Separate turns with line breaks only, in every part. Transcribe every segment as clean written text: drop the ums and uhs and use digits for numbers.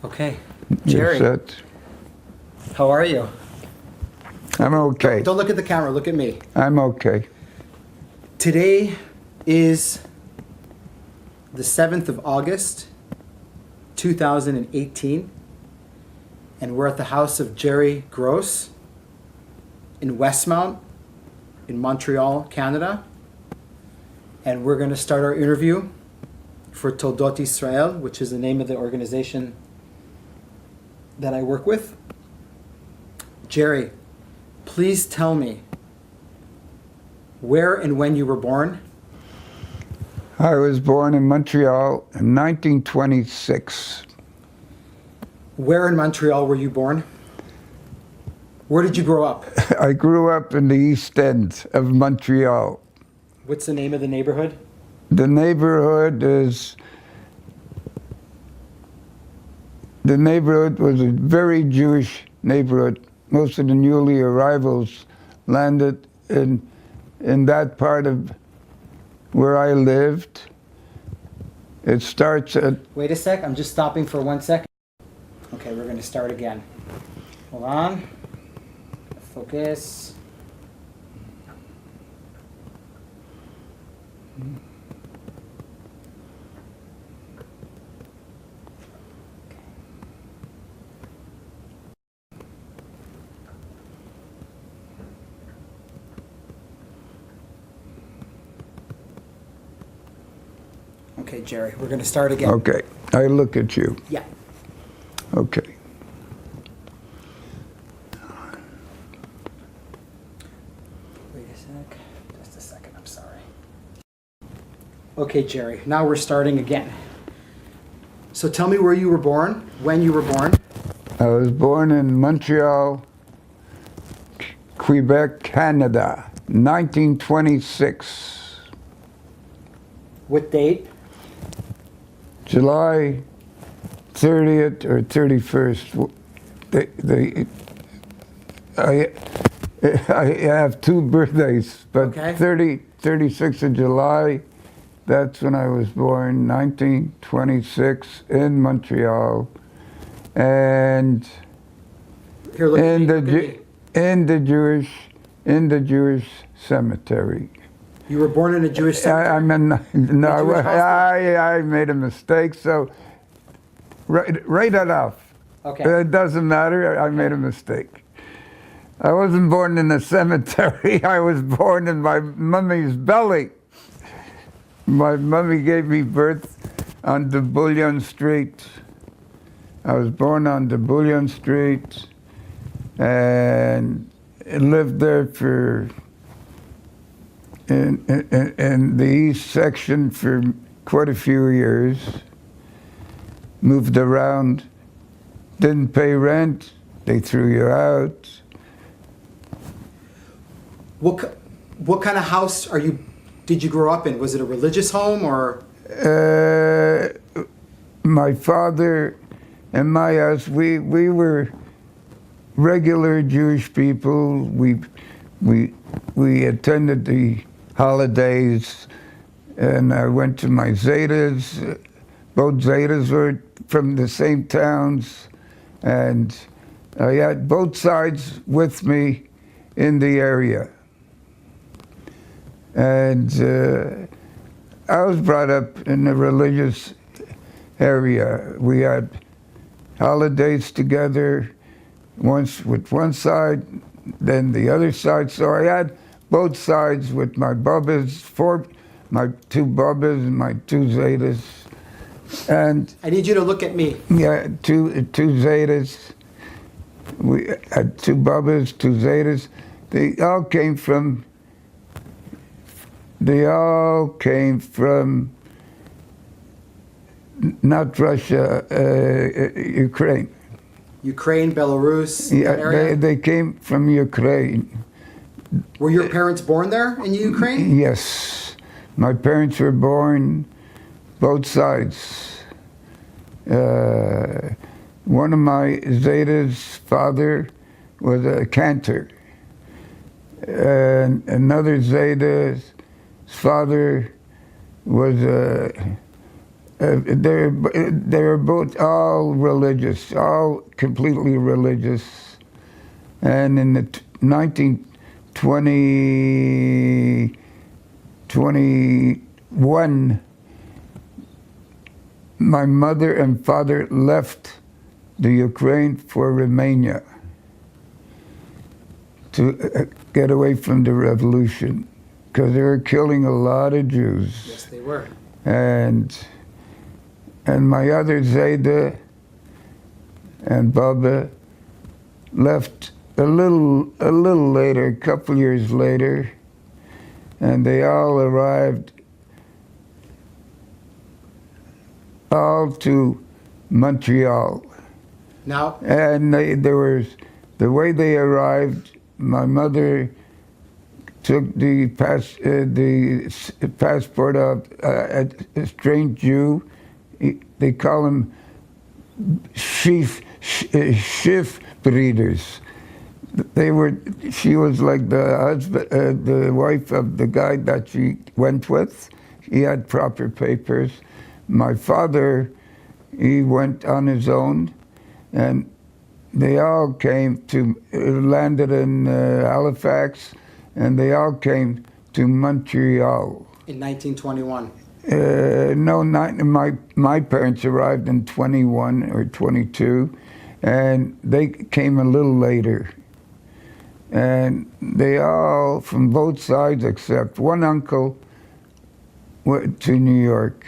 Okay. Jerry, how are you?
I'm okay.
Don't look at the camera, look at me.
I'm okay.
Today is the 7th of August, 2018, and we're at the house of G'ry Gross in Westmount in Montreal, Canada. And we're going to start our interview for Toldot Israel, which is the name of the organization that I work with. G'ry, please tell me where and when you were born.
I was born in Montreal in 1926.
Where in Montreal were you born? Where did you grow up?
I grew up in the East End of Montreal.
What's the name of the neighborhood?
The neighborhood was a very Jewish neighborhood. Most of the newly arrivals landed in that part of where I lived. It starts at...
Wait a sec, I'm just stopping for 1 second. Okay, we're going to start again. Hold on. Focus. Okay, G'ry, we're going to start again.
Okay, I look at you.
Yeah.
Okay.
Wait a sec. Just a second, I'm sorry. Okay, G'ry, now we're starting again. So tell me where you were born, when you were born.
I was born in Montreal, Quebec, Canada, 1926.
What date?
July 30th or 31st. I have two birthdays, but
okay.
36th of July, that's when I was born, 1926 in Montreal. And
here,
in the Jewish cemetery.
You were born in a Jewish cemetery?
I made a mistake, so write it off.
Okay.
It doesn't matter, I made a mistake. I wasn't born in a cemetery, I was born in my mummy's belly. My mummy gave me birth on the Bullion Street. I was born on the Bullion Street and lived there for in the east section for quite a few years. Moved around, didn't pay rent, they threw you out.
What kind of house did you grow up in? Was it a religious home or?
My father and my house, we were regular Jewish people. We attended the holidays, and I went to my Zetas. Both Zetas were from the same towns, and I had both sides with me in the area. And I was brought up in a religious area. We had holidays together, once with one side, then the other side. So I had both sides with my bubbas, my two bubbas and my two Zetas. And
I need you to look at me.
Yeah, two Zetas. We had two bubbas, two Zetas. They all came from not Russia, Ukraine.
Ukraine, Belarus,
yeah,
that area?
They came from Ukraine.
Were your parents born there in Ukraine?
Yes. My parents were born both sides. One of my Zeta's father was a cantor. And another Zeta's father was They're both all religious, all completely religious. And in the 1921, my mother and father left the Ukraine for Romania to get away from the revolution, because they were killing a lot of Jews.
Yes, they were.
And my other Zayda and Baba left a little later, a couple years later, and they all arrived all to Montreal.
Now,
And there was, the way they arrived, my mother took the passport of a strange Jew. They call him Schiff breeders. She was like the husband, the wife of the guy that she went with. He had proper papers. My father, he went on his own, and they all came to, landed in Halifax, and they all came to Montreal.
in 1921.
No, not my parents arrived in 21 or 22, and they came a little later. And they all, from both sides except one uncle, went to New York.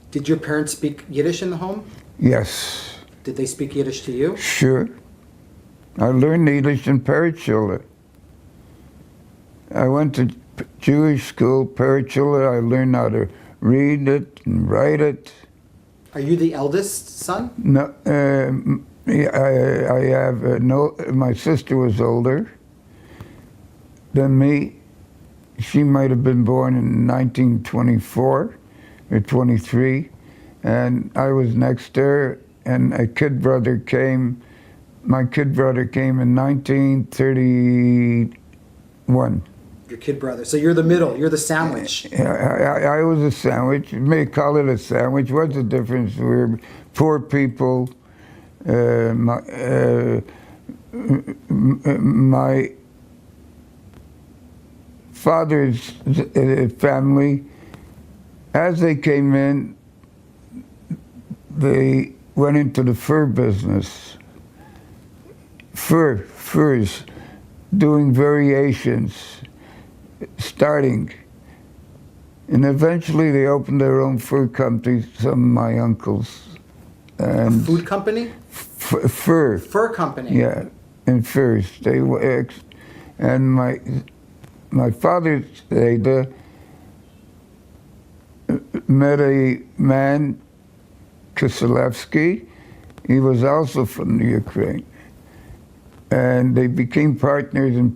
Did your parents speak Yiddish in the home?
Yes,
Did they speak Yiddish to you?
sure. I learned Yiddish in Perichula. I went to Jewish school, Perichula. I learned how to read it and write it.
Are you the eldest son?
No, I have no. My sister was older than me. She might have been born in 1924 or 23, and I was next to her. And a kid brother came. My kid brother came in 1931.
Your kid brother. So you're the middle. You're the sandwich.
I was a sandwich. You may call it a sandwich. What's the difference? We're poor people. My father's family, as they came in, they went into the fur business. Furs, doing variations, starting. And eventually they opened their own fur company, some of my uncles. And
A food company?
fur.
Fur company.
Yeah, and furs. They were, and my father met a man, Kiselevsky. He was also from the Ukraine. And they became partners in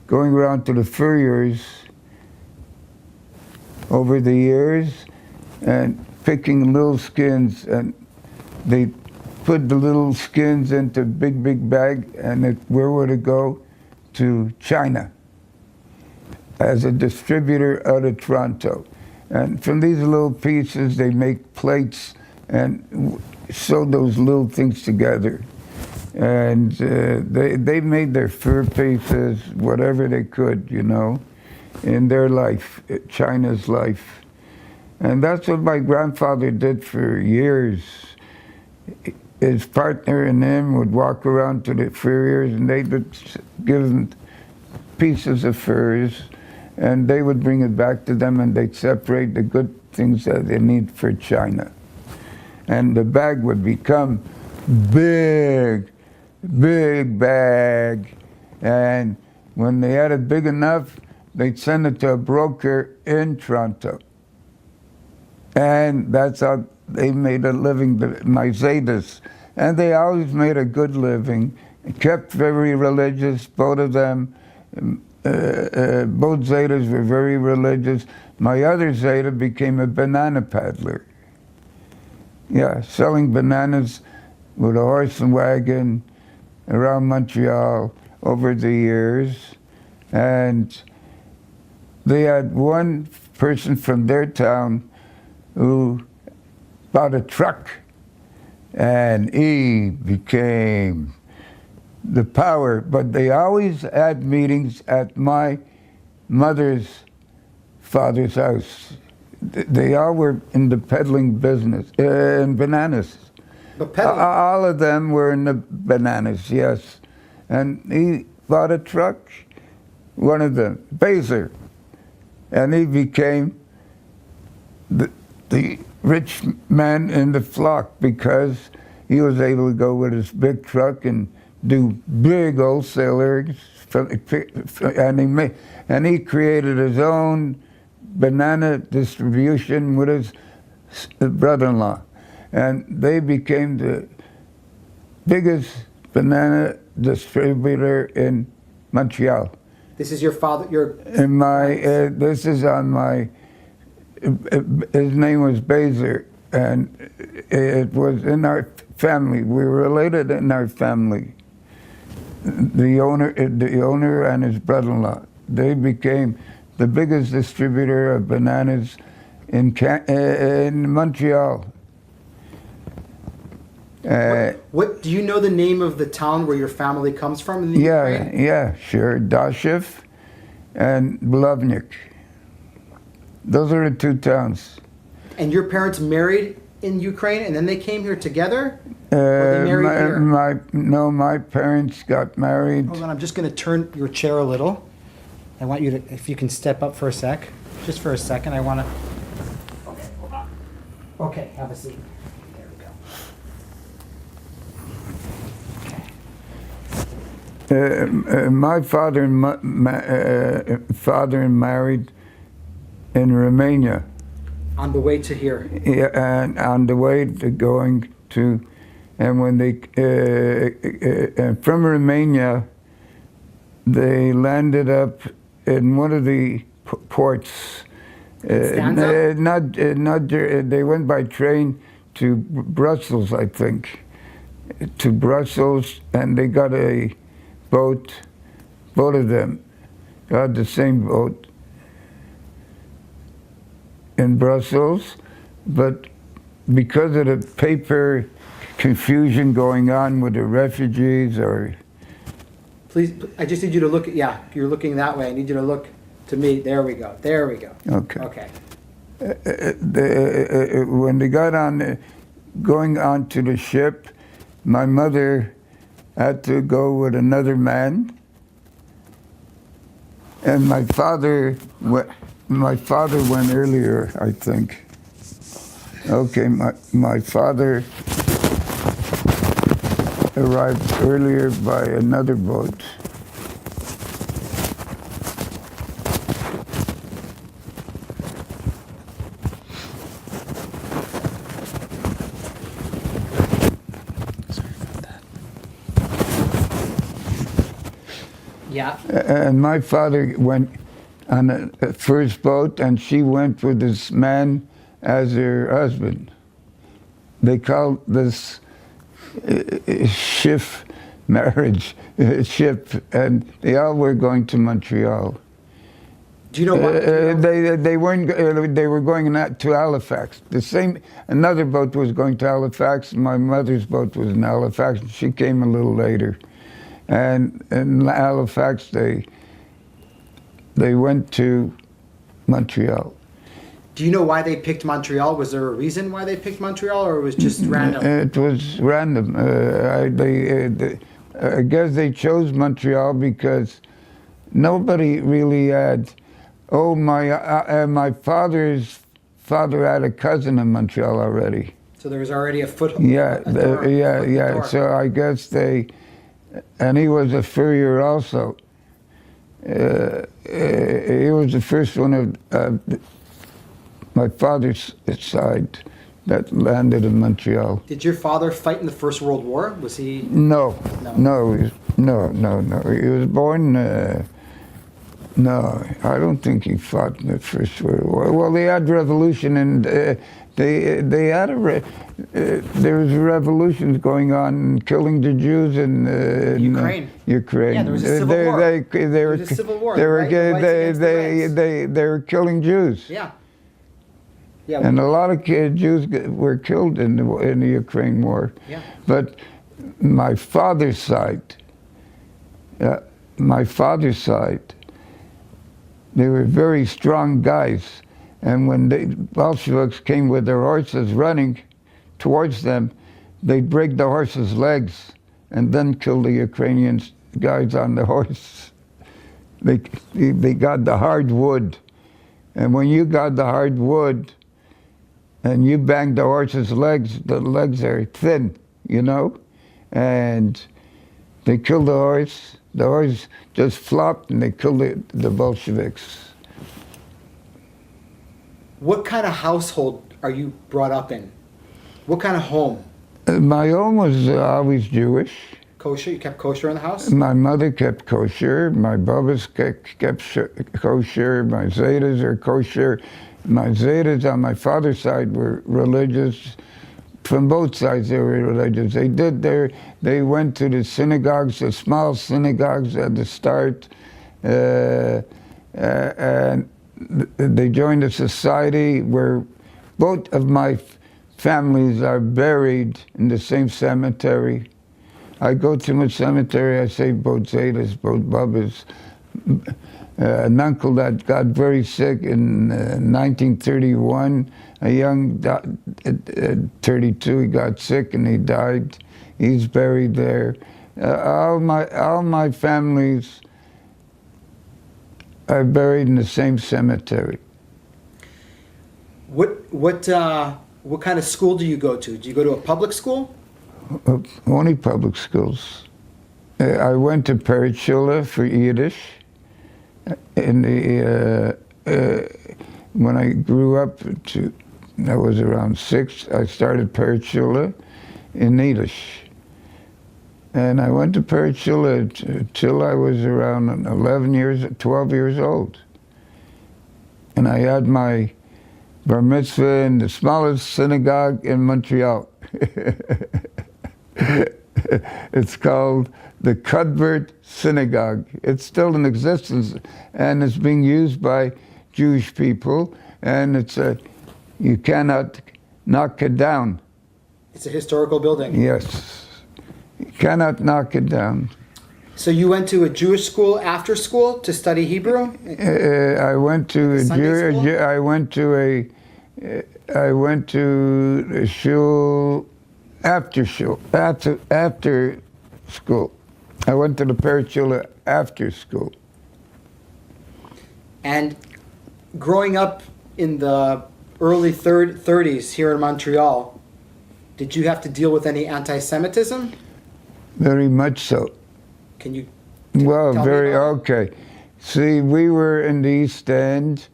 going around to the furriers over the years and picking little skins. And they put the little skins into big bag, and where would it go? To China as a distributor out of Toronto. And from these little pieces, they make plates and sew those little things together. And they made their fur pieces, whatever they could, you know, in their life, China's life. And that's what my grandfather did for years. His partner and him would walk around to the furriers, and they would give them pieces of furs, and they would bring it back to them, and they'd separate the good things that they need for China. And the bag would become big bag, and when they had it big enough, they'd send it to a broker in Toronto. And that's how they made a living, my Zetas. And they always made a good living, kept very religious, both of them. Both Zetas were very religious. My other Zeta became a banana peddler. Yeah, selling bananas with a horse and wagon around Montreal over the years. And they had one person from their town who bought a truck, and he became the power. But they always had meetings at my mother's father's house. They all were in the peddling business, in bananas.
But peddling?
All of them were in the bananas, yes. And he bought a truck, one of them, Baser, and he became the rich man in the flock because he was able to go with his big truck and do big wholesalers, and he created his own banana distribution with his brother-in-law, and they became the biggest banana distributor in Montreal.
This is your father, your...
And this is on my, his name was Baser, and it was in our family. We were related in our family. The owner and his brother-in-law, they became the biggest distributor of bananas in Montreal.
What do you know the name of the town where your family comes from in the Ukraine?
Yeah, sure. Dashiv and Blavnik. Those are the two towns.
And your parents married in Ukraine and then they came here together? Or they married here?
My parents got married.
Hold on, I'm just going to turn your chair a little. I want you to, if you can step up for a sec. Just for a second, I want to... Okay, hold on. Okay, have a seat.
My father married in Romania.
On the way to here.
Yeah, and on the way to going to, and when they from Romania, they landed up in one of the ports. They went by train to Brussels, I think, to Brussels, and they got a boat, both of them got the same boat in Brussels, but because of the paper confusion going on with the refugees or...
Please, I just need you to look, yeah, you're looking that way. I need you to look to me. There we go. There we go.
Okay.
Okay.
When they got on, going on to the ship, my mother had to go with another man, and my father went earlier, I think. Okay, my father arrived earlier by another boat.
Yeah.
And my father went on a first boat, and she went with this man as her husband. They called this ship marriage ship, and they all were going to Montreal.
Do you know what?
They weren't. They were going to Halifax. Another boat was going to Halifax. My mother's boat was in Halifax. She came a little later. And in Halifax, they went to Montreal.
Do you know why they picked Montreal? Was there a reason why they picked Montreal, or it was just random?
It was random. I guess they chose Montreal because nobody really had. Oh, my father's father had a cousin in Montreal already.
So there was already a foothold.
Yeah. So I guess they. And he was a furrier also. He was the first one of my father's side that landed in Montreal.
Did your father fight in the First World War? Was he?
No. He was born. No, I don't think he fought in the First World War. Well, they had revolution, and they had there was revolutions going on, killing the Jews in
Ukraine.
Ukraine.
Yeah, there was a civil war. There was a civil war.
They were killing Jews.
Yeah. Yeah.
And a lot of Jews were killed in the Ukraine war.
Yeah.
But my father's side, they were very strong guys. And when the Bolsheviks came with their horses running towards them, they'd break the horses' legs and then kill the Ukrainian guys on the horse. They got the hard wood. And when you got the hard wood and you banged the horse's legs, the legs are thin, you know? And they killed the horse. The horse just flopped and they killed the Bolsheviks.
What kind of household are you brought up in? What kind of home?
My home was always Jewish.
Kosher? You kept kosher in the house?
My mother kept kosher. My Babas kept kosher. My Zetas are kosher. My Zetas on my father's side were religious. From both sides they were religious. They went to the synagogues, the small synagogues at the start, and they joined a society where both of my families are buried in the same cemetery. I go to my cemetery, I say both Zetas, both Babas. An uncle that got very sick in 1931, a young, at 32, he got sick and he died. He's buried there. All my families are buried in the same cemetery.
What kind of school do you go to? Do you go to a public school?
Only public schools. I went to Peretschule for Yiddish. In the when I grew up, I was around 6. I started Peretschule in Yiddish, and I went to Peretschule till I was around 12 years old, and I had my bar mitzvah in the smallest synagogue in Montreal. It's called the Cuthbert Synagogue. It's still in existence, and it's being used by Jewish people, and you cannot knock it down.
It's a historical building.
Yes. You cannot knock it down.
So you went to a Jewish school after school to study Hebrew?
I went to a shul after school. I went to the Peretschule after school.
And growing up in the early 30s here in Montreal, did you have to deal with any anti-Semitism?
Very much so.
Can you
Well,
tell
very,
me about it?
okay. See, we were in the East End,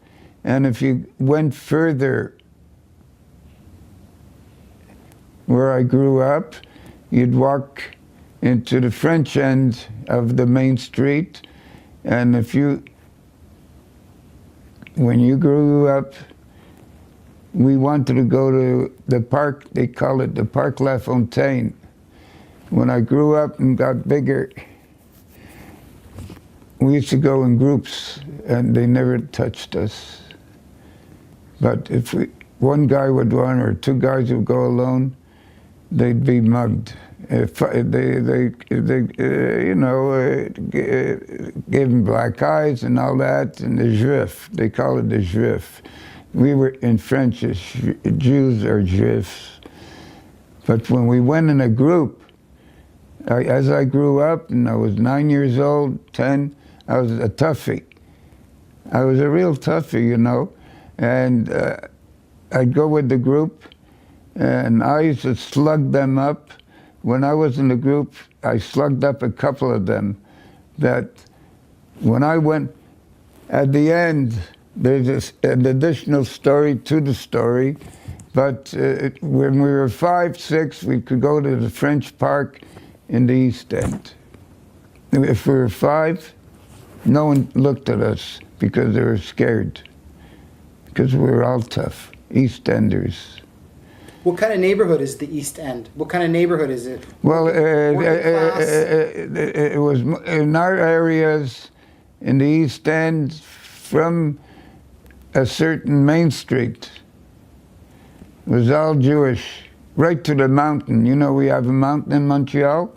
and if you went further where I grew up, you'd walk into the French end of the main street, and when you grew up, we wanted to go to the park, they call it the Parc La Fontaine. When I grew up and got bigger, we used to go in groups, and they never touched us. But if one guy would run or two guys would go alone, they'd be mugged. If they gave them black eyes and all that, and the juif, they call it the juif. We were in French, Jews or juifs. But when we went in a group, as I grew up, and I was 9 years old, 10, I was a toughie. I was a real toughie, you know. And I'd go with the group, and I used to slug them up. When I was in the group, I slugged up a couple of them that when I went, at the end, there's an additional story to the story, but when we were 5, 6, we could go to the French Park in the East End. If we were 5, no one looked at us because they were scared, because we were all tough, East Enders.
What kind of neighborhood is the East End? What kind of neighborhood is it?
Well,
Working class?
it was in our areas in the East End from a certain main street. was all Jewish, right to the mountain. You know, we have a mountain in Montreal,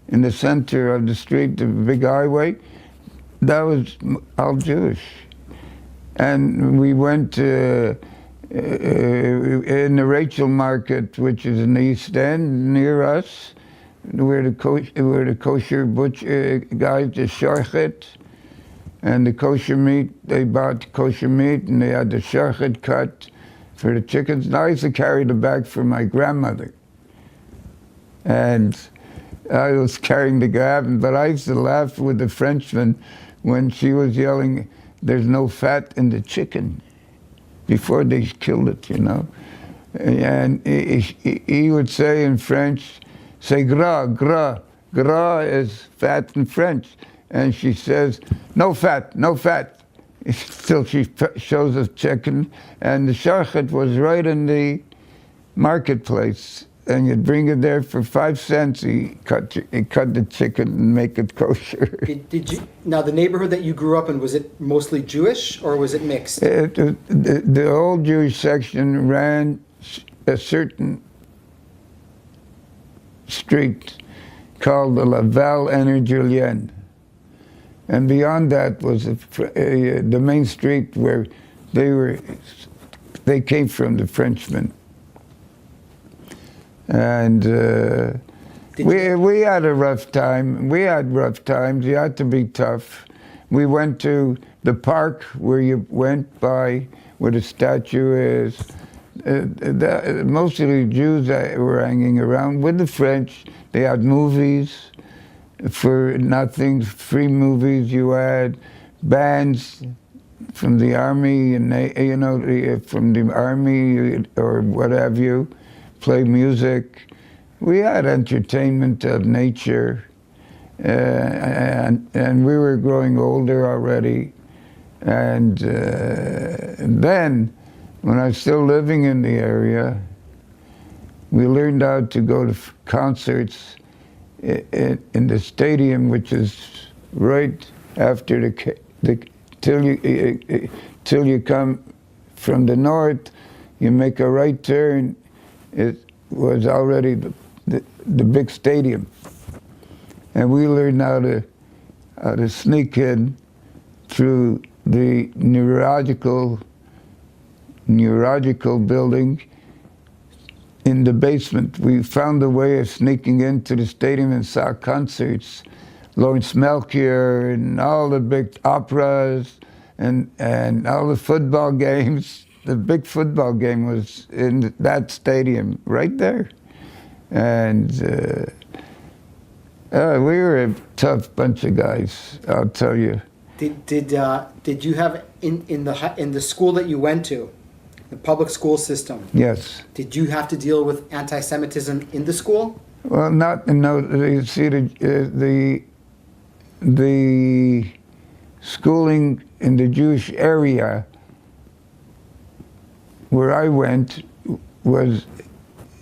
in the center of the street, the big highway. That was all Jewish. And we went in the Rachel Market, which is in the East End, near us, where the kosher butcher guys, the shorchet, and the kosher meat, they bought kosher meat, and they had the shorchet cut for the chickens. And I used to carry the bag for my grandmother. And I was carrying the gab, but I used to laugh with the Frenchman when she was yelling, "There's no fat in the chicken," before they killed it, you know. And he would say in French, say gras, gras. Gras is fat in French. And she says, "No fat, no fat." Till she shows us chicken. And the shorchet was right in the marketplace. And you'd bring it there for 5 cents. He cut the chicken and make it kosher.
Did you, now the neighborhood that you grew up in, was it mostly Jewish or was it mixed?
The old Jewish section ran a certain street called the Laval Energulien. And beyond that was the main street where they came from, the Frenchmen. And we had a rough time. We had rough times. You had to be tough. We went to the park where you went by, where the statue is. Most of the Jews that were hanging around with the French. They had movies for nothing, free movies. You had bands from the army, and you know, from the army or what have you. Play music. We had entertainment of nature, and we were growing older already. And then, when I was still living in the area, we learned how to go to concerts in the stadium, which is right after till you come from the north, you make a right turn. It was already the big stadium. And we learned how to sneak in through the neurological building in the basement. We found a way of sneaking into the stadium and saw concerts. Lawrence Melchior and all the big operas and all the football games. The big football game was in that stadium, right there. And we were a tough bunch of guys, I'll tell you.
Did you have in the school that you went to, the public school system?
Yes.
Did you have to deal with anti-Semitism in the school?
Well, no. You see, the schooling in the Jewish area where I went was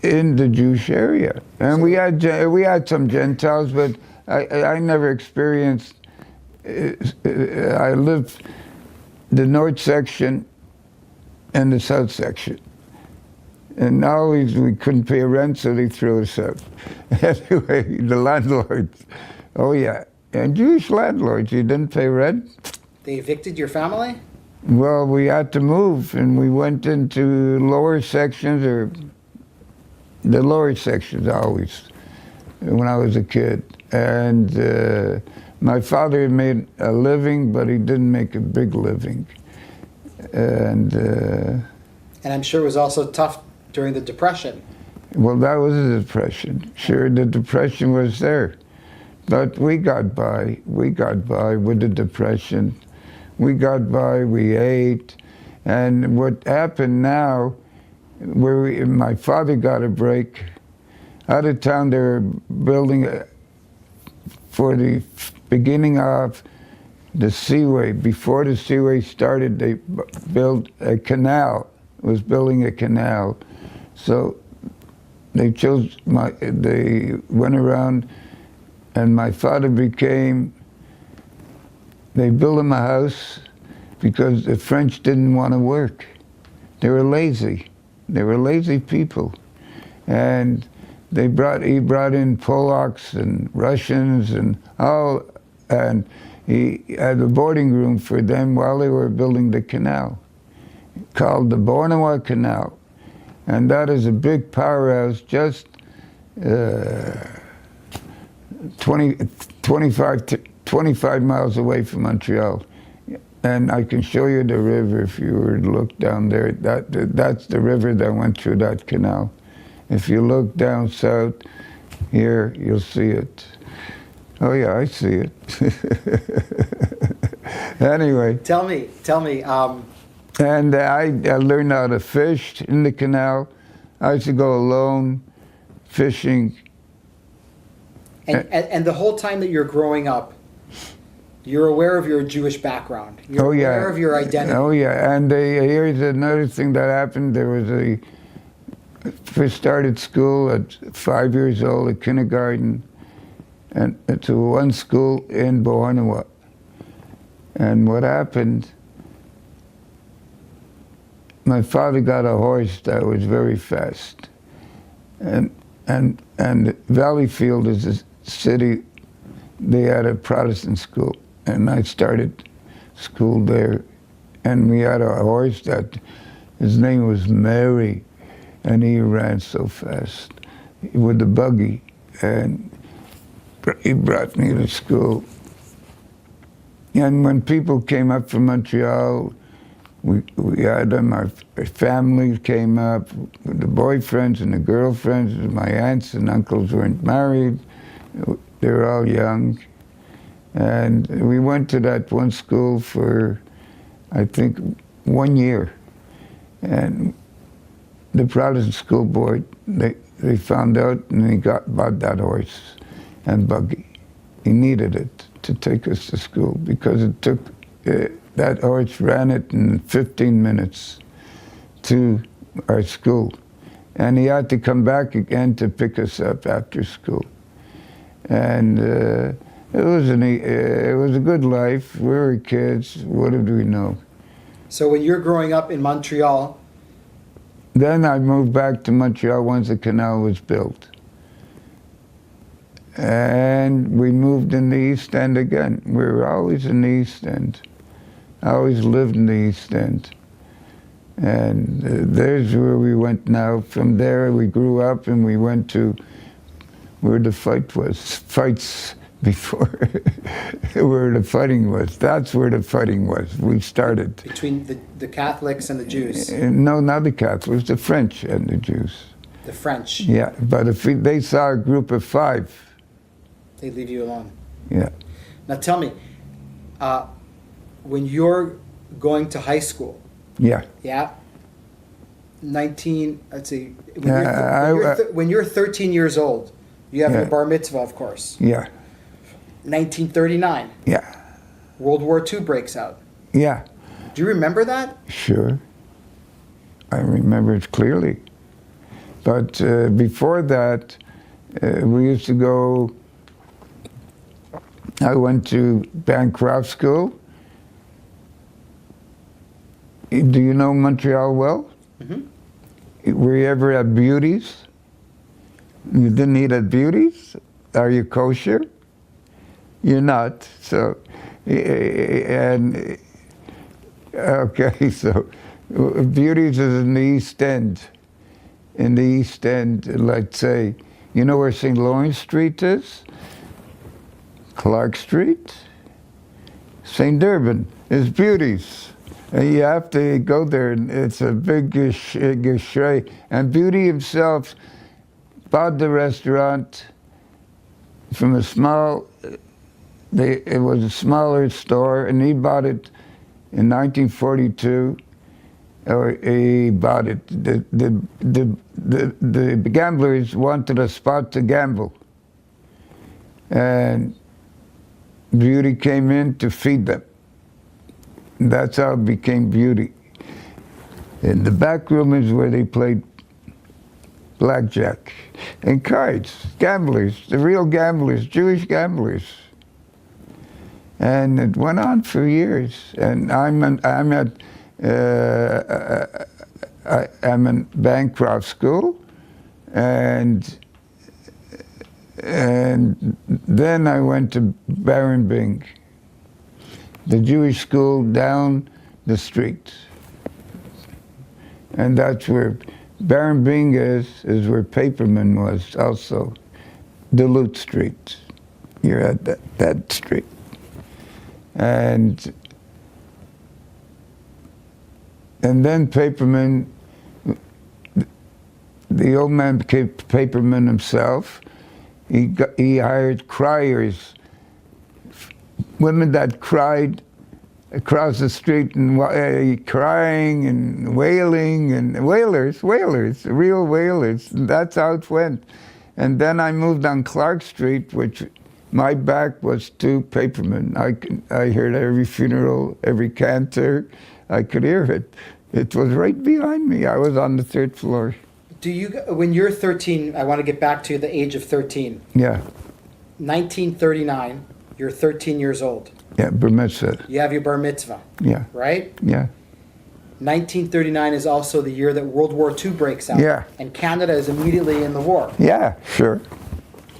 in the Jewish area, and we had some Gentiles, but I never experienced. I lived the north section and the south section, and always we couldn't pay rent, so they threw us out. Anyway, the landlords, oh yeah, and Jewish landlords, you didn't pay rent.
They evicted your family?
Well, we had to move, and we went into lower sections, or the lower sections always, when I was a kid. And my father made a living, but he didn't make a big living. And
I'm sure it was also tough during the Depression.
Well, that was a depression. Sure, the depression was there. But we got by. We got by with the depression. We got by, we ate. And what happened now, my father got a break. Out of town, they were building for the beginning of the seaway. Before the seaway started, they built a canal, was building a canal. So they went around, and my father they built him a house because the French didn't want to work. They were lazy. They were lazy people. And he brought in Polacks and Russians and all, and he had a boarding room for them while they were building the canal, called the Bornowa Canal. And that is a big powerhouse just 25 miles away from Montreal. And I can show you the river if you were to look down there. That's the river that went through that canal. If you look down south here, you'll see it. Oh yeah, I see it. Anyway.
Tell me.
And I learned how to fish in the canal. I used to go alone fishing.
And the whole time that you're growing up, you're aware of your Jewish background. You're aware of your identity.
Oh yeah, and here's another thing that happened. There was first started school at 5 years old, at kindergarten, and to one school in Bornowa. And what happened, my father got a horse that was very fast. And Valleyfield is a city, they had a Protestant school. And I started school there. And we had a horse that, his name was Mary. And he ran so fast with the buggy. And he brought me to school. And when people came up from Montreal, we had them, our families came up, the boyfriends and the girlfriends. My aunts and uncles weren't married. They were all young. And we went to that one school for, I think, 1 year. And the Protestant school board, they found out and he bought that horse and buggy. He needed it to take us to school because it took, that horse ran it in 15 minutes to our school. And he had to come back again to pick us up after school. And it was a good life. We were kids. What did we know?
So when you're growing up in Montreal,
then I moved back to Montreal once the canal was built. And we moved in the East End again. We were always in the East End. I always lived in the East End. And there's where we went now. From there we grew up and we went to where the fights before, where the fighting was. That's where the fighting was. We started.
Between the Catholics and the Jews?
No, not the Catholics, the French and the Jews.
The French?
Yeah, but if they saw a group of 5.
They leave you alone?
Yeah.
Now tell me, when you're going to high school,
yeah,
19, let's see, when you're 13 years old, you have your bar mitzvah, of course.
Yeah.
1939.
Yeah.
World War II breaks out.
Yeah.
Do you remember that?
Sure. I remember it clearly. But before that, we used to go, I went to Bancroft School. Do you know Montreal well? Mm-hmm. Were you ever at Beauties? You didn't eat at Beauties? Are you kosher? You're not. So, and okay, so Beauties is in the East End. In the East End, let's say, you know where St. Lawrence Street is? Clark Street? St. Durbin is Beauties. And you have to go there, and it's a big gishrei. And Beauty himself bought the restaurant from a small, it was a smaller store, and he bought it in 1942. Or he bought it. The gamblers wanted a spot to gamble. And Beauty came in to feed them. That's how it became Beauty. In the back room is where they played blackjack and cards. Gamblers, the real gamblers, Jewish gamblers. And it went on for years. And I'm at I'm in Bancroft School, and then I went to Barenbing, the Jewish school down the street. And that's where Barenbing is where Paperman was also, Duluth Street. You're at that street. And then Paperman, the old man became Paperman himself. He hired criers, women that cried across the street and crying and wailing, and wailers, real wailers. That's how it went. And then I moved on Clark Street, which my back was to Paperman. I heard every funeral, every cantor. I could hear it. It was right behind me. I was on the 3rd floor.
When you're 13, I want to get back to the age of 13.
Yeah.
1939, you're 13 years old.
Yeah, bar mitzvah.
You have your bar mitzvah.
Yeah.
Right?
Yeah.
1939 is also the year that World War II breaks out.
Yeah.
And Canada is immediately in the war.
Yeah, sure.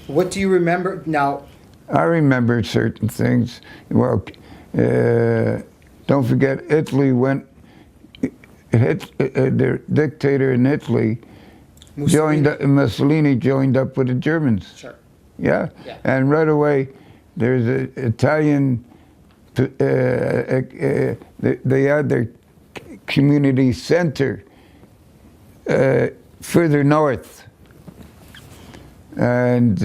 What do you remember now?
I remember certain things. Well, don't forget, Italy went. The dictator in Italy Mussolini joined up with the Germans.
Sure.
Yeah. And right away, there's an Italian. They had their community center further north, and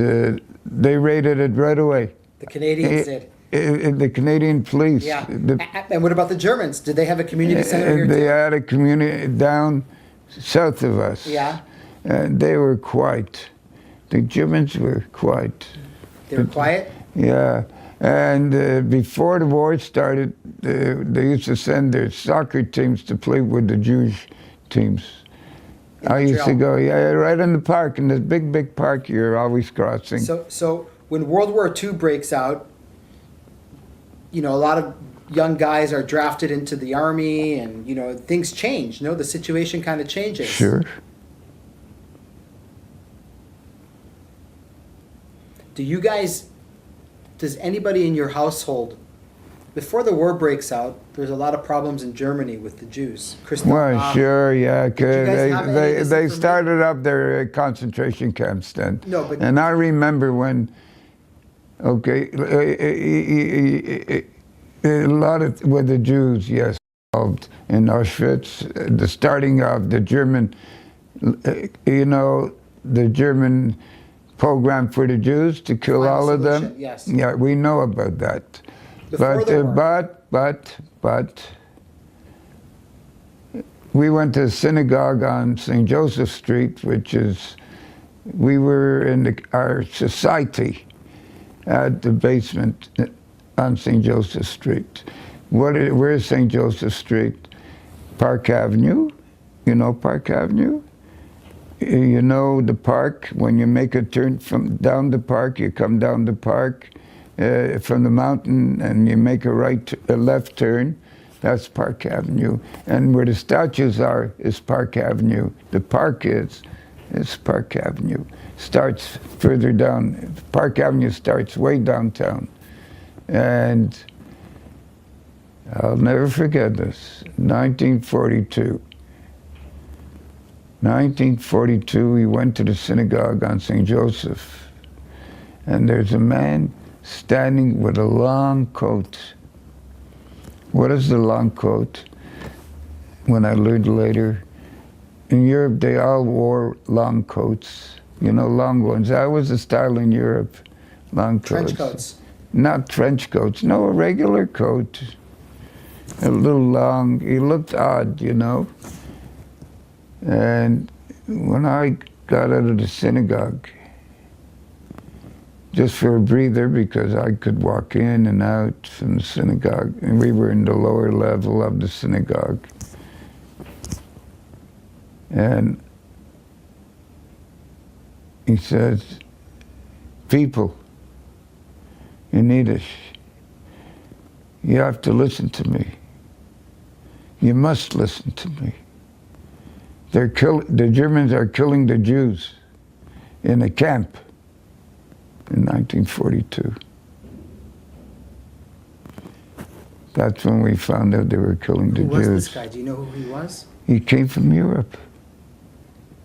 they raided it right away.
The Canadians did.
The Canadian police.
Yeah. And what about the Germans? Did they have a community center here
They
too?
had a community down south of us.
Yeah.
And they were quiet. The Germans were quiet.
They were quiet?
Yeah. And before the war started, they used to send their soccer teams to play with the Jewish teams. I used to go, right in the park, in this big park you're always crossing.
So when World War II breaks out, a lot of young guys are drafted into the army, and things change. The situation kind of changes.
Sure.
Does anybody in your household, before the war breaks out, there's a lot of problems in Germany with the Jews.
Well, sure, yeah. They
They
started up their concentration camps then.
No, but
and I remember when, a lot of with the Jews, yes, involved in Auschwitz, the starting of the German, the German program for the Jews to kill all of them.
Yes.
Yeah, we know about that.
Before the war.
But we went to a synagogue on St. Joseph Street, we were in our society at the basement on St. Joseph Street. Where's St. Joseph Street? Park Avenue. You know Park Avenue? You know the park, when you make a turn from down the park, you come down the park from the mountain and you make a left turn, that's Park Avenue. And where the statues are is Park Avenue. The park is Park Avenue. Starts further down. Park Avenue starts way downtown. And I'll never forget this, 1942. 1942, we went to the synagogue on St. Joseph, and there's a man standing with a long coat. What is the long coat? When I learned later, in Europe they all wore long coats, long ones. That was the style in Europe, long coats.
Trench coats.
Not trench coats, no, a regular coat. A little long, he looked odd, And when I got out of the synagogue, just for a breather, because I could walk in and out from the synagogue, and we were in the lower level of the synagogue. And he says, people, in Yiddish, you have to listen to me. You must listen to me. the Germans are killing the Jews in a camp in 1942. That's when we found out they were killing the Jews.
Who was this guy? Do you know who he was?
He came from Europe.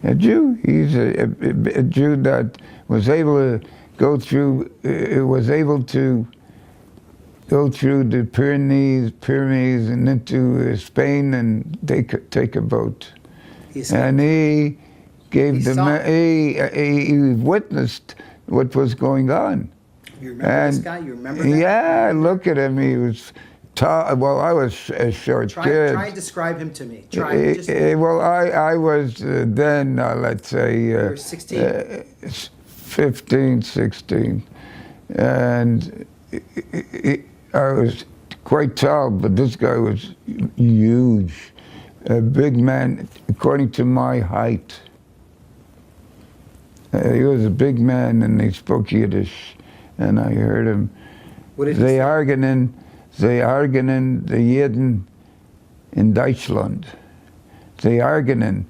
A Jew. He's a Jew that was able to go through the Pyrenees and into Spain and take a boat. And he gave he witnessed what was going on.
You remember this guy? You remember that?
Yeah, look at him. He was tall. Well, I was a short kid.
Try and describe him to me.
Well, I was then, let's say,
you were 16?
15, 16. And I was quite tall, but this guy was huge. A big man, according to my height. He was a big man, and he spoke Yiddish, and I heard him.
What did he say?
Sie argunen die Jiden in Deutschland. Sie argunen,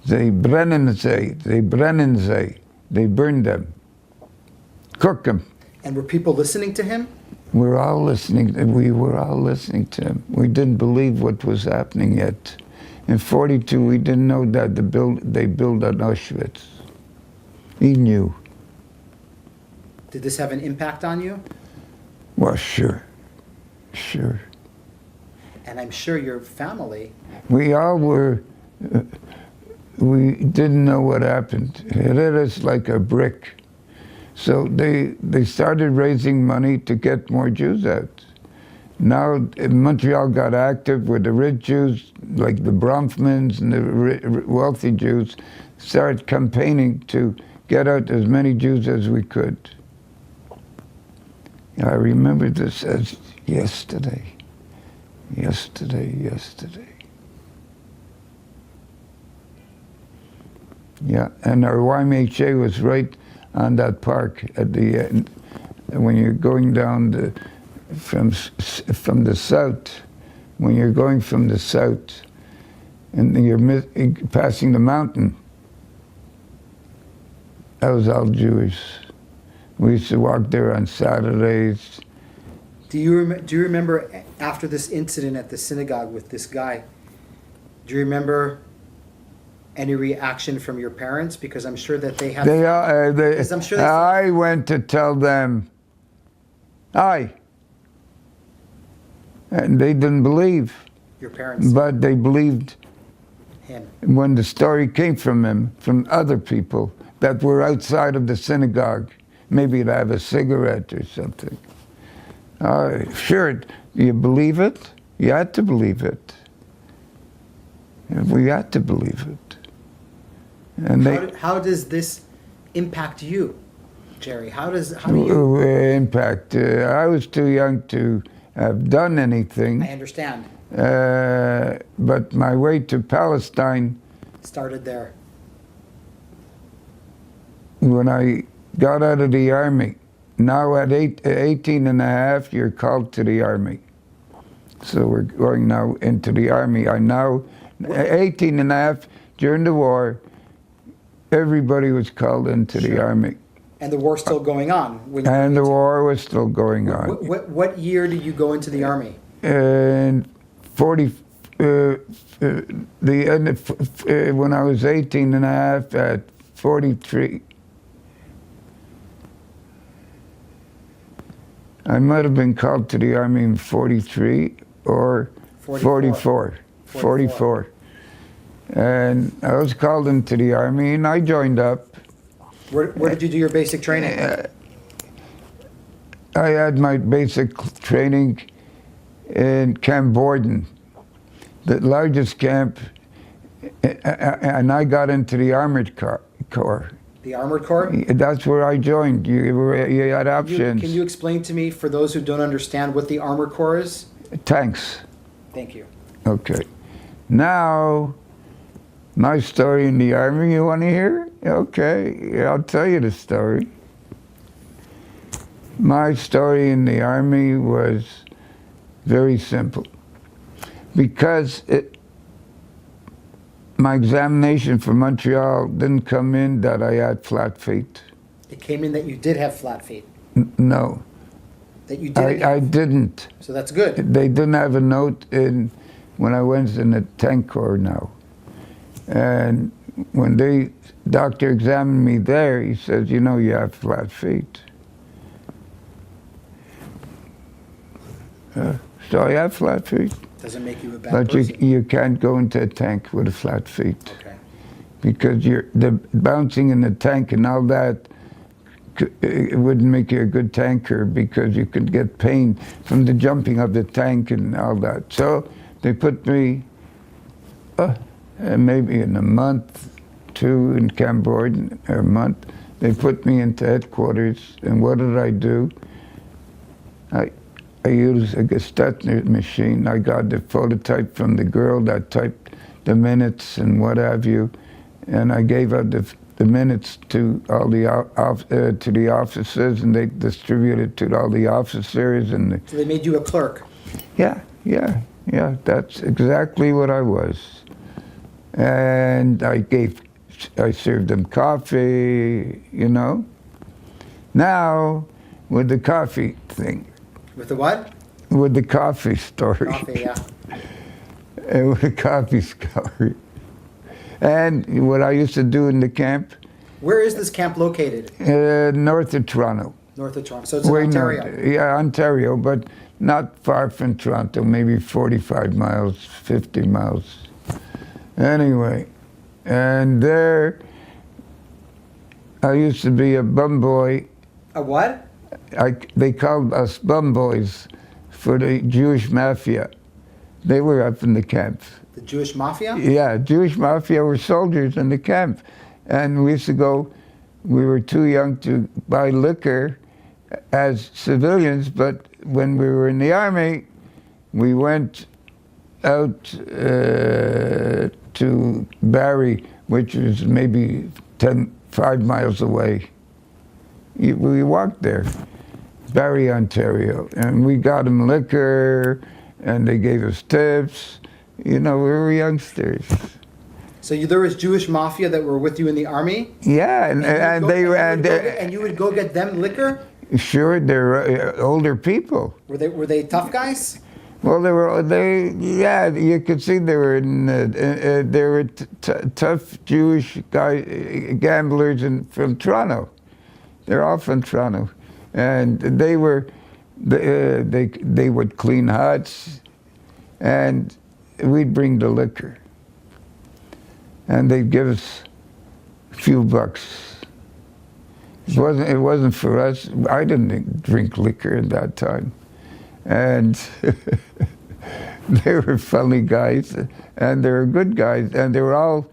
they brennen sie, they burn them, cook them.
And were people listening to him?
We were all listening to him. We didn't believe what was happening yet. In 42, we didn't know that they built on Auschwitz. He knew.
Did this have an impact on you?
Well, sure.
And I'm sure your family.
We all were, we didn't know what happened. It hit us like a brick. So they started raising money to get more Jews out. Now Montreal got active with the rich Jews, like the Bronfmans and the wealthy Jews, started campaigning to get out as many Jews as we could. I remember this as yesterday. Yeah, and our YMHA was right on that park at the end. When you're going down from the south, when you're going from the south, and you're passing the mountain, that was all Jewish. We used to walk there on Saturdays.
Do you remember after this incident at the synagogue with this guy? Do you remember any reaction from your parents? Because I'm sure that they have.
I went to tell them. And they didn't believe.
Your parents.
But they believed
him
when the story came from him, from other people that were outside of the synagogue, maybe to have a cigarette or something. Sure, you believe it? You had to believe it. We had to believe it. And
how does this impact you, Jerry? How do you
impact? I was too young to have done anything.
I understand.
But my way to Palestine
started there.
When I got out of the army. Now at 18 and a half, you're called to the army. So we're going now into the army. 18 and a half, during the war, everybody was called into the army.
And the war's still going on?
The war was still going on.
What year did you go into the army?
In 40, when I was 18 and a half, at 43. I might have been called to the army in 43 or 44. And I was called into the army and I joined up.
Where did you do your basic training?
I had my basic training in Camp Borden, the largest camp, and I got into the Armored Corps.
The Armored Corps?
That's where I joined. You had options.
Can you explain to me, for those who don't understand, what the Armored Corps is?
Tanks.
Thank you.
Okay. Now, my story in the Army, you want to hear? Okay, I'll tell you the story. My story in the Army was very simple. Because my examination for Montreal didn't come in that I had flat feet.
It came in that you did have flat feet.
No,
That you did.
I didn't.
So that's good.
They didn't have a note in when I went in the tank corps now. And when the doctor examined me there, he says, you know, you have flat feet. So I have flat feet.
Doesn't make you a bad
But
person.
you can't go into a tank with a flat feet.
Okay.
Because the bouncing in the tank and all that, it wouldn't make you a good tanker because you could get pain from the jumping of the tank and all that. So they put me maybe in a month, two in Cambodia, or a month. They put me into headquarters, and what did I do? I used a Gestetner machine. I got the phototype from the girl that typed the minutes and what have you, and I gave out the minutes to all the to the officers, and they distributed to all the officers. And
So they made you a clerk.
yeah. That's exactly what I was. And I served them coffee, you know. Now, with the coffee thing.
With the what?
With the coffee story.
Coffee, yeah.
And with the coffee story. And what I used to do in the camp,
Where is this camp located?
north of Toronto.
North of Toronto. So it's in
Way
Ontario.
north. Yeah, Ontario, but not far from Toronto, maybe 45 miles, 50 miles. Anyway, and there, I used to be a bum boy.
A what?
They called us bum boys for the Jewish mafia. They were up in the camp.
The Jewish mafia?
Yeah, Jewish mafia were soldiers in the camp. And we used to go, we were too young to buy liquor as civilians, but when we were in the army, we went out to Barrie, which was maybe 5 miles away. We walked there, Barrie, Ontario, and we got them liquor, and they gave us tips. You know, we were youngsters.
So there was Jewish mafia that were with you in the army?
Yeah,
And you would go get them liquor?
Sure, they're older people.
Were they tough guys?
Well, yeah, you could see they were tough Jewish gamblers from Toronto. They're all from Toronto, and they would clean huts, and we'd bring the liquor, and they'd give us a few bucks. It wasn't for us. I didn't drink liquor at that time, and they were funny guys, and they were good guys, and they were all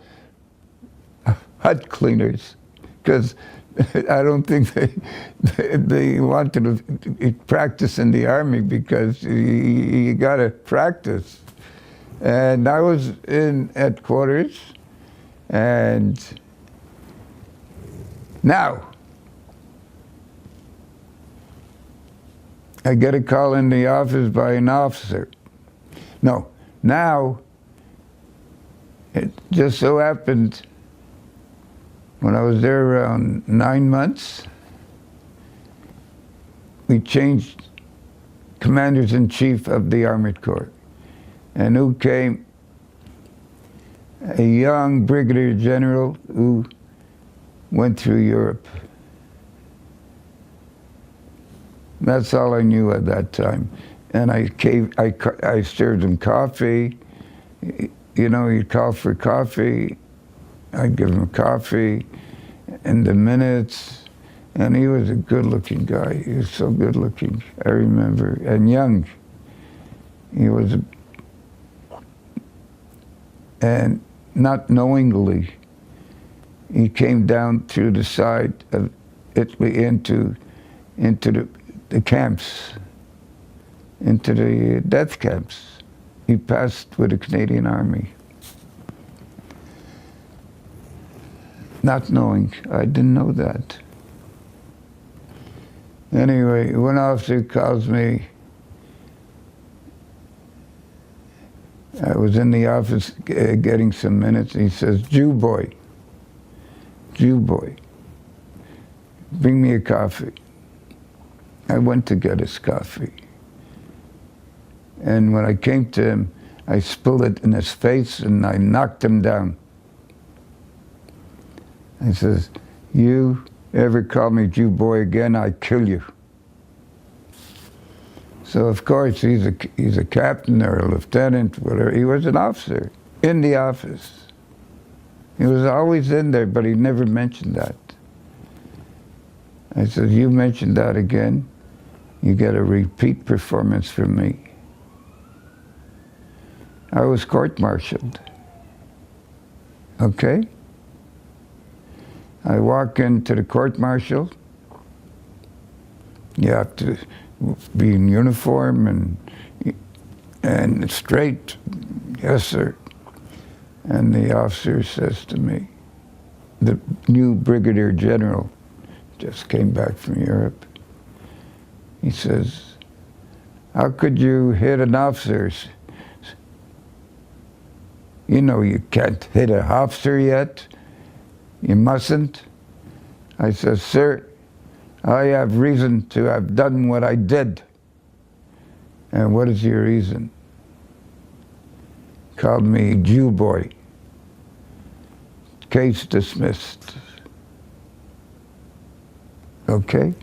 hut cleaners, because I don't think they wanted to practice in the army, because you got to practice. And I was in headquarters, and now I get a call in the office by an officer. No, now it just so happened when I was there around 9 months, we changed commanders-in-chief of the Armored Corps. And who came? A young brigadier general who went through Europe. That's all I knew at that time. And I served him coffee. You know, he'd call for coffee. I'd give him coffee and the minutes. And he was a good-looking guy. He was so good-looking, I remember, and young. He was, and not knowingly, he came down through the side of Italy into the camps, into the death camps. He passed with the Canadian Army. Not knowing, I didn't know that. Anyway, one officer calls me I was in the office getting some minutes. He says, Jew boy, bring me a coffee. I went to get his coffee. And when I came to him, I spilled it in his face and I knocked him down. I says, you ever call me Jew boy again, I kill you. So of course he's a captain or a lieutenant, whatever. He was an officer in the office. He was always in there, but he never mentioned that. I said, you mentioned that again, you get a repeat performance from me. I was court-martialed. Okay? I walk into the court-martial. You have to be in uniform and straight. Yes, sir. And the officer says to me, the new brigadier general just came back from Europe. He says, how could you hit an officer? You know you can't hit an officer yet. You mustn't. I says, sir, I have reason to have done what I did. And what is your reason? Called me Jew boy. Case dismissed. Okay?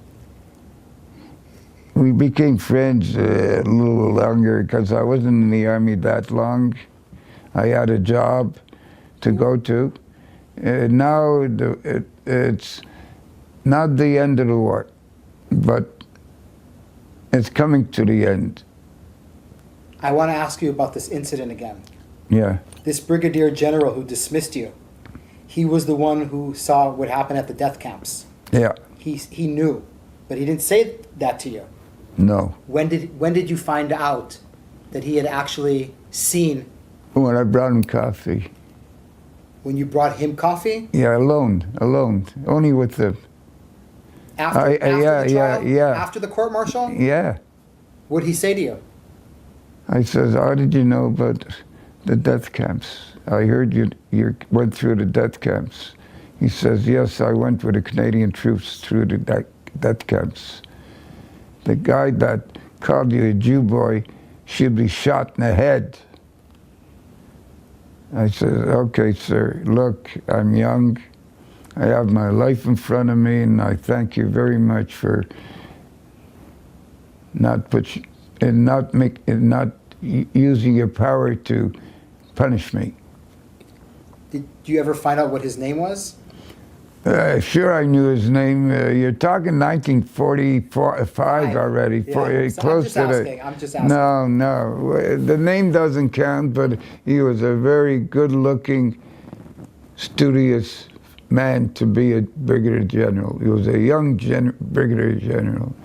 We became friends a little longer because I wasn't in the army that long. I had a job to go to. Now it's not the end of the war, but it's coming to the end.
I want to ask you about this incident again.
Yeah.
This brigadier general who dismissed you, he was the one who saw what happened at the death camps.
Yeah.
He knew, but he didn't say that to you.
No.
When did you find out that he had actually seen?
When I brought him coffee.
When you brought him coffee?
Yeah, alone, only with him.
After the trial?
Yeah.
After the court-martial?
Yeah.
What did he say to you?
I says, how did you know about the death camps? I heard you went through the death camps. He says, yes, I went with the Canadian troops through the death camps. The guy that called you a Jew boy should be shot in the head. I said, okay, sir, look, I'm young. I have my life in front of me, and I thank you very much for not using your power to punish me.
Did you ever find out what his name was?
Sure, I knew his name. You're talking 1945 already.
Yeah.
Close to
I'm just asking.
No. The name doesn't count, but he was a very good-looking, studious man to be a brigadier general. He was a young brigadier general.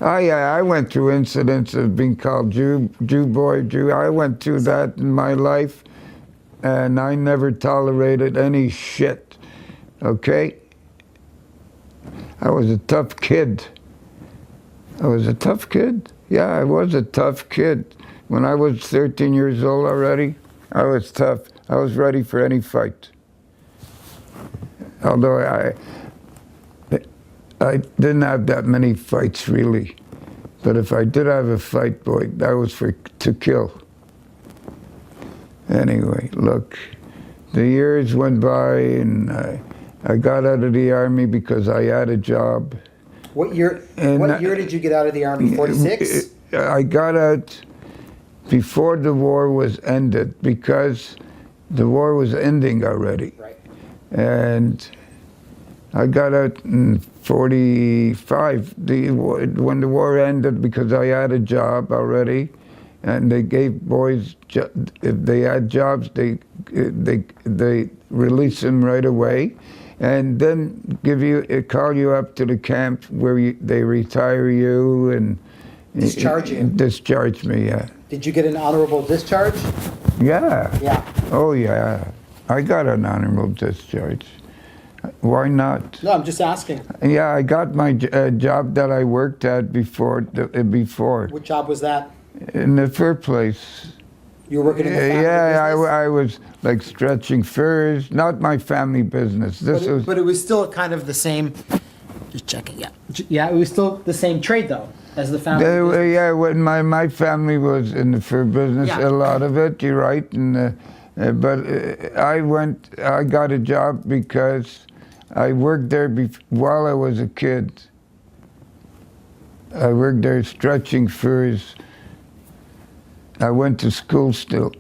I went through incidents of being called Jew boy, Jew. I went through that in my life, and I never tolerated any shit. Okay? I was a tough kid. I was a tough kid. Yeah, I was a tough kid. When I was 13 years old already, I was tough. I was ready for any fight. Although I didn't have that many fights, really. But if I did have a fight, boy, that was to kill. Anyway, look, the years went by, and I got out of the army because I had a job.
What year did you get out of the army? 46?
I got out before the war was ended, because the war was ending already.
Right.
And I got out in 45, when the war ended, because I had a job already, and they gave boys, if they had jobs, they release them right away, and then call you up to the camp where they retire you and
discharge you.
Discharge me, yeah.
Did you get an honorable discharge?
Yeah.
Yeah.
Oh yeah, I got an honorable discharge. Why not?
No, I'm just asking.
Yeah, I got my job that I worked at before.
What job was that?
In the fur place.
You were working in the family business?
I was like stretching furs, not my family business.
But it was still kind of the same. Just checking, yeah. Yeah, it was still the same trade though as the family business.
Yeah, when my family was in the fur business,
Yeah.
a lot of it. You're right, and but I got a job because I worked there while I was a kid. I worked there stretching furs. I went to school still.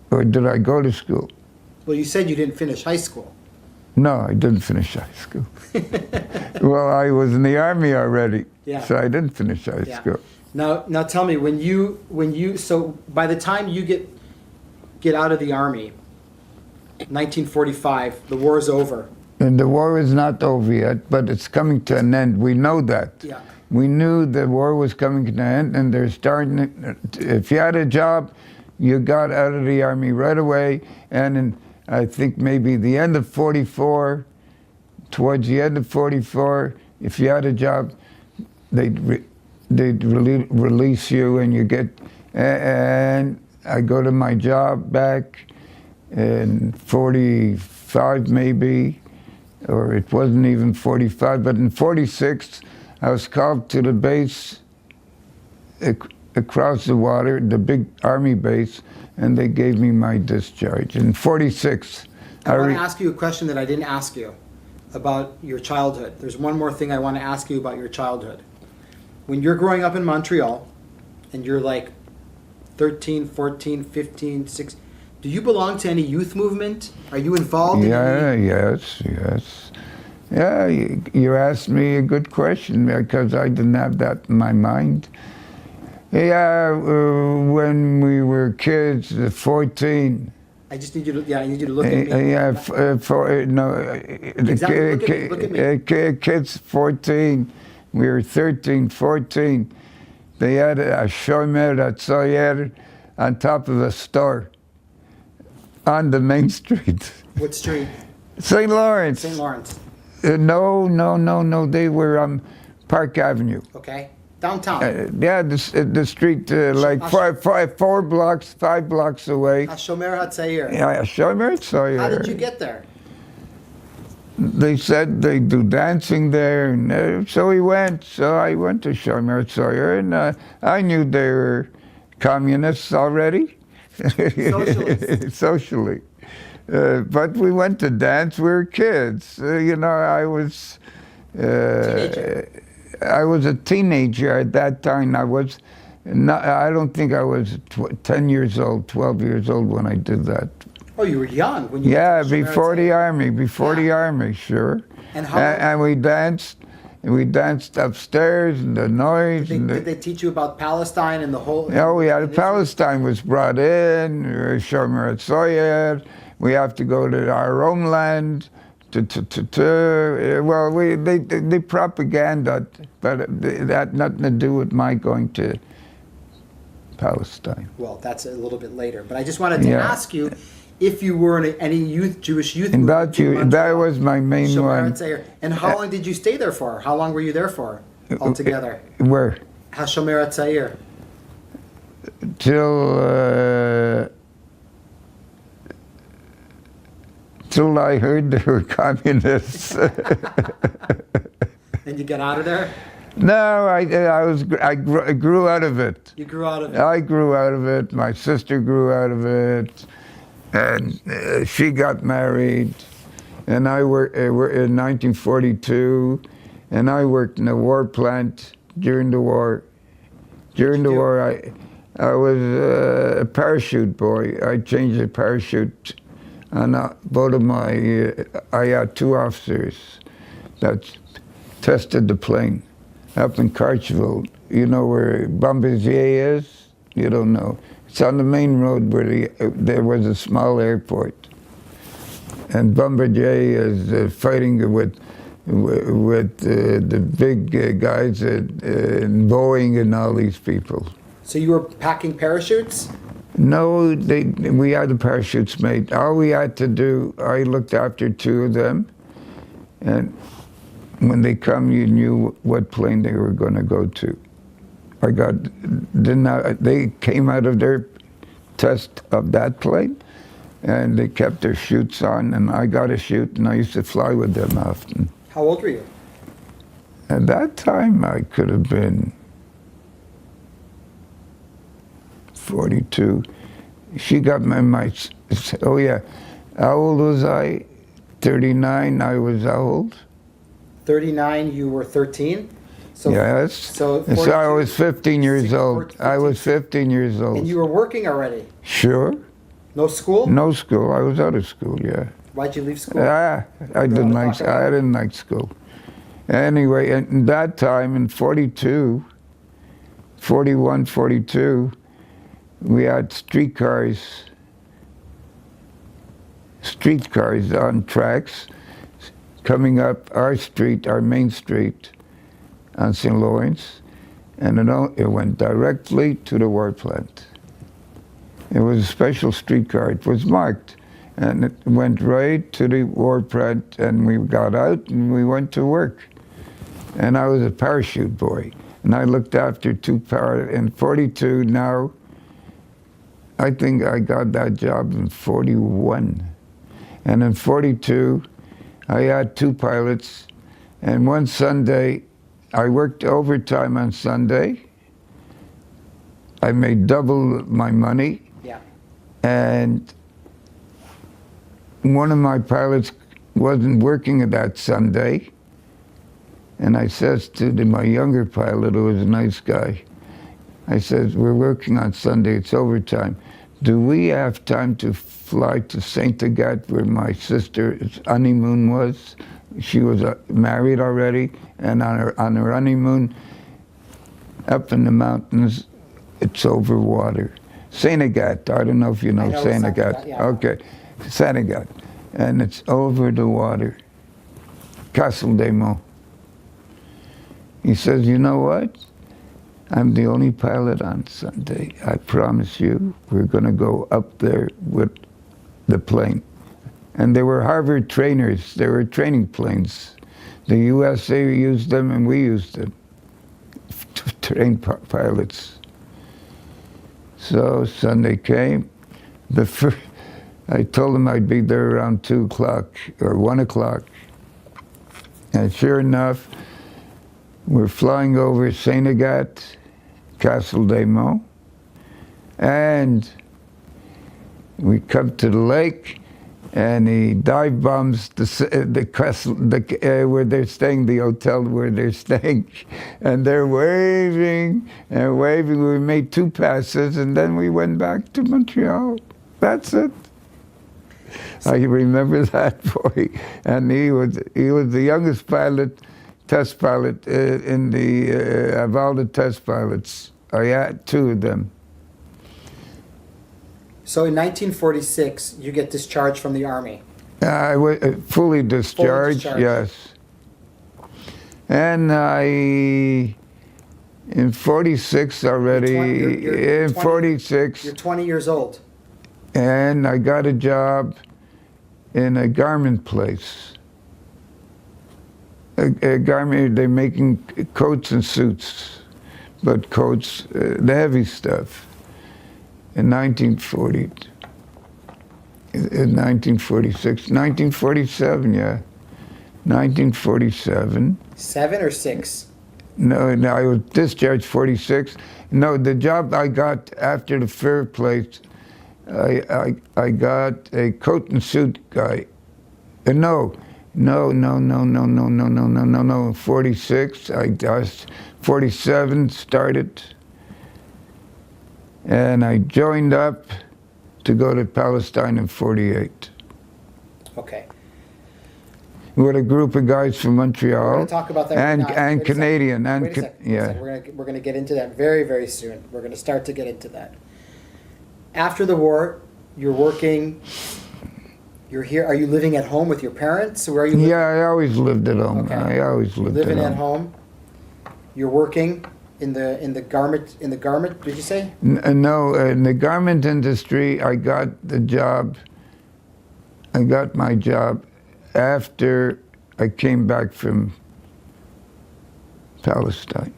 Or did I go to school?
Well, you said you didn't finish high school.
No, I didn't finish high school. Well, I was in the army already,
Yeah.
so I didn't finish high
Yeah.
school.
Now tell me, so by the time you get out of the army, 1945, the war is over.
And the war is not over yet, but it's coming to an end. We know that.
Yeah.
We knew the war was coming to an end, and they're starting. If you had a job, you got out of the army right away. And in, I think maybe the end of 44, towards the end of 44, if you had a job, they'd release you, and you get. And I go to my job back in 45 maybe, or it wasn't even 45, but in 46. I was called to the base across the water, the big army base, and they gave me my discharge. In 46.
I want to ask you a question that I didn't ask you about your childhood. There's one more thing I want to ask you about your childhood. When you're growing up in Montreal, and you're like 13, 14, 15, 16, do you belong to any youth movement? Are you involved in any?
Yes. Yeah, you asked me a good question because I didn't have that in my mind. Yeah, when we were kids, 14.
I just need you to, I need you to look at me.
Exactly,
look at me.
Kids 14, we were 13, 14. They had a shomer at on top of a store on the main street.
What street?
St. Lawrence.
St. Lawrence.
No. They were on Park Avenue.
Okay. Downtown.
The street like 5 blocks away.
Shomer HaTzair.
Yeah, Shomer HaTzair.
How did you get there?
They said they do dancing there, and so we went. So I went to Shomer HaTzair, and I knew they were communists already.
Socialists.
Socially. But we went to dance. We were kids. I was. I was a teenager at that time. I was not. I don't think I was 10 years old, 12 years old when I did that.
Oh, you were young when you.
Yeah, before the army. The army, sure.
And how?
And we danced. We danced upstairs, and the noise.
Did they teach you about Palestine and the whole?
Oh, yeah. Palestine was brought in. Shomer HaTzair. We have to go to our homeland. Well, they propaganda, but it had nothing to do with my going to Palestine.
Well, that's a little bit later. But I just wanted to ask you if you were in any Jewish youth
And
movement.
that was my main one.
And how long did you stay there for? How long were you there for altogether?
Where?
Shomer HaTzair.
Till I heard they were communists.
And you got out of there?
No, I grew out of it.
You grew out of it?
I grew out of it. My sister grew out of it. And she got married. And I worked in 1942. And I worked in a war plant during the war. During the war, I was a parachute boy. I changed the parachute. And both of I had 2 officers that tested the plane up in Carchville. You know where Bombardier is? You don't know. It's on the main road where there was a small airport. And Bombardier is fighting with the big guys at Boeing and all these people.
So you were packing parachutes?
No, we had the parachutes made. All we had to do, I looked after 2 of them, and when they come, you knew what plane they were going to go to. They came out of their test of that plane, and they kept their chutes on, and I got a chute, and I used to fly with them often.
How old were you?
At that time, I could have been 42. She got oh yeah, how old was I? 39, I was how old?
39, you were 13? So,
Yes.
So,
I was 15 years old.
14,
I was 15 years old.
And you were working already?
Sure.
No school?
No school. I was out of school, yeah.
Why'd you leave school?
I didn't like school. Anyway, at that time in 42, 41, 42, we had streetcars on tracks coming up our street, our main street on St. Lawrence, and it went directly to the war plant. It was a special streetcar. It was marked, and it went right to the war plant, and we got out and we went to work. And I was a parachute boy, and I looked after in 42 now. I think I got that job in 41. And in 42, I had 2 pilots, and one Sunday, I worked overtime on Sunday. I made double my money.
Yeah.
And one of my pilots wasn't working that Sunday. And I says to my younger pilot, who was a nice guy, I says, we're working on Sunday, it's overtime. Do we have time to fly to St. Agathe, where my sister's honeymoon was? She was married already, and on her honeymoon, up in the mountains, it's over water. St. Agathe, I don't know if you know St. Agathe.
Yeah.
Okay, St. Agathe. And it's over the water. Castle des Monts. He says, you know what? I'm the only pilot on Sunday. I promise you, we're going to go up there with the plane. And they were Harvard trainers. They were training planes. The USA used them, and we used them to train pilots. So Sunday came. I told them I'd be there around 2 o'clock or 1 o'clock. And sure enough, we're flying over St. Agathe, Castle des Monts, and we come to the lake, and he dive bombs the castle, where they're staying, the hotel where they're staying, and they're waving and waving. We made 2 passes, and then we went back to Montreal. That's it. I remember that boy, and he was the youngest pilot. Test pilot of all the test pilots. I had 2 of them.
So in 1946, you get discharged from the Army.
I was fully discharged, yes. And in 46 already, in 46.
You're 20 years old.
And I got a job in a garment place. A garment, they're making coats and suits, but coats, the heavy stuff. In 1940, in 1946, 1947, yeah. 1947.
7 or 6?
No, I was discharged 46. No, the job I got after the fur place, I got a coat and suit guy. No. 46, I just 47 started, and I joined up to go to Palestine in 48.
Okay.
With a group of guys from Montreal.
We're going to talk about that
and Canadian.
Wait a second. We're going to get into that very, very soon. We're going to start to get into that. After the war, you're working. You're here. Are you living at home with your parents? Where are you living?
Yeah, I always lived at home.
Okay.
I always lived at home.
Living at home. You're working in the garment. Did you say?
No, in the garment industry. I got the job. I got my job after I came back from Palestine.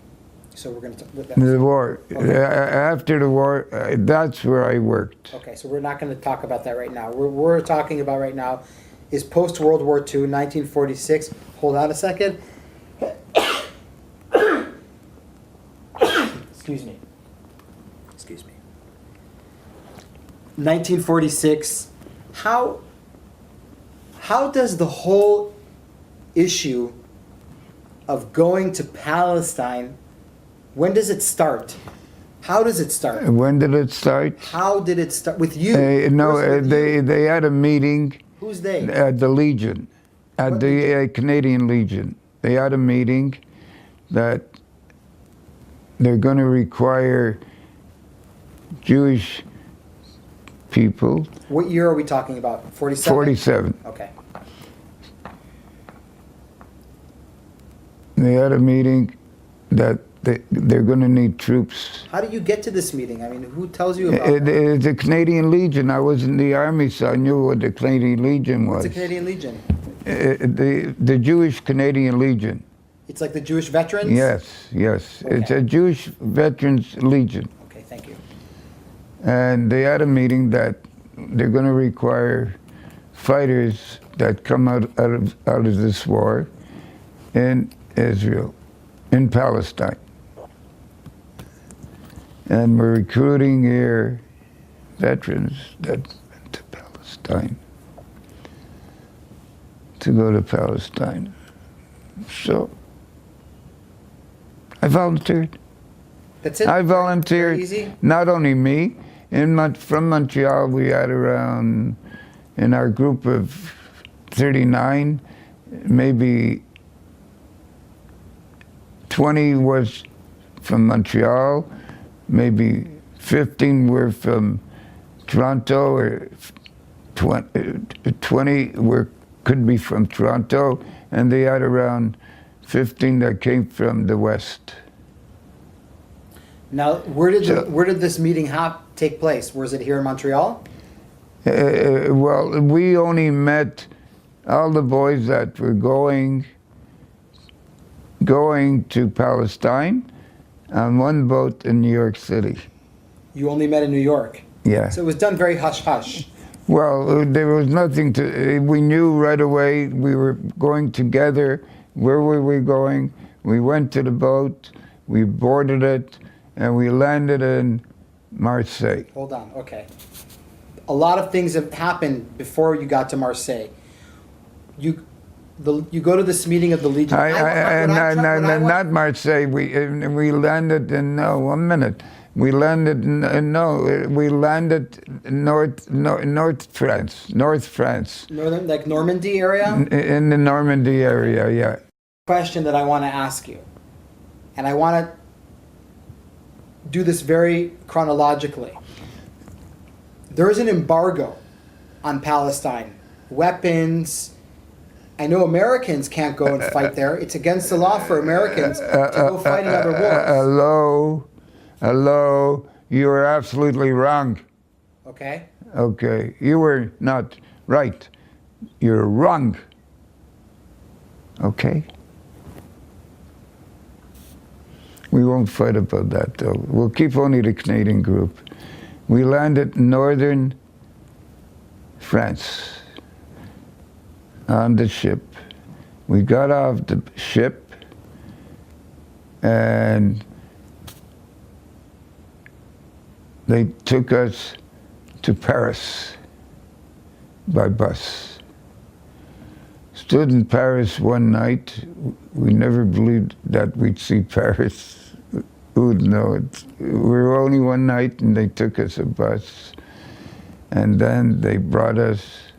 So we're going to.
The war.
Okay.
After the war, that's where I worked.
Okay, so we're not going to talk about that right now. We're talking about right now is post-World War II, 1946. Hold on a second. Excuse me. 1946. How does the whole issue of going to Palestine, when does it start? How does it start?
When did it start?
How did it start? With you?
No,
With you?
they had a meeting
Who's they?
at the Legion, at
What
the Canadian Legion. They had a meeting that they're going to require Jewish people.
What year are we talking about? 47?
47.
Okay.
They had a meeting that they're going to need troops.
How do you get to this meeting? I mean, who tells you about that?
It's the Canadian Legion. I was in the army, so I knew what the Canadian Legion was.
What's the Canadian Legion?
The Jewish Canadian Legion.
It's like the Jewish veterans?
Yes.
Okay.
It's a Jewish Veterans Legion.
Okay, thank you.
And they had a meeting that they're going to require fighters that come out of this war in Israel, in Palestine. And we're recruiting here veterans that went to Palestine, to go to Palestine. So I volunteered.
That's it?
I volunteered.
Very easy?
Not only me. From Montreal, we had around, in our group of 39, maybe 20 was from Montreal, maybe 15 were from Toronto, or 20 could be from Toronto, and they had around 15 that came from the West.
Now, where did this meeting take place? Was it here in Montreal?
Well, we only met all the boys that were going to Palestine on one boat in New York City.
You only met in New York?
Yeah.
So it was done very hush-hush.
Well, there was nothing to, we knew right away we were going together. Where were we going? We went to the boat, we boarded it, and we landed in Marseille.
Hold on, okay. A lot of things have happened before you got to Marseille. You go to this meeting of the Legion.
Not Marseille. We landed in, no, 1 minute. We landed we landed North France.
Northern, like Normandy area?
In the Normandy area, yeah.
Question that I want to ask you, and I want to do this very chronologically. There is an embargo on Palestine. Weapons. I know Americans can't go and fight there. It's against the law for Americans to go fight in other wars.
Hello, you are absolutely wrong.
Okay?
Okay, you were not right. You're wrong. Okay? We won't fight about that, though. We'll keep only the Canadian group. We landed in northern France on the ship. We got off the ship and they took us to Paris by bus. Stood in Paris one night. We never believed that we'd see Paris. Who would know it? We were only one night and they took us a bus. And then they brought us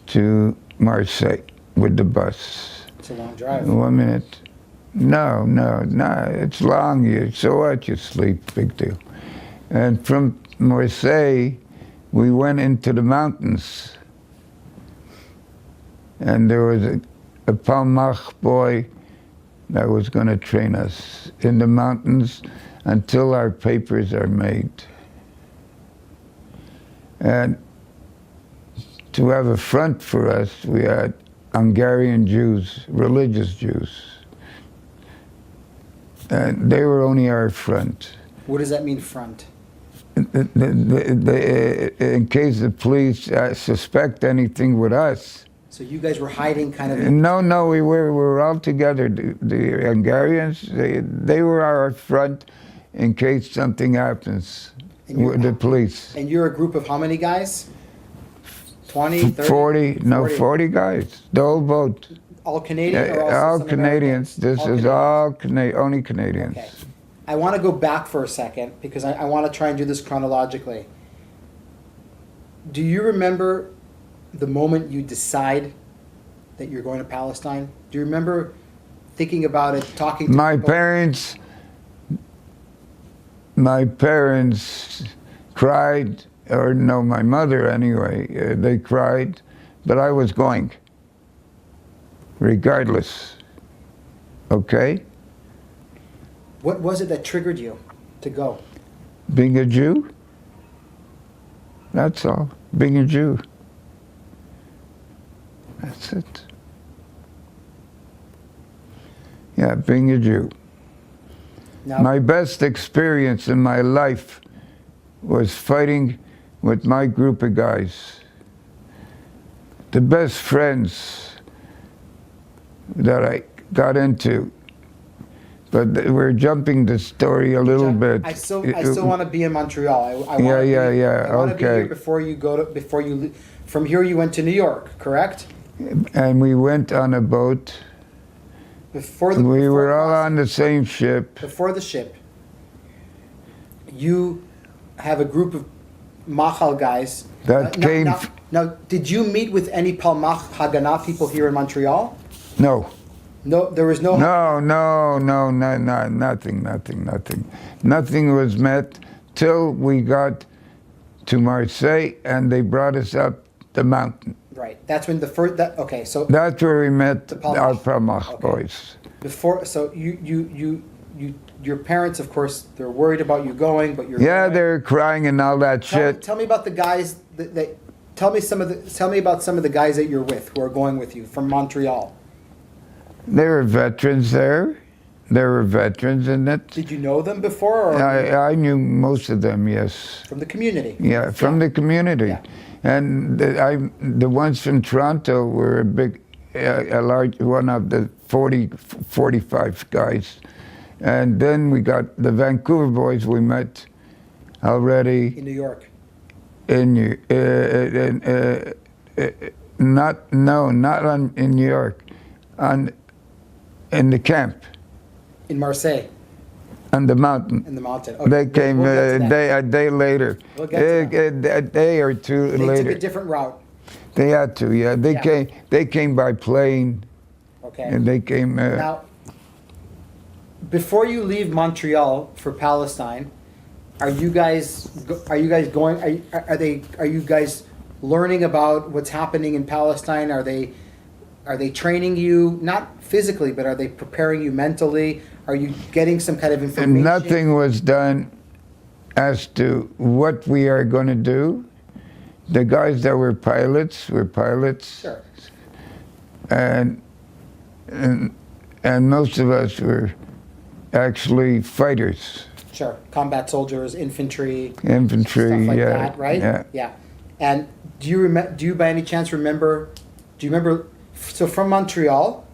to Marseille with the bus.
It's a long drive.
1 minute. No, it's long. So what? You sleep, big deal. And from Marseille, we went into the mountains. And there was a Palmach boy that was going to train us in the mountains until our papers are made. And to have a front for us, we had Hungarian Jews, religious Jews. And they were only our front.
What does that mean, front?
In case the police suspect anything with us.
So you guys were hiding kind of...
No, we were all together. The Hungarians, they were our front in case something happens with the police.
And you're a group of how many guys? 20, 30?
40 guys, the whole boat.
All Canadian or also
all
some
Canadians.
Americans?
This is all only Canadians.
Okay. I want to go back for a second because I want to try and do this chronologically. Do you remember the moment you decide that you're going to Palestine? Do you remember thinking about it, talking to
My
people?
parents cried, or no, my mother anyway, they cried, but I was going, regardless, okay?
What was it that triggered you to go?
Being a Jew, that's all, being a Jew. That's it. Yeah, being a Jew.
Now,
My best experience in my life was fighting with my group of guys. The best friends that I got into. But we're jumping the story a little bit.
I still want to be in Montreal. I
Yeah,
want
yeah,
to be,
yeah,
I want to be
okay.
here before you from here you went to New York, correct?
And we went on a boat. We were all on the same ship.
Before the ship, you have a group of Machal guys.
That came...
Now, did you meet with any Palmach Haganah people here in Montreal?
No.
No, there was no...
Nothing. Nothing was met till we got to Marseille and they brought us up the mountain.
Right. That's when the first... okay, so...
That's where we met
The Palmach.
our Palmach
Okay.
boys.
Before, so your parents, of course, they're worried about you going, but you're...
Yeah,
going.
they're crying and all that shit.
Tell me about the guys that tell me about some of the guys that you're with who are going with you from Montreal.
There were veterans there. There were veterans in it.
Did you know them before, or
I knew most of them, yes.
from the community?
Yeah, from the community.
Yeah.
And the ones from Toronto were a large one of the 45 guys. And then we got the Vancouver boys we met already
In New York.
not in New York, in the camp,
In Marseille,
on the mountain.
in the mountain. Okay,
They came
we'll get to that.
a day later,
We'll get to
a day or two
They
later.
took a different route.
They had to, yeah. They came by plane,
Okay.
and they came.
Now, before you leave Montreal for Palestine, are you guys going? Are you guys learning about what's happening in Palestine? Are they training you, not physically, but are they preparing you mentally? Are you getting some kind of information?
And nothing was done as to what we are going to do. The guys that were pilots were pilots.
Sure.
And most of us were actually fighters.
Sure. Combat soldiers, infantry,
Infantry,
stuff like
yeah.
that, right?
Yeah.
And do you by any chance remember? Do you remember? So from Montreal,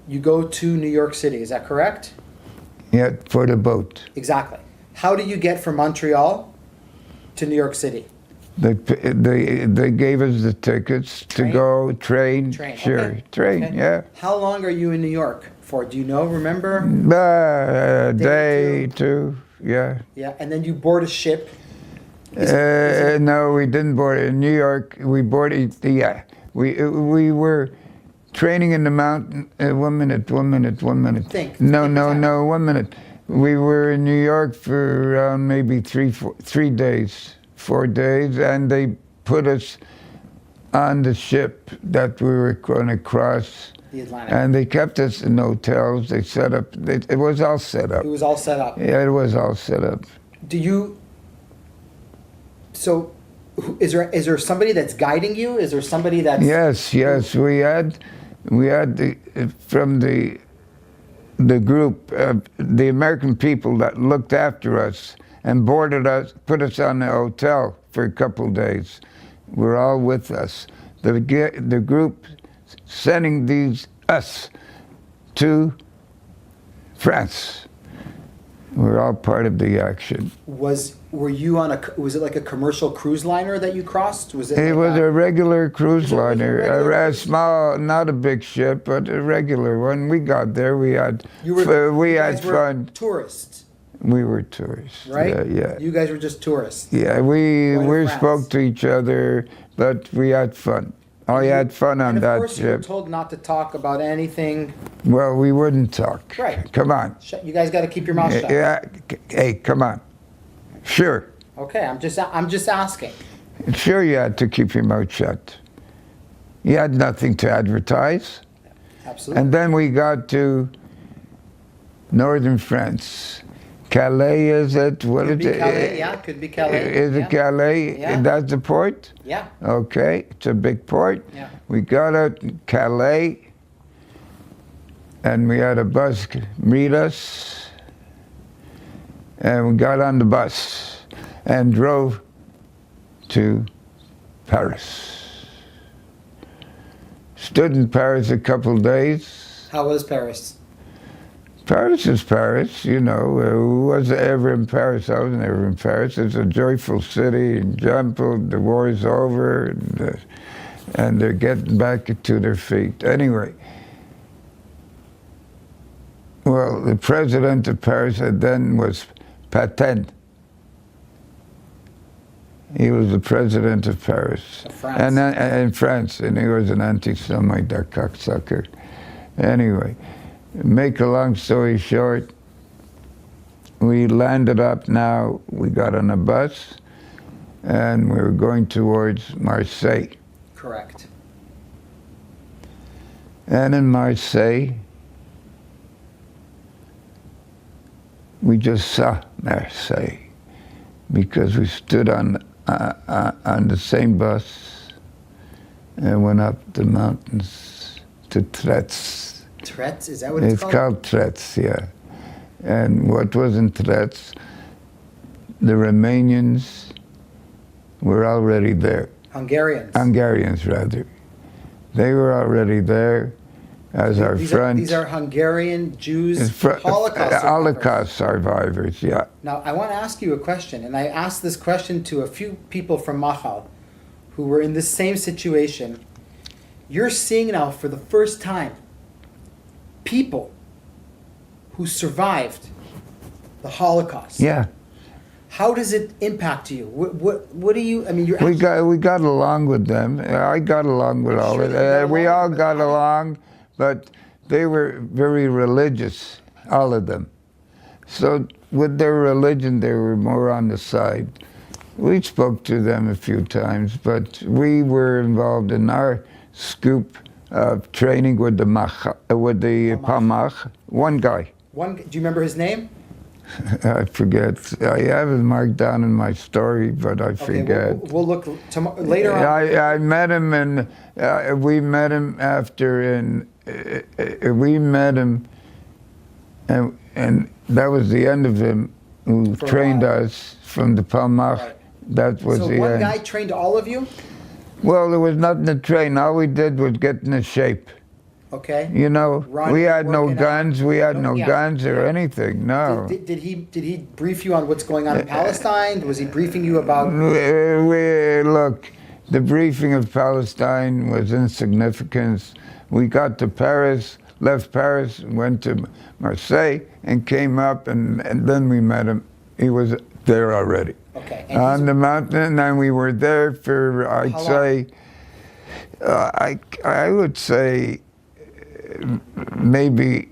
you go to New York City. Is that correct?
Yeah, for the boat.
Exactly. How do you get from Montreal to New York City?
They gave us the tickets to
Train?
go train.
Train.
Sure,
Okay.
train.
Okay.
Yeah.
How long are you in New York for? Do you know? Remember?
A
Day
day, two. Yeah.
Yeah. And then you board a ship.
No, we didn't board it in New York. We boarded. Yeah. We were training in the mountain. 1 minute.
Think.
No,
Take your time.
1 minute. We were in New York for around maybe 3 days, 4 days, and they put us on the ship that we were going to cross.
The Atlantic.
And they kept us in hotels. They set up. It was all set up.
It was all set up.
Yeah, it was all set up.
Do you? So, Is there somebody that's guiding you? Is there somebody that's...
Yes. We had from the group, the American people that looked after us and boarded us, put us on the hotel for a couple of days. Were all with us. The group sending us to France. We're all part of the action.
Were you on was it like a commercial cruise liner that you crossed? Was it?
It was a regular cruise liner, a small, not a big ship, but a regular one. We got there. We had fun.
Tourists.
We were tourists,
right?
Yeah.
You guys were just tourists.
Yeah, we spoke to each other, but we had fun. I had fun on that
ship. Of course, you were
ship.
told not to talk about anything.
Well, we wouldn't talk.
Right.
Come on.
You guys got to keep your mouth shut.
Yeah. Hey, come on. Sure.
Okay, I'm just asking.
Sure, you had to keep your mouth shut. You had nothing to advertise.
Absolutely.
And then we got to northern France. Calais, is it? What
Could
is
be
it?
Calais, yeah, could be Calais.
Is it Calais?
Yeah.
That's the port?
Yeah.
Okay, it's a big port.
Yeah.
We got out in Calais, and we had a bus meet us, and we got on the bus and drove to Paris. Stood in Paris a couple days.
How was Paris?
Paris is Paris, you know. Who was ever in Paris? I was never in Paris. It's a joyful city. The war is over, and they're getting back to their feet. Anyway, well, the president of Paris then was Paten. He was the president of Paris.
France.
And in France, and he was an anti-Semite, that cocksucker. Anyway. Make a long story short, we landed up now, we got on a bus, and we were going towards Marseille.
Correct.
And in Marseille, we just saw Marseille, because we stood on the same bus and went up the mountains to Tretz.
Tretz, is that what it's called?
It's called Tretz, yeah. And what was in Tretz, the Romanians were already there. Hungarians, rather. They were already there as our front.
These are Hungarian Jews,
Holocaust survivors, yeah.
Now, I want to ask you a question, and I asked this question to a few people from Machal who were in the same situation. You're seeing now for the first time people who survived the Holocaust.
Yeah.
How does it impact you? What do you? I mean,
we got along with them. I got along with all of them. We all got along, but they were very religious, all of them. So with their religion, they were more on the side. We spoke to them a few times, but we were involved in our scoop of training with the Palmach. One guy.
Do you remember his name?
I forget. I have it marked down in my story, but I forget.
We'll look later on.
I met him, and we met him after, and we met him, and that was the end of him, who trained us from the Palmach. Right. That was the end. So
one guy trained all of you?
Well, there was nothing to train. All we did was get in shape.
Okay.
You know, we had no guns. We had no guns or anything. No.
Did he brief you on what's going on in Palestine? Was he briefing you about?
Look, the briefing of Palestine was insignificant. We got to Paris, left Paris, went to Marseille, and came up, and then we met him. He was there already.
Okay.
On the mountain, and we were there for, I'd say, I would say maybe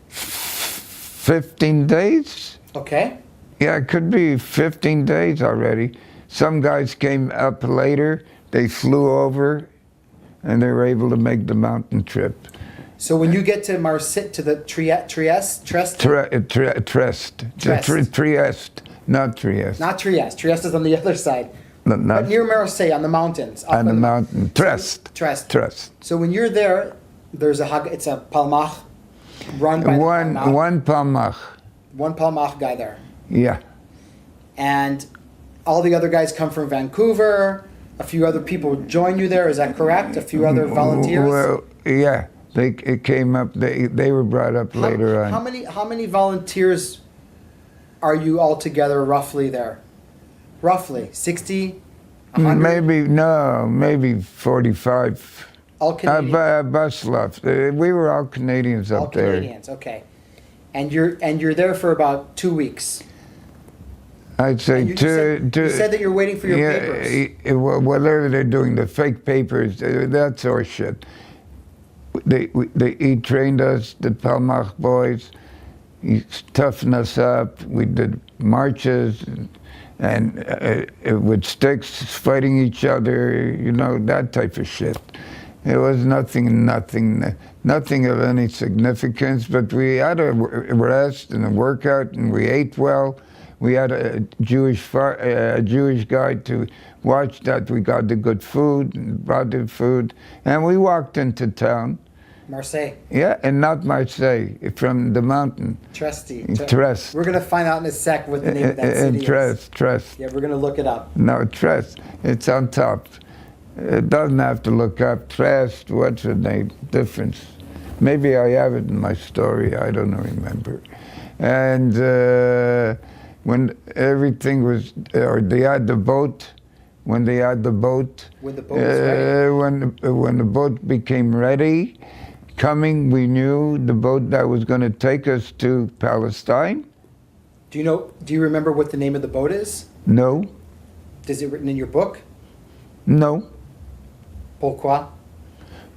15 days.
Okay.
Yeah, it could be 15 days already. Some guys came up later. They flew over, and they were able to make the mountain trip.
So when you get to Marseille, to the Trieste?
Trieste. Not Trieste.
Not Trieste. Trieste is on the other side.
Not
But near Marseille, on the mountains. Up
on the
in-
mountain. Trest.
Trest. So when you're there, there's it's a palmach run by
One palmach.
one palmach guy there.
Yeah.
And all the other guys come from Vancouver. A few other people join you there. Is that correct? A few other volunteers.
Well, yeah. It came up. They were brought up later on.
How many volunteers are you all together roughly there? Roughly 60, 100?
Maybe 45.
All Canadian.
A bus left. We were all Canadians
All
up there.
Canadians. Okay. And you're there for about 2 weeks.
I'd say
And you said that you're waiting for your papers.
Whatever they're doing, the fake papers, that sort of shit. He trained us, the Palmach boys. He toughened us up. We did marches and with sticks, fighting each other, that type of shit. It was nothing of any significance, but we had a rest and a workout, and we ate well. We had a Jewish guy to watch that we got the good food and brought the food, and we walked into town.
Marseille.
Yeah, and not Marseille, from the mountain.
Trest.
Trest.
We're going to find out in a sec what the name of that city is.
Trest.
Yeah, we're going to look it up.
No, Trest. It's on top. It doesn't have to look up. Trest, what's the name? Difference. Maybe I have it in my story. I don't remember. And when everything was, or they had the boat, when they had the boat.
When the boat was ready.
When the boat became ready, we knew the boat that was going to take us to Palestine.
Do you remember what the name of the boat is?
No.
Is it written in your book?
No.
Pourquoi?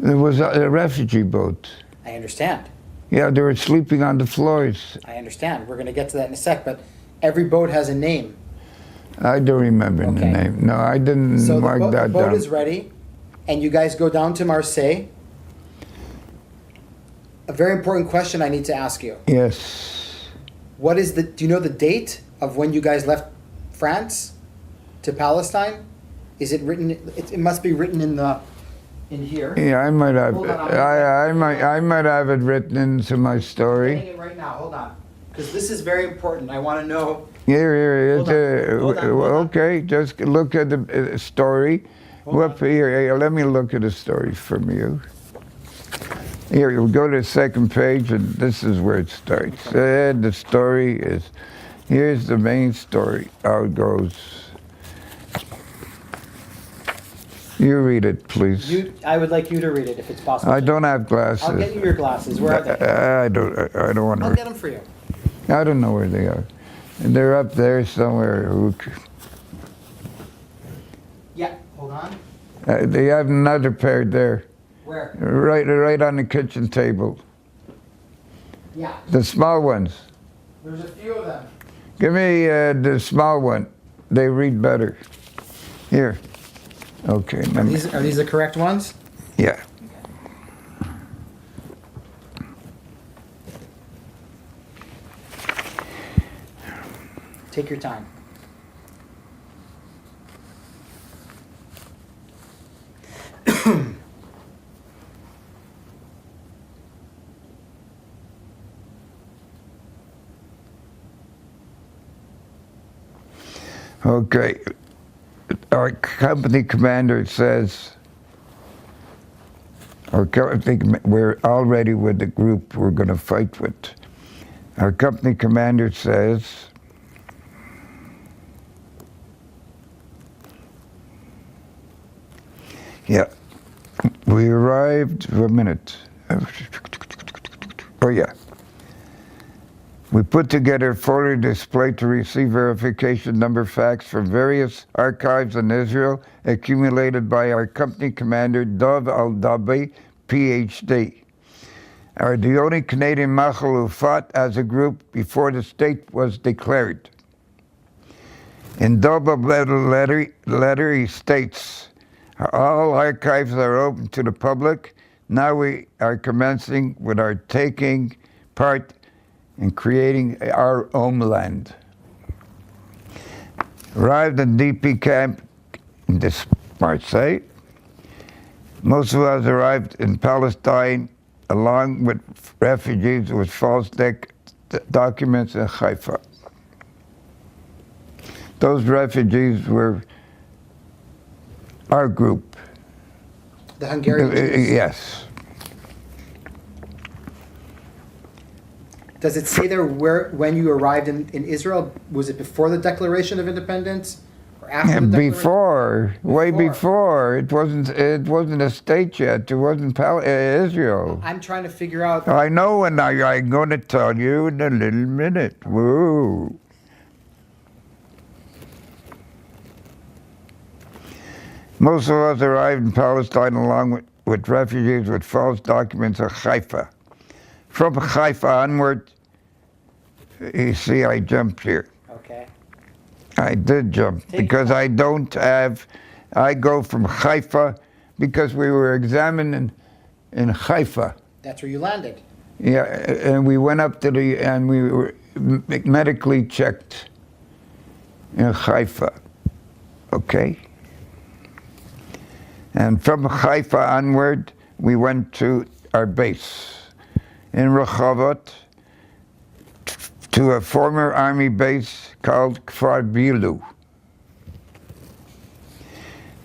It was a refugee boat.
I understand.
Yeah, they were sleeping on the floors.
I understand. We're going to get to that in a sec, but every boat has a name.
I don't remember the
Okay.
name. No, I didn't
So
mark
the
that
boat
down.
is ready, and you guys go down to Marseille. A very important question I need to ask you.
Yes.
Do you know the date of when you guys left France to Palestine? Is it written? It must be written in here.
Yeah, I might have.
Hold on,
I might have it written into my
I'm
story.
getting it right now. Hold on, because this is very important. I want to know.
Here.
Hold on.
Okay, just look at the story.
Hold on.
Here, let me look at the story from you. Here, you'll go to the second page, and this is where it starts. The story is, here's the main story, how it goes. You read it, please.
I would like you to read it if it's possible.
I don't have glasses.
I'll get you your glasses. Where are they?
I don't want
I'll
to.
get them for you.
I don't know where they are. They're up there somewhere.
Yeah. Hold on.
They have another pair there,
Where?
right on the kitchen table.
Yeah.
The small ones.
There's a few of them.
Give me the small one. They read better. Here. Okay.
Are these the correct ones?
Yeah.
Take your time.
Okay. Our company commander says, we're already with the group we're going to fight with. Our company commander says, yeah, we arrived, a minute. Oh yeah. We put together a photo display to receive verification number facts from various archives in Israel accumulated by our company commander, Dov Al-Dabi, PhD. Are the only Canadian Machal who fought as a group before the state was declared. In Dov's letter, he states, all archives are open to the public. Now we are commencing with our taking part in creating our homeland. Arrived in DP camp in this Marseille. Most of us arrived in Palestine along with refugees with false documents in Haifa. Those refugees were our group.
The Hungarian Jews?
Yes.
Does it say there when you arrived in Israel? Was it before the Declaration of Independence or after the Declaration?
Before, way before. It wasn't a state yet. It wasn't Israel.
I'm trying to figure out.
I know, and I'm going to tell you in a little minute. Whoa. Most of us arrived in Palestine along with refugees with false documents of Haifa. From Haifa onward, you see I jumped here.
Okay.
I did jump because I go from Haifa because we were examined in Haifa.
That's where you landed.
Yeah, and we went up to and we were medically checked in Haifa, okay? And from Haifa onward, we went to our base in Rehovot to a former army base called Kfar Bilu.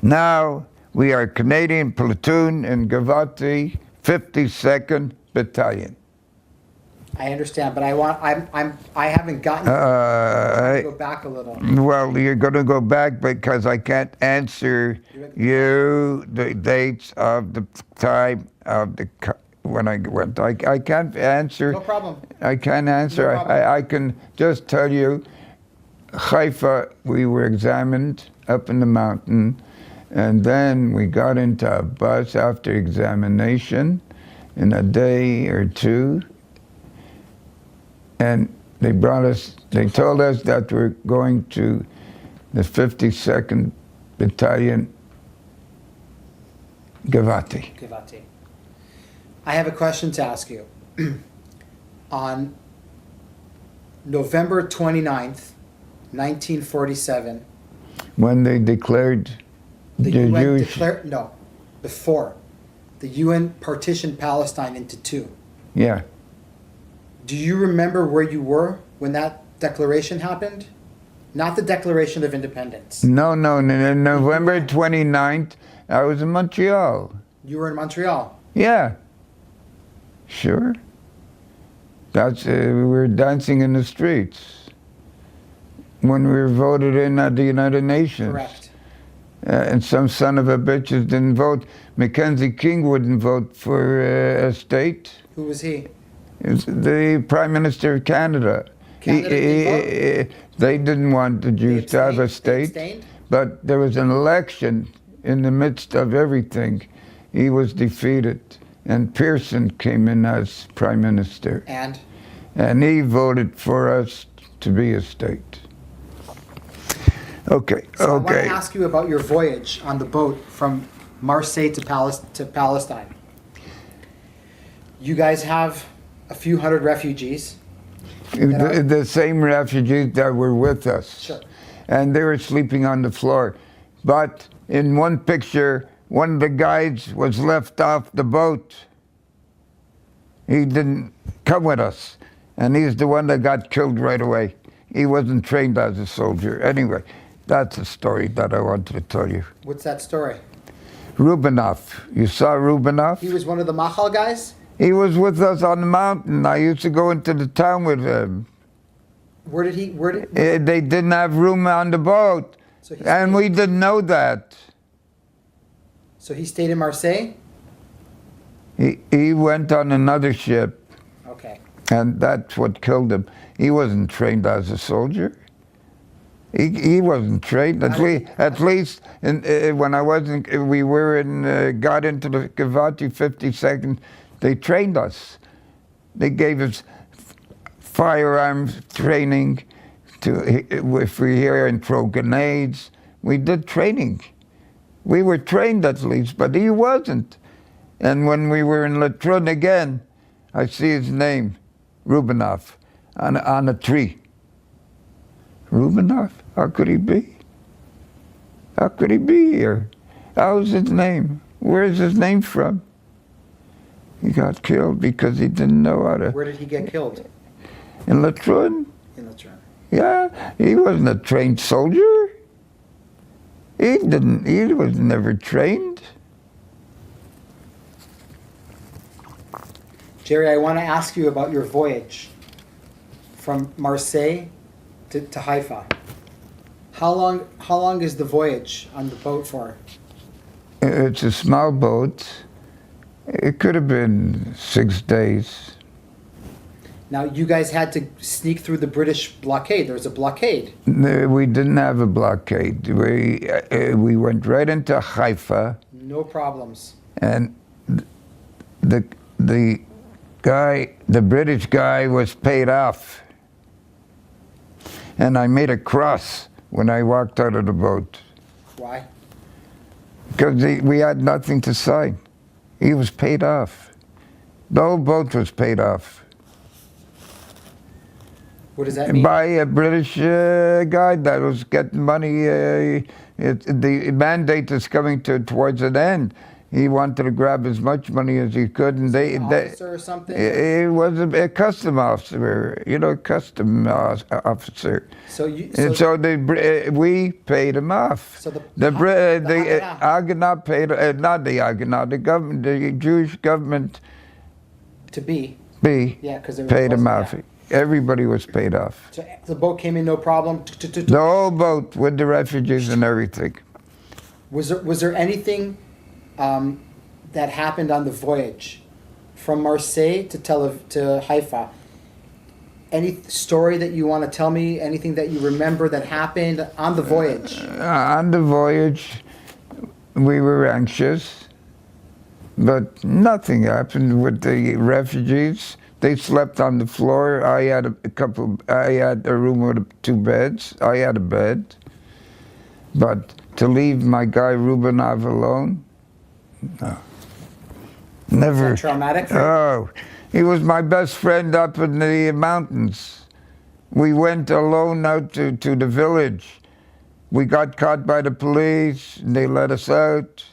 Now we are Canadian platoon in Givati, 52nd Battalion.
I understand, but I haven't gotten. Go back a little.
Well, you're going to go back because I can't answer you the dates of the time of the when I went. I can't answer.
No problem.
I can't answer.
No problem.
I can just tell you, Haifa, we were examined up in the mountain, and then we got into a bus after examination in a day or two. And they told us that we're going to the 52nd Battalion, Givati.
Givati. I have a question to ask you. On November 29th, 1947,
when they declared
the
the
UN
Jewish...
before, the UN partitioned Palestine into two.
Yeah.
Do you remember where you were when that declaration happened? Not the Declaration of Independence.
No, November 29th, I was in Montreal.
You were in Montreal?
Yeah. Sure. That's, we were dancing in the streets when we were voted in at the United Nations.
Correct.
And some son of a bitches didn't vote. Mackenzie King wouldn't vote for a state.
Who was he?
It was the Prime Minister of Canada. They didn't want the Jews to have a state, but there was an election in the midst of everything. He was defeated, and Pearson came in as Prime Minister. And he voted for us to be a state. Okay,
so I want to ask you about your voyage on the boat from Marseille to Palestine. You guys have a few hundred refugees.
The same refugees that were with us.
Sure.
And they were sleeping on the floor. But in one picture, one of the guides was left off the boat. He didn't come with us. And he's the one that got killed right away. He wasn't trained as a soldier. Anyway, that's a story that I wanted to tell you.
What's that story?
Rubinoff. You saw Rubinoff?
He was one of the Machal guys?
He was with us on the mountain. I used to go into the town with him.
Where did he?
They didn't have room on the boat.
So
and we didn't know that.
So he stayed in Marseille?
He went on another ship.
Okay.
And that's what killed him. He wasn't trained as a soldier. He wasn't trained. At least when I wasn't, we were in, got into the Givati 52nd, they trained us. They gave us firearms training if we hear and throw grenades. We did training. We were trained at least, but he wasn't. And when we were in Latrun again, I see his name, Rubinoff, on a tree. Rubinoff? How could he be? How could he be here? How's his name? Where's his name from? He got killed because he didn't know how to.
Where did he get killed?
In Latrun?
In Latrun.
Yeah, he wasn't a trained soldier. He was never trained.
Jerry, I want to ask you about your voyage from Marseille to Haifa. How long is the voyage on the boat for?
It's a small boat. It could have been 6 days.
Now, you guys had to sneak through the British blockade. There was a blockade.
No, we didn't have a blockade. We went right into Haifa,
No problems.
and the British guy was paid off. And I made a cross when I walked out of the boat.
Why?
Because we had nothing to sign. He was paid off. The whole boat was paid off.
What does that mean?
By a British guy that was getting money. The mandate is coming towards an end. He wanted to grab as much money as he could, and
Officer or something?
It was a custom officer, custom officer.
So you.
And so we paid him off.
So the
Haganah paid, not the Haganah, the government, the Jewish government.
To be.
Yeah,
because
paid him off. Everybody was paid off.
So the boat came in no problem.
The whole boat with the refugees and everything.
Was there anything that happened on the voyage from Marseille to Haifa? Any story that you want to tell me? Anything that you remember that happened on the voyage?
On the voyage, we were anxious, but nothing happened with the refugees. They slept on the floor. I had a room with 2 beds. I had a bed. But to leave my guy Rubenov alone, no. Never.
Is that traumatic for you?
Oh, he was my best friend up in the mountains. We went alone out to the village. We got caught by the police, and they let us out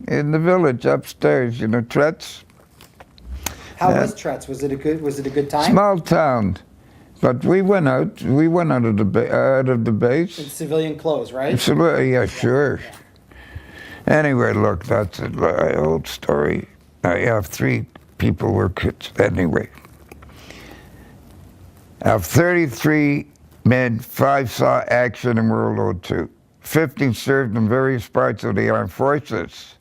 in the village upstairs, Tretz.
How was Tretz? Was it a good time?
Small town, but we went out. We went out of the base.
In civilian clothes, right?
Absolutely, yeah, sure. Anyway, look, that's an old story. I have 3 people were kids. Anyway, of 33 men, 5 saw action in World War II. 15 served in various parts of the armed forces.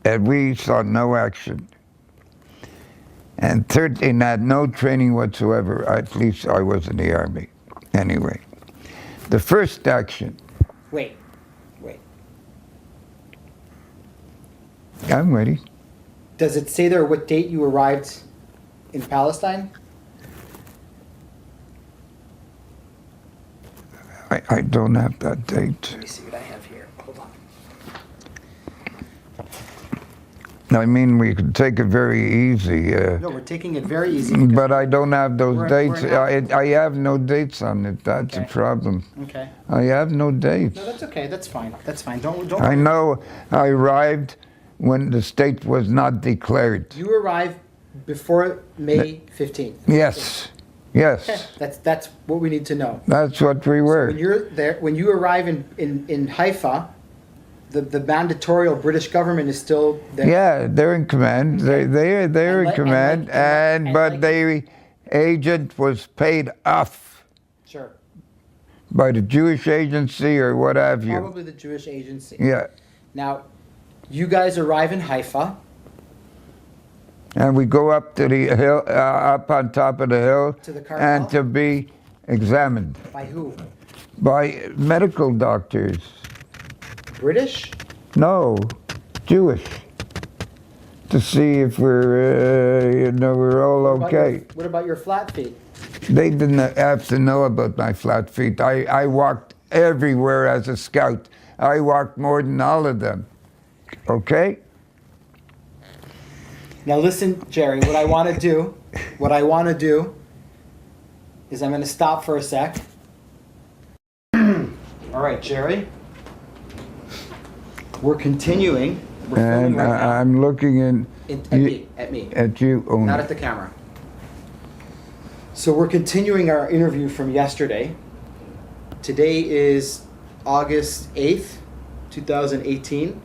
And we saw no action. And 13 had no training whatsoever. At least I was in the army. Anyway, the first action.
Wait.
I'm ready.
Does it say there what date you arrived in Palestine?
I don't have that date.
Let me see what I have here. Hold on.
I mean, we could take it very easy.
No, we're taking it very easy.
But I don't have those dates.
we're
I have no dates on it. That's
Okay.
a problem.
Okay.
I have no dates.
No, that's okay. That's fine. Don't.
I know I arrived when the state was not declared.
You arrived before May 15th.
Yes.
Okay. That's what we need to know.
That's what we were.
When you're there, when you arrive in Haifa, the mandatorial British government is still there.
Yeah, they're in command. They're in command, but the agent was paid off
Sure.
by the Jewish agency or what have you.
Probably the Jewish agency.
Yeah,
Now, you guys arrive in Haifa.
and we go up to the hill, up on top of the hill,
To the cartel?
and to be examined
By who?
by medical doctors.
British?
No, Jewish. To see if we're all okay.
What about your flat feet?
They didn't have to know about my flat feet. I walked everywhere as a scout. I walked more than all of them. Okay?
Now listen, Jerry, what I want to do is I'm going to stop for a sec. All right, Jerry. We're continuing. We're filming
And
right now.
I'm looking
At me.
at you only.
Not at the camera. So we're continuing our interview from yesterday. Today is August 8th, 2018.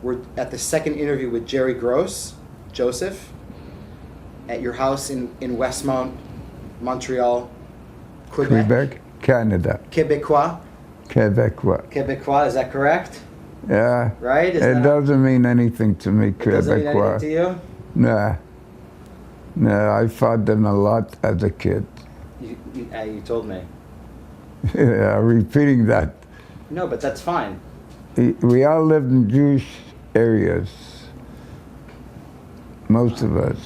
We're at the second interview with G'ry Gross, Joseph, at your house in Westmount, Montreal,
Quebec, Canada.
Quebecois.
Quebecois.
Quebecois, is that correct?
Yeah.
Right? Is
It
that
doesn't mean anything to me,
it doesn't mean anything
Quebecois.
to you?
Nah. No, I fought them a lot as a kid.
You told me.
Yeah, repeating that.
No, but that's fine.
We all lived in Jewish areas. Most of us.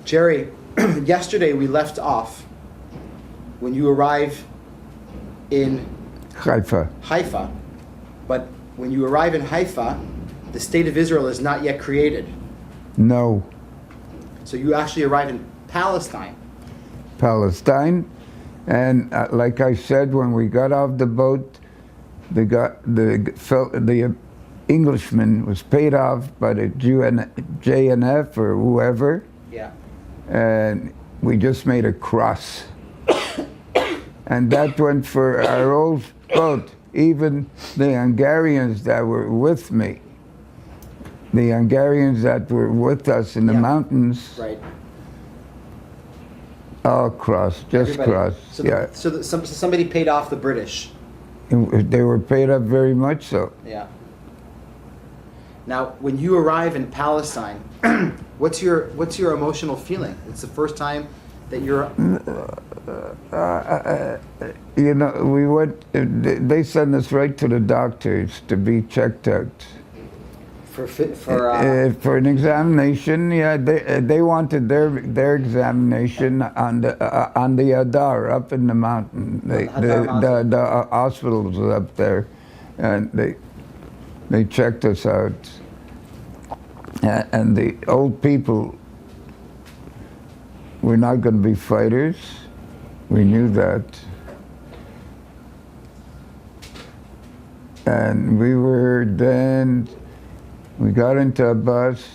G'ry, yesterday we left off when you arrive in
Haifa.
Haifa, but when you arrive in Haifa, the state of Israel is not yet created.
No.
So you actually arrive in Palestine.
Palestine. And like I said, when we got off the boat, the Englishman was paid off by the JNF or whoever,
Yeah.
and we just made a cross. And that went for our old boat. Even the Hungarians that were with me, the Hungarians that were with us in the
Yeah.
mountains,
Right.
all crossed, just
Everybody.
crossed.
So,
Yeah.
somebody paid off the British.
They were paid up very much so.
Yeah. Now, when you arrive in Palestine, what's your emotional feeling? It's the first time that you're.
You know, we went, they sent us right to the doctors to be checked out. For an examination, yeah, they wanted their examination on the Adar up in the mountain. The hospital was up there, and they checked us out. And the old people were not going to be fighters. We knew that. And we got into a bus,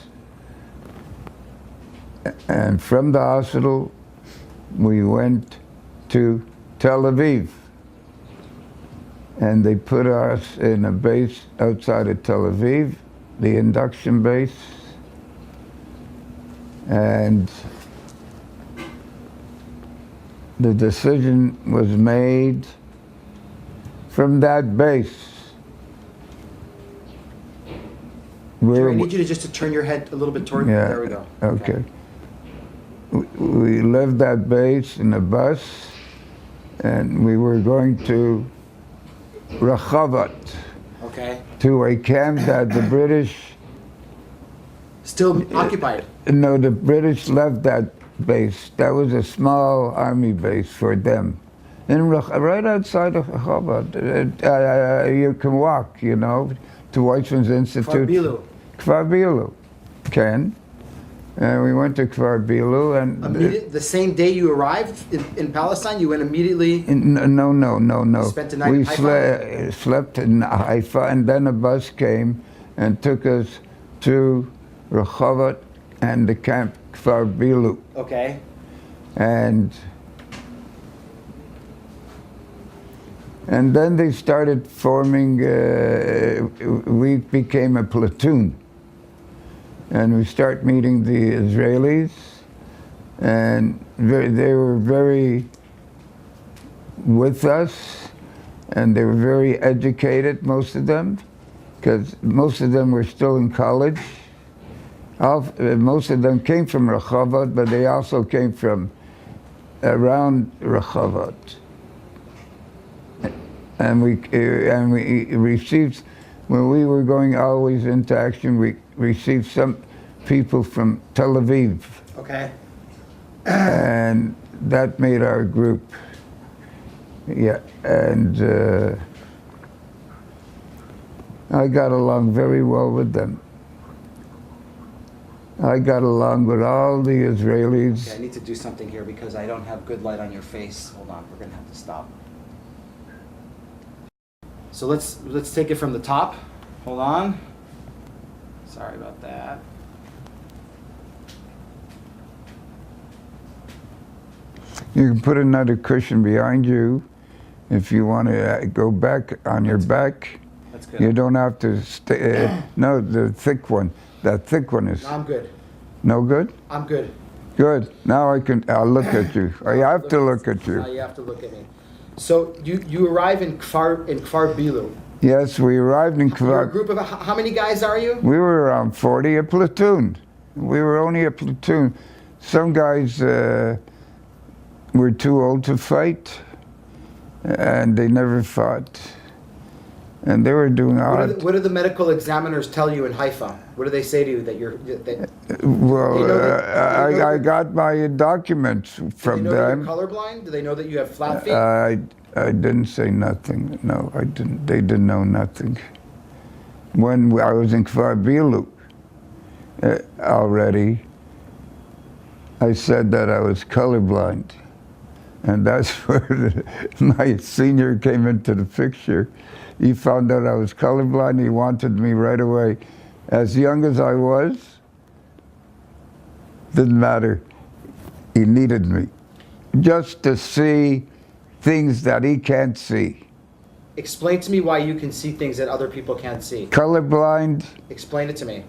and from the hospital, we went to Tel Aviv. And they put us in a base outside of Tel Aviv, the induction base. And the decision was made from that base.
G'ry, I need you to turn your head a little bit toward.
Yeah,
There we go.
Okay. We left that base in a bus, and we were going to Rehovot,
Okay.
to a camp that the British.
Still occupied.
No, the British left that base. That was a small army base for them. Right outside of Rehovot, you can walk, you know, to Weizmann's Institute. Kfar Bilu. Can. And we went to Kfar Bilu, and
The same day you arrived in Palestine, you went immediately.
No.
You spent the night in Haifa?
Slept in Haifa, and then a bus came and took us to Rehovot and the camp Kfar Bilu.
Okay.
And then they started forming, we became a platoon. And we start meeting the Israelis, and they were very with us, and they were very educated, most of them, because most of them were still in college. Most of them came from Rehovot, but they also came from around Rehovot. And we received, when we were going always into action, we received some people from Tel Aviv.
Okay.
And that made our group. Yeah, and I got along very well with them. I got along with all the Israelis.
Okay, I need to do something here because I don't have good light on your face. Hold on, we're gonna have to stop. So let's take it from the top. Hold on. Sorry about that.
You can put another cushion behind you if you want to go back on your back.
That's good.
You don't have to stay. No, the thick one. That thick one is.
No, I'm good.
No good?
I'm good.
Good. Now I'll look at you. I have to look at
Now
you.
you have to look at me. So you arrive in Kfar Bilu.
Yes, we arrived in
You're a
Kvar.
group of how many guys are you?
We were around 40, a platoon. We were only a platoon. Some guys were too old to fight, and they never fought. And they were doing odd.
What do the medical examiners tell you in Haifa? What do they say to you that you're?
Well,
They know that-
I got my documents
Do they
from
know that
them.
you're colorblind? Do they know that you have flat feet?
I didn't say nothing. No, I didn't. They didn't know nothing. When I was in Kfar Bilu already, I said that I was colorblind. And that's where my senior came into the picture. He found out I was colorblind. He wanted me right away. As young as I was, didn't matter. He needed me just to see things that he can't see.
Explain to me why you can see things that other people can't see.
Colorblind,
Explain it to me.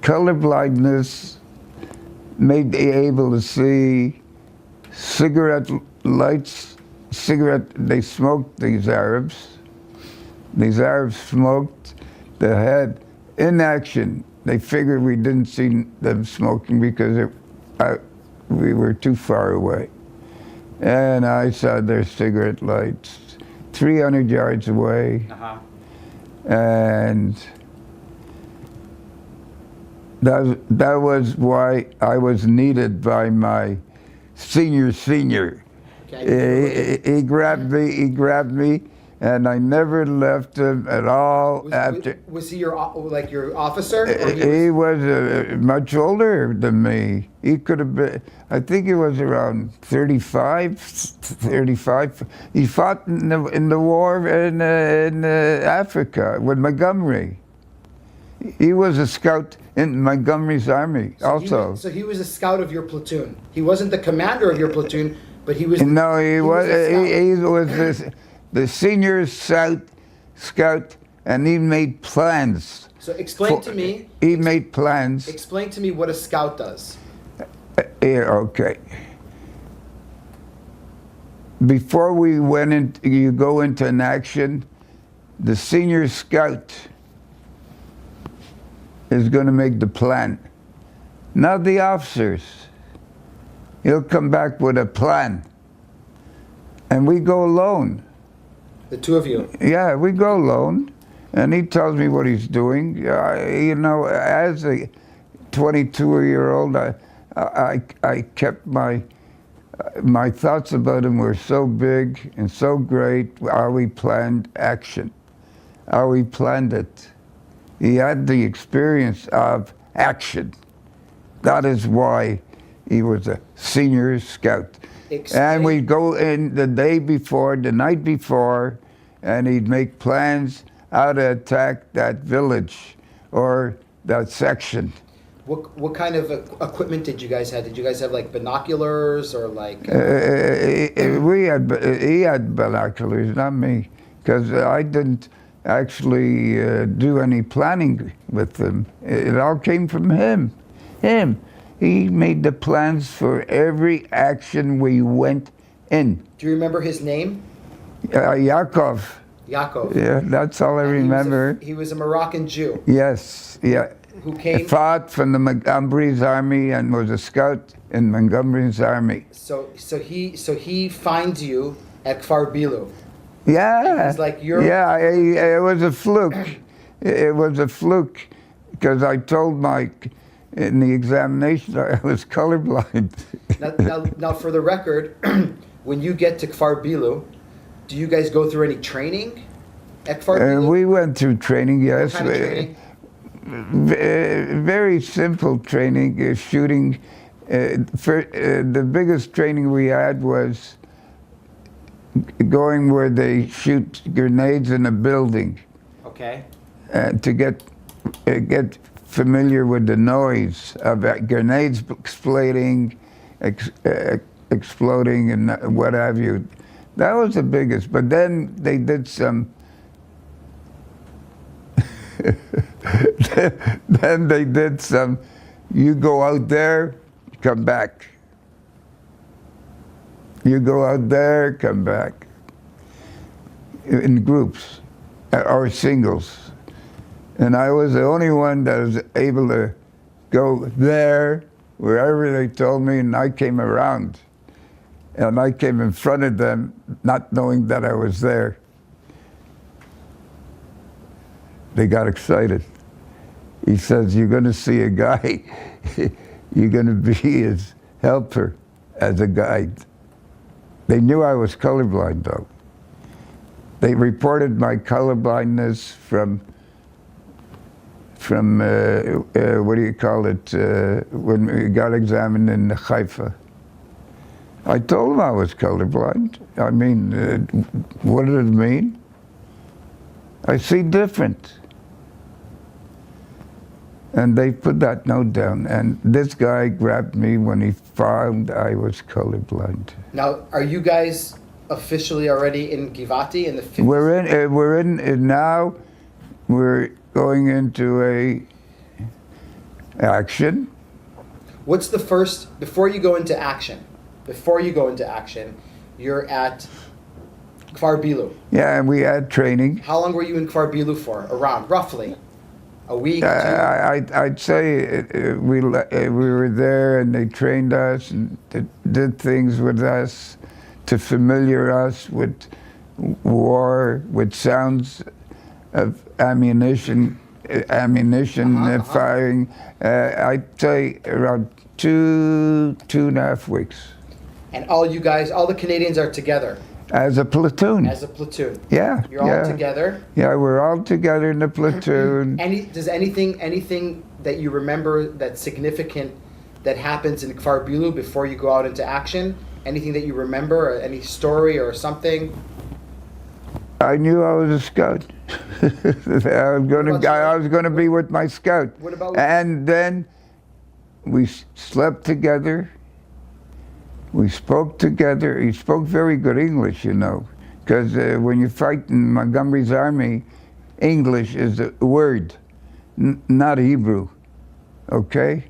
colorblindness made me able to see cigarette lights. They smoked, these Arabs. These Arabs smoked. They had inaction. They figured we didn't see them smoking because we were too far away. And I saw their cigarette lights 300 yards away.
Uh-huh.
And that was why I was needed by my senior.
Okay.
He grabbed me, and I never left him at all after.
Was he your officer? Or
He was much older than me. He could have been, I think he was around 35. He fought in the war in Africa with Montgomery. He was a scout in Montgomery's army also.
So he was a scout of your platoon. He wasn't the commander of your platoon, but he was.
No, he was
a scout.
the senior scout, and he made plans.
So explain to me.
He made plans.
Explain to me what a scout does.
Yeah, okay. Before we went in, you go into an action, the senior scout is going to make the plan, not the officers. He'll come back with a plan, and we go alone.
The two of you.
Yeah, we go alone, and he tells me what he's doing. You know, as a 22-year-old, I kept my thoughts about him were so big and so great. How we planned action, how we planned it. He had the experience of action. That is why he was a senior scout. And we'd go in the night before, and he'd make plans how to attack that village or that section.
What kind of equipment did you guys have? Did you guys have like binoculars or like?
He had binoculars, not me, because I didn't actually do any planning with them. It all came from him. He made the plans for every action we went in.
Do you remember his name?
Yaakov.
Yaakov.
Yeah, that's all I remember.
He was a Moroccan Jew.
Yes, yeah.
Who came?
Fought from the Montgomery's army and was a scout in Montgomery's army.
So he finds you at Kfar Bilu.
Yeah.
It's like you're.
Yeah, it was a fluke. It was a fluke because I told Mike in the examination I was colorblind.
Now, for the record, when you get to Kfar Bilu, do you guys go through any training at Kfar Bilu?
We went through training, yes.
What kind of training?
very simple training, shooting. The biggest training we had was going where they shoot grenades in a building.
Okay.
To get familiar with the noise of grenades exploding, exploding and what have you. That was the biggest. But then they did some. Then they did some. You go out there, come back. You go out there, come back. In groups or singles. And I was the only one that was able to go there, wherever they told me, and I came around. And I came in front of them, not knowing that I was there. They got excited. He says, you're going to see a guy, you're going to be his helper as a guide. They knew I was colorblind, though. They reported my colorblindness from what do you call it, when we got examined in Haifa. I told them I was colorblind. I mean, what did it mean? I see different. And they put that note down, and this guy grabbed me when he found I was colorblind.
Now, are you guys officially already in Givati in the 50s?
We're in now. We're going into a action.
What's the first, before you go into action, you're at Kfar Bilu.
Yeah, and we had training.
How long were you in Kfar Bilu for, around, roughly? A week, 2?
I'd say we were there and they trained us and did things with us to familiar us with war, with sounds of ammunition firing. I'd say around 2.5 weeks.
And all you guys, all the Canadians are together?
As a platoon.
As a platoon.
Yeah.
You're all together?
Yeah, we're all together in the platoon.
Does anything that you remember that's significant that happens in Kfar Bilu before you go out into action? Anything that you remember, or any story or something?
I knew I was a scout. I was going to be with my scout.
What about?
And then we slept together. We spoke together. He spoke very good English, you know, because when you fight in Montgomery's army, English is a word, not Hebrew, okay?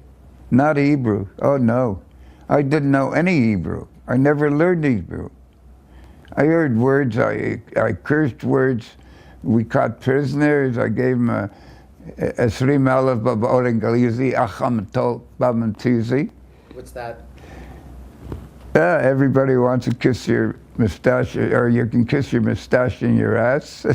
Not Hebrew. Oh, no. I didn't know any Hebrew. I never learned Hebrew. I heard words, I cursed words. We caught prisoners. I gave them a Srim Aleph Baba Ingalizi, Acham Tol Bamantizi.
What's that?
Everybody wants to kiss your mustache, or you can kiss your mustache in your ass.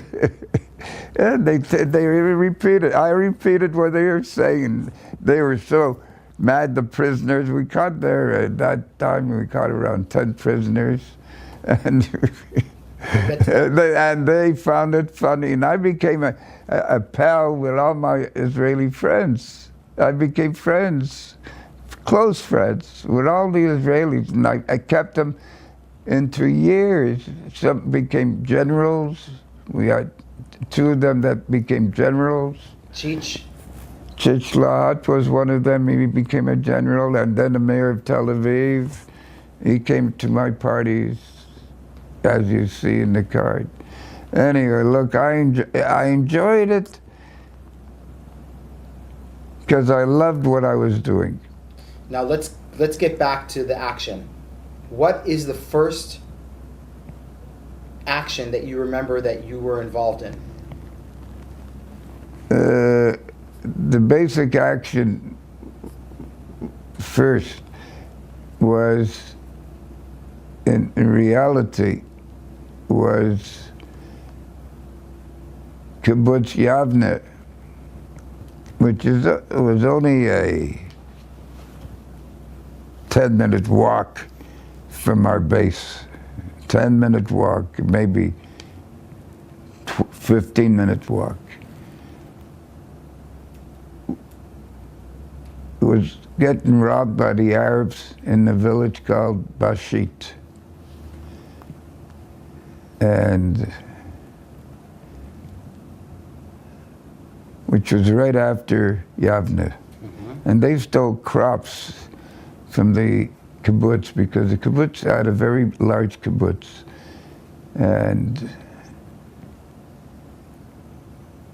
And they repeated. I repeated what they were saying. They were so mad, the prisoners. We caught there at that time, we caught around 10 prisoners. And, and they found it funny. And I became a pal with all my Israeli friends. I became friends. Close friends with all the Israelis, and I kept them into years. Some became generals. We had 2 of them that became generals.
Chich
Lahat was one of them. He became a general, and then the mayor of Tel Aviv. He came to my parties, as you see in the card. Anyway, look, I enjoyed it because I loved what I was doing.
Now let's get back to the action. What is the first action that you remember that you were involved in?
The basic action first was, in reality, was Kibbutz Yavne, which was only a 10-minute walk from our base. 10-minute walk, maybe 15-minute walk. was getting robbed by the Arabs in the village called Bashit. And which was right after Yavne. And they stole crops from the kibbutz because the kibbutz had a very large kibbutz. And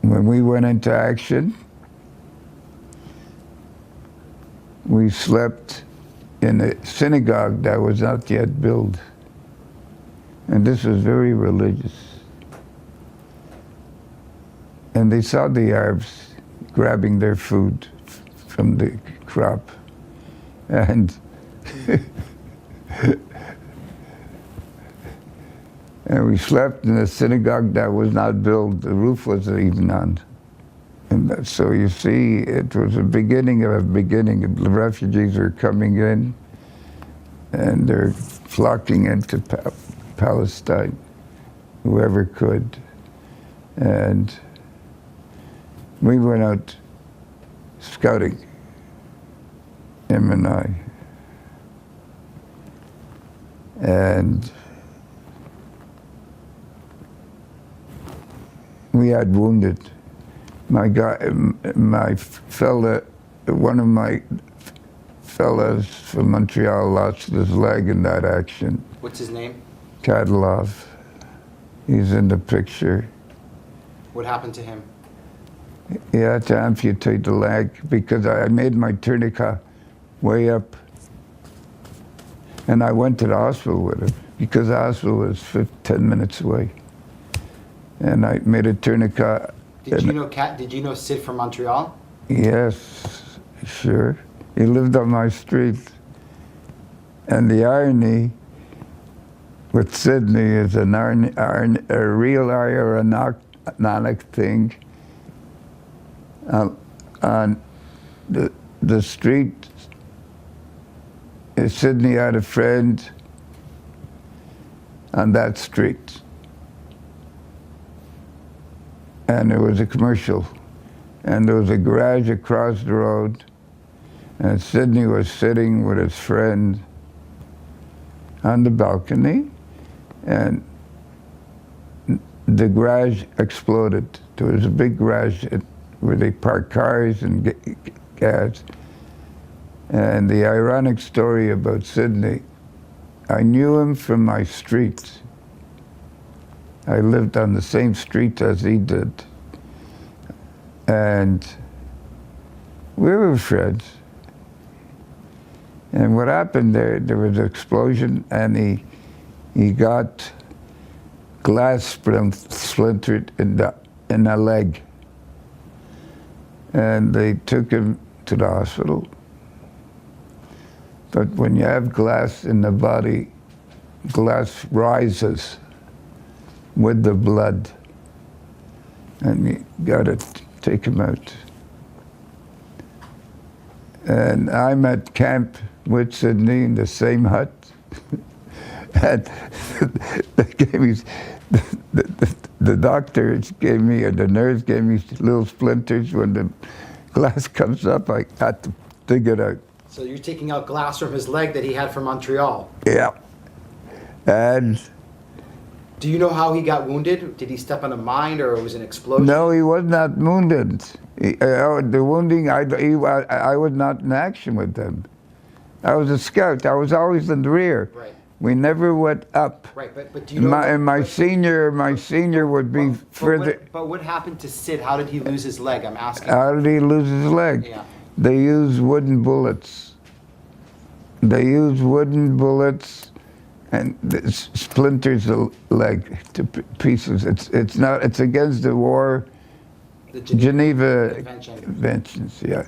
when we went into action, we slept in a synagogue that was not yet built. And this was very religious. And they saw the Arabs grabbing their food from the crop. And and we slept in a synagogue that was not built. The roof wasn't even on. And so you see, it was a beginning of a beginning. The refugees are coming in, and they're flocking into Palestine, whoever could. And we went out scouting, him and I. And we had wounded. My fella, one of my fellas from Montreal lost his leg in that action.
What's his name?
Kadylov. He's in the picture.
What happened to him?
He had to amputate the leg because I made my tourniquet way up. And I went to the hospital with him because the hospital was 10 minutes away. And I made a tourniquet.
Did you know Sid from Montreal?
Yes, sure. He lived on my street. And the irony with Sydney is a real ironic thing. On the street, Sydney had a friend on that street. And there was a commercial. And there was a garage across the road. And Sydney was sitting with his friend on the balcony. And the garage exploded. There was a big garage where they park cars and gas. And the ironic story about Sydney, I knew him from my street. I lived on the same street as he did. And we were friends. And what happened there was an explosion, and he got glass splintered in the leg. And they took him to the hospital. But when you have glass in the body, glass rises with the blood, and you gotta take him out. And I'm at camp with Sydney in the same hut, and they gave me, the doctor gave me, or the nurse gave me little splinters. When the glass comes up, I had to dig it out.
So you're taking out glass from his leg that he had from Montreal?
Yeah. And
do you know how he got wounded? Did he step on a mine, or it was an explosion?
no, he was not wounded. The wounding, I was not in action with them. I was a scout. I was always in the rear.
Right.
We never went up.
Right, but do you know?
And my senior would be further.
But what happened to Sid? How did he lose his leg? I'm asking.
How did he lose his leg?
Yeah.
They used wooden bullets. They used wooden bullets and splinters the leg to pieces. It's not. It's against the war.
The
Geneva
Conventions.
Yeah.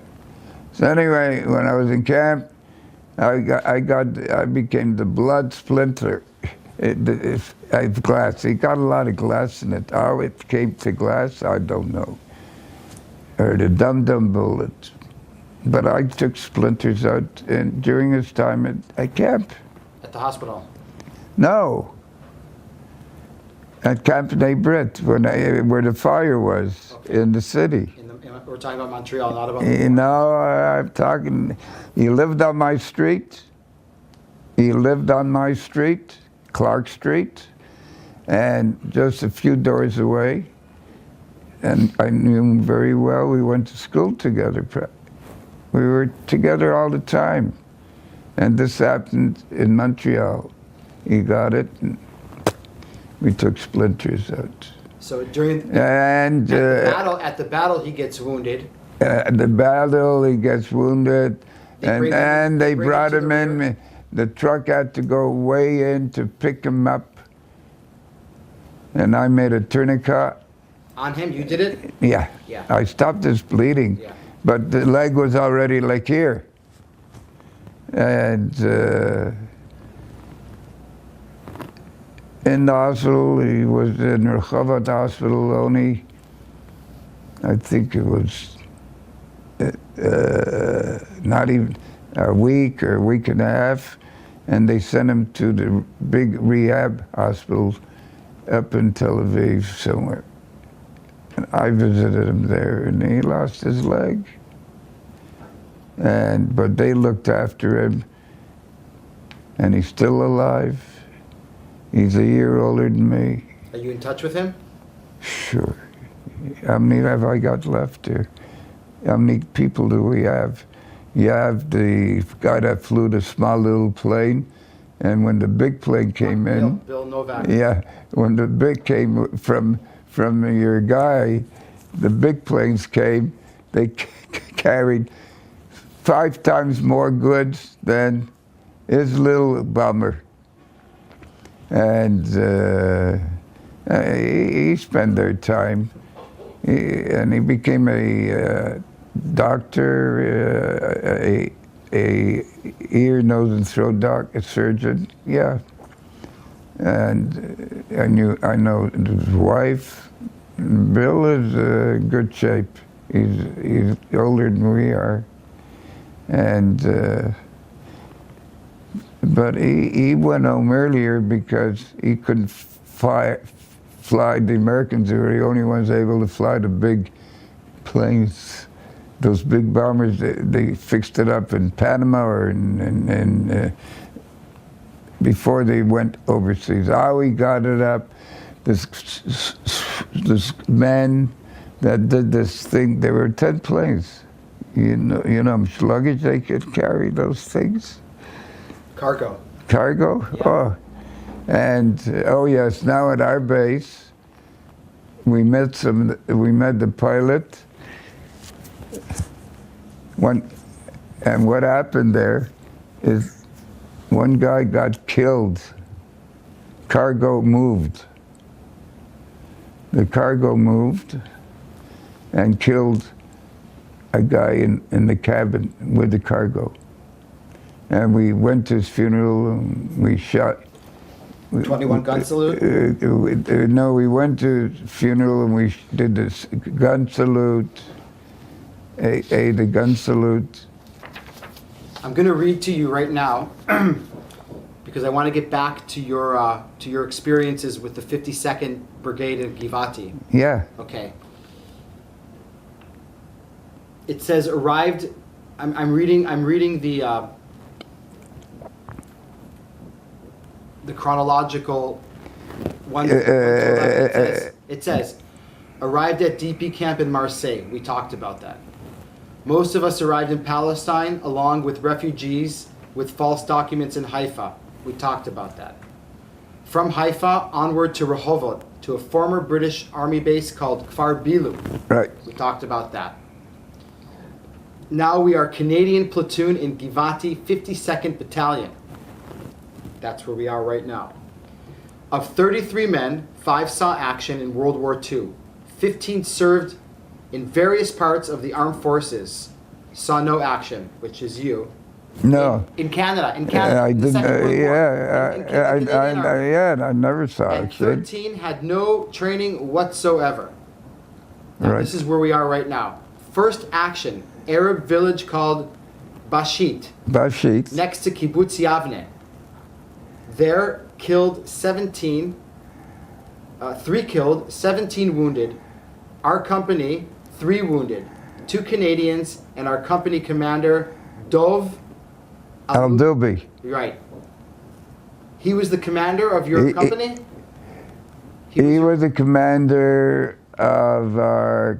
So anyway, when I was in camp, I became the blood splinter. I have glass. It got a lot of glass in it. How it came to glass, I don't know. Or the dum-dum bullet. But I took splinters out during his time at camp.
At the hospital?
No. At Camp Ney Brit, where the fire was in the city.
We're talking about Montreal, not about.
You know, I'm talking. He lived on my street. He lived on my street, Clark Street, and just a few doors away. And I knew him very well. We went to school together. We were together all the time. And this happened in Montreal. He got it, and we took splinters out.
So during
And
at the battle, he gets wounded.
at the battle, he gets wounded,
They
and they
bring him
brought
to
him
the
in.
rear?
The truck had to go way in to pick him up. And I made a tourniquet.
On him, you did it?
Yeah.
Yeah.
I stopped his bleeding.
Yeah.
But the leg was already like here. And in the hospital, he was in Rehovot Hospital only, I think it was not even a week or a week and a half, and they sent him to the big rehab hospital up in Tel Aviv somewhere. And I visited him there, and he lost his leg. But they looked after him, and he's still alive. He's a year older than me.
Are you in touch with him?
Sure. How many have I got left here? How many people do we have? You have the guy that flew the small little plane, and when the big plane came in,
Bill Novak.
yeah, when the big came from your guy, the big planes came, they carried 5 times more goods than his little bomber. And he spent their time. And he became a doctor, a ear, nose, and throat a surgeon. Yeah. And I know his wife. Bill is in good shape. He's older than we are. And but he went home earlier because he couldn't fly the Americans who were the only ones able to fly the big planes. Those big bombers, they fixed it up in Panama or before they went overseas. How he got it up, this man that did this thing, there were 10 planes. You know how much luggage they could carry, those things?
Cargo.
Cargo?
Yeah.
Oh. And, oh yes, now at our base, we met the pilot. And what happened there is one guy got killed. Cargo moved. The cargo moved and killed a guy in the cabin with the cargo. And we went to his funeral and we shot.
21 gun salute?
No, we went to his funeral and we did this gun salute, the gun salute.
I'm going to read to you right now because I want to get back to your experiences with the 52nd Brigade in Givati.
Yeah.
Okay. It says arrived. I'm reading the chronological one. It says arrived at DP camp in Marseille. We talked about that. Most of us arrived in Palestine along with refugees with false documents in Haifa. We talked about that. From Haifa onward to Rehovot, to a former British army base called Kfar Bilu.
Right.
We talked about that. Now we are Canadian platoon in Givati 52nd Battalion. That's where we are right now. Of 33 men, 5 saw action in World War II. 15 served in various parts of the armed forces, saw no action, which is you.
No.
In Canada.
I didn't. I never saw
and
it.
13 had no training whatsoever. Now,
Right.
This is where we are right now. First action, Arab village called Bashit,
Bashit.
next to Kibbutz Yavne. There, killed 17, 3 killed, 17 wounded. Our company, 3 wounded, 2 Canadians, and our company commander, Dov
Al-Dubi.
Right. He was the commander of your company?
He was the commander of our,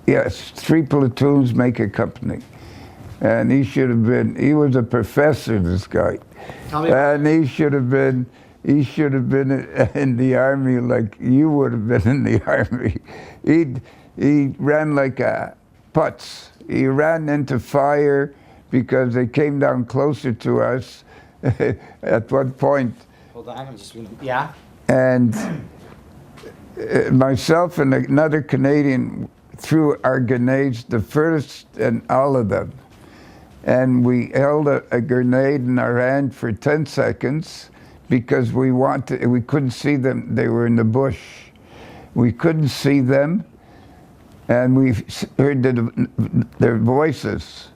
yes, 3 platoons make a company. And he was a professor, this guy.
Tell me
And he should have been in the army like you would have been in the army. He ran like a putz. He ran into fire because they came down closer to us at one point.
Hold on, I'm just... Yeah?
And myself and another Canadian threw our grenades the furthest and all of them. And we held a grenade in our hand for 10 seconds because we couldn't see them. They were in the bush. We couldn't see them, and we heard their voices.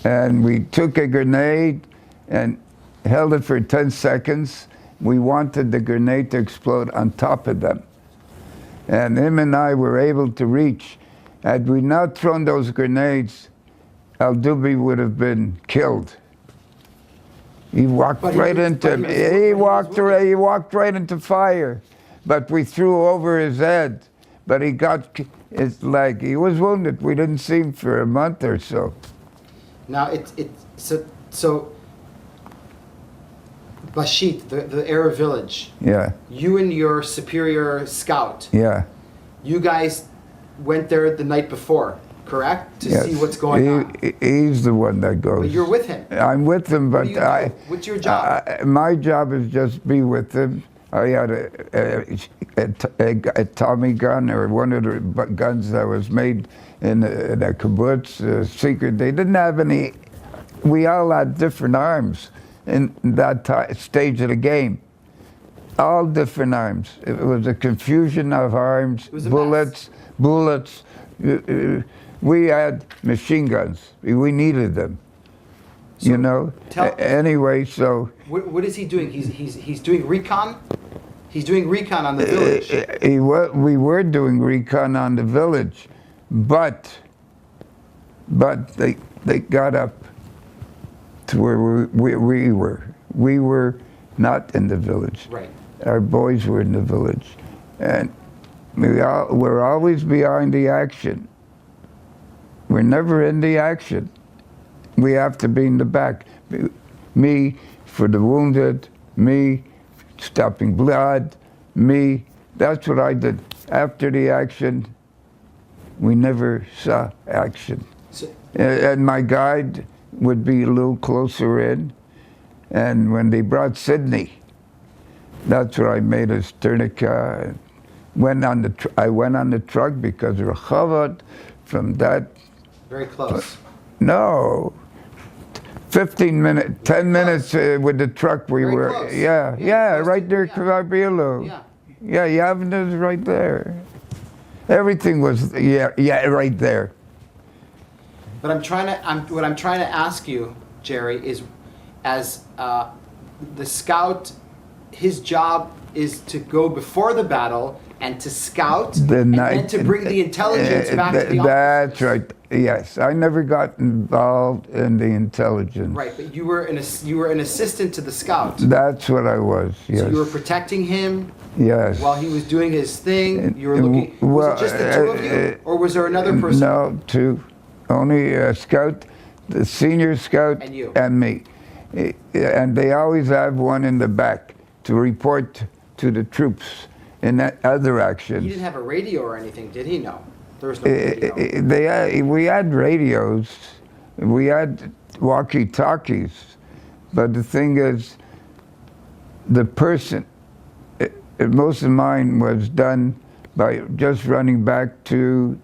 And we took a grenade and held it for 10 seconds. We wanted the grenade to explode on top of them. And him and I were able to reach. Had we not thrown those grenades, Al-Dubi would have been killed. He walked right into fire, but we threw over his head. But he got his leg. He was wounded. We didn't see him for a month or so.
Now so Bashit, the Arab village.
Yeah.
You and your superior scout.
Yeah.
You guys went there the night before, correct? To see what's going on.
He's the one that goes.
But you're with him.
I'm with him, but
What's your job?
My job is just be with him. I had a Tommy gun, or one of the guns that was made in a kibbutz, secret. They didn't have any. We all had different arms in that stage of the game. All different arms. It was a confusion of arms, bullets. We had machine guns. We needed them. So you know. Anyway, so.
What is he doing? He's doing recon. He's doing recon on the village.
We were doing recon on the village, but they got up to where we were. We were not in the village.
Right.
Our boys were in the village, and we're always behind the action. We're never in the action. We have to be in the back. Me for the wounded, me stopping blood, me. That's what I did. After the action, we never saw action. And my guide would be a little closer in. And when they brought Sydney, that's where I made a tourniquet. I went on the truck because Rehovot from that.
Very close.
No. 10 minutes with the truck we
Very
were.
Close.
Yeah, right there, Kavabilo. Yeah, Yavin is right there. Everything was, right there.
But what I'm trying to ask you, Jerry, is as the scout, his job is to go before the battle and to scout then to bring the intelligence back to the officers.
That's right. Yes, I never got involved in the intelligence.
Right, but you were an assistant to the scout.
That's what I was. Yes.
So you were protecting him.
Yes.
While he was doing his thing, you were looking. Was it just the two of you, or was there another person?
No, two. Only a scout, the senior scout,
and you
and me. And they always have one in the back to report to the troops in that other action.
He didn't have a radio or anything, did he? No, there was no radio.
We had radios, we had walkie-talkies, but the thing is, the person, most of mine was done by just running back to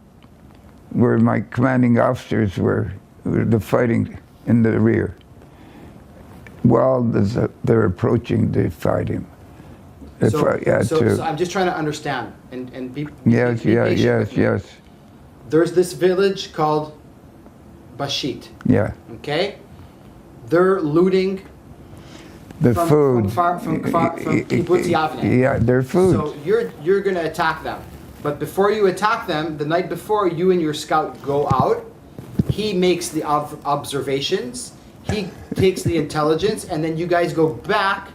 where my commanding officers were the fighting in the rear, while they're approaching the fighting.
So I'm just trying to understand and be
yes.
There's this village called Bashit.
Yeah.
Okay? They're looting
The
from,
food.
from Kibbutz Yavne.
Yeah, their food.
So you're going to attack them. But before you attack them, the night before, you and your scout go out. He makes the observations. He takes the intelligence, and then you guys go back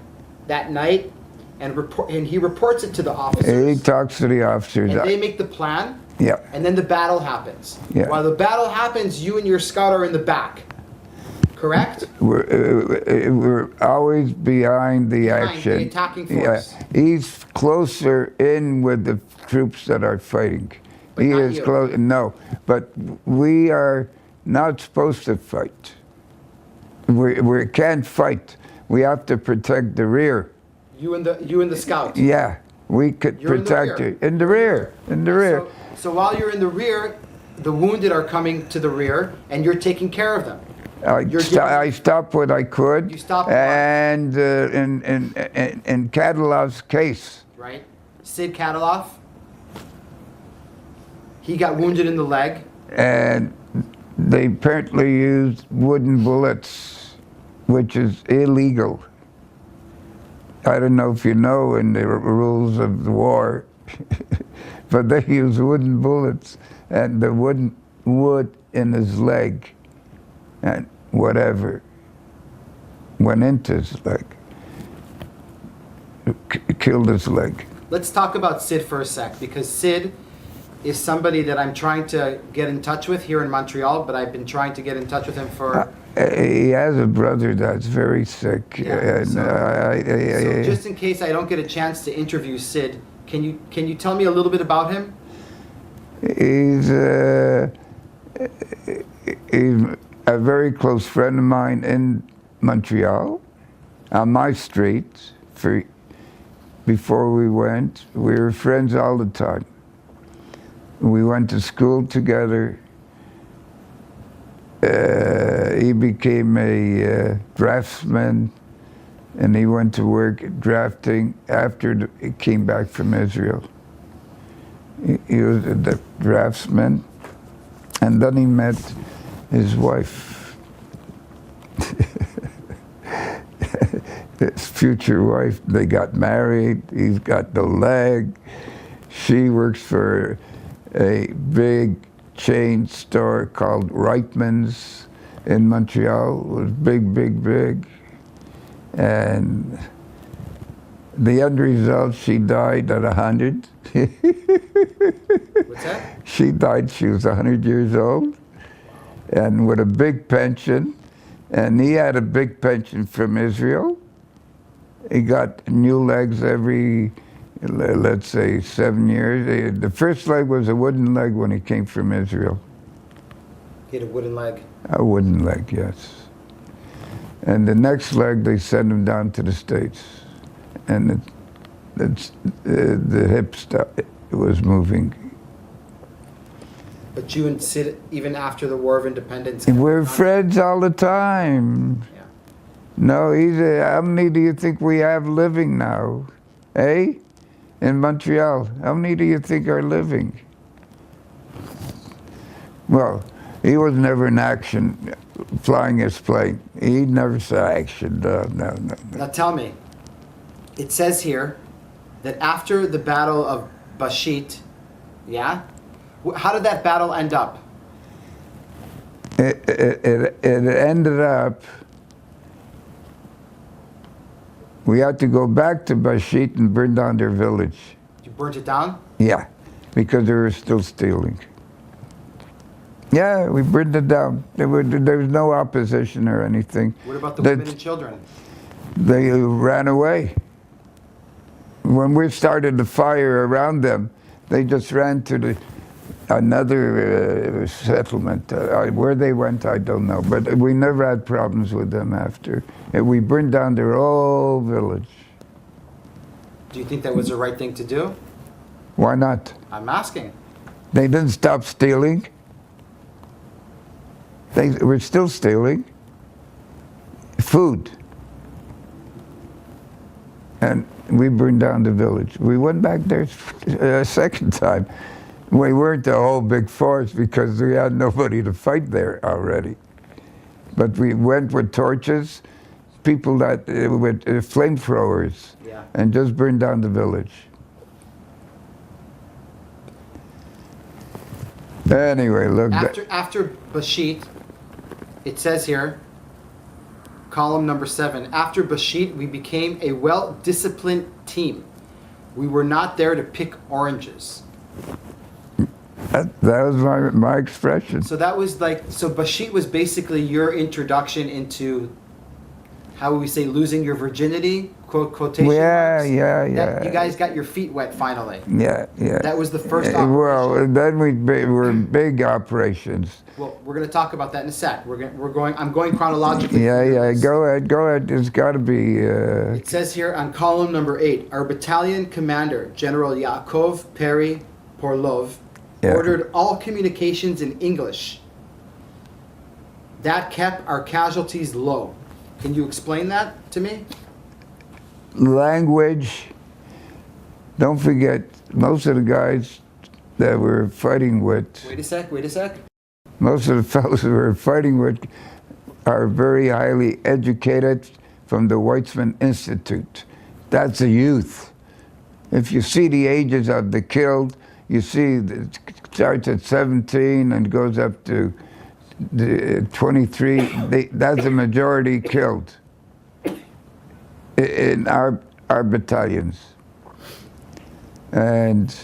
that night and he reports it to the officers.
He talks to the officers.
And they make the plan.
Yeah.
And then the battle happens.
Yeah.
While the battle happens, you and your scout are in the back. Correct?
We're always behind the action.
The attacking force.
Yeah. He's closer in with the troops that are fighting.
But
he
not
is
you.
close. No, but we are not supposed to fight. We can't fight. We have to protect the rear.
You and the scout.
Yeah, we could
You're
protect
in
it in the rear. In the rear.
So while you're in the rear, the wounded are coming to the rear, and you're taking care of them.
I stopped what I could.
You stopped
and in Kadilov's case.
Right? Sid Kadilov. He got wounded in the leg.
And they apparently used wooden bullets, which is illegal. I don't know if you know in the rules of the war, but they use wooden bullets, and the wood in his leg and whatever went into his leg, killed his leg.
Let's talk about Sid for a sec, because Sid is somebody that I'm trying to get in touch with here in Montreal, but I've been trying to get in touch with him for...
He has a brother that's very sick.
Yeah,
and,
so just in case I don't get a chance to interview Sid, can you tell me a little bit about him?
He's a very close friend of mine in Montreal, on my street. Before we were friends all the time. We went to school together. He became a draftsman, and he went to work drafting after he came back from Israel. He was a draftsman, and then he met his wife, his future wife. They got married. He's got the leg. She works for a big chain store called Reitman's in Montreal. It was big. And the end result, she died at 100.
What's that?
She died, she was 100 years old, and with a big pension. And he had a big pension from Israel. He got new legs every, let's say, 7 years. The first leg was a wooden leg when he came from Israel.
He had a wooden leg.
A wooden leg, yes. And the next leg, they sent him down to the States. And the hip was moving.
But you and Sid, even after the War of Independence...
We're friends all the time.
Yeah.
No, how many do you think we have living now? Eh? In Montreal, how many do you think are living? Well, he was never in action flying his plane. He never saw action, no.
Now tell me, it says here that after the Battle of Bashit, yeah? How did that battle end up?
It ended up, we had to go back to Bashit and burn down their village.
You burnt it down?
Yeah, because they were still stealing. Yeah, we burned it down. There was no opposition or anything.
What about the women and children?
They ran away. When we started the fire around them, they just ran to another settlement. Where they went, I don't know. But we never had problems with them after. We burned down their whole village.
Do you think that was the right thing to do?
Why not?
I'm asking.
They didn't stop stealing. They were still stealing food. And we burned down the village. We went back there a second time. We weren't a whole big force because we had nobody to fight there already. But we went with torches, people that with flamethrowers
Yeah.
and just burned down the village. Anyway, look.
After Bashit, it says here, column number 7, after Bashit, we became a well-disciplined team. We were not there to pick oranges.
That was my expression.
So that was like, so Bashit was basically your introduction into, how would we say, losing your virginity, quotation marks?
Yeah.
You guys got your feet wet finally.
Yeah.
That was the first operation.
Well, then we were big operations.
Well, we're going to talk about that in a sec. I'm going chronologically.
Yeah. Go ahead. There's got to be.
It says here on column number 8, our battalion commander, General Yaakov Perry Porlov, ordered all communications in English. That kept our casualties low. Can you explain that to me?
Language. Don't forget, most of the guys that we're fighting with.
Wait a sec.
Most of the fellows we were fighting with are very highly educated from the Weizmann Institute. That's the youth. If you see the ages of the killed, you see it starts at 17 and goes up to the 23. That's the majority killed in our battalions. And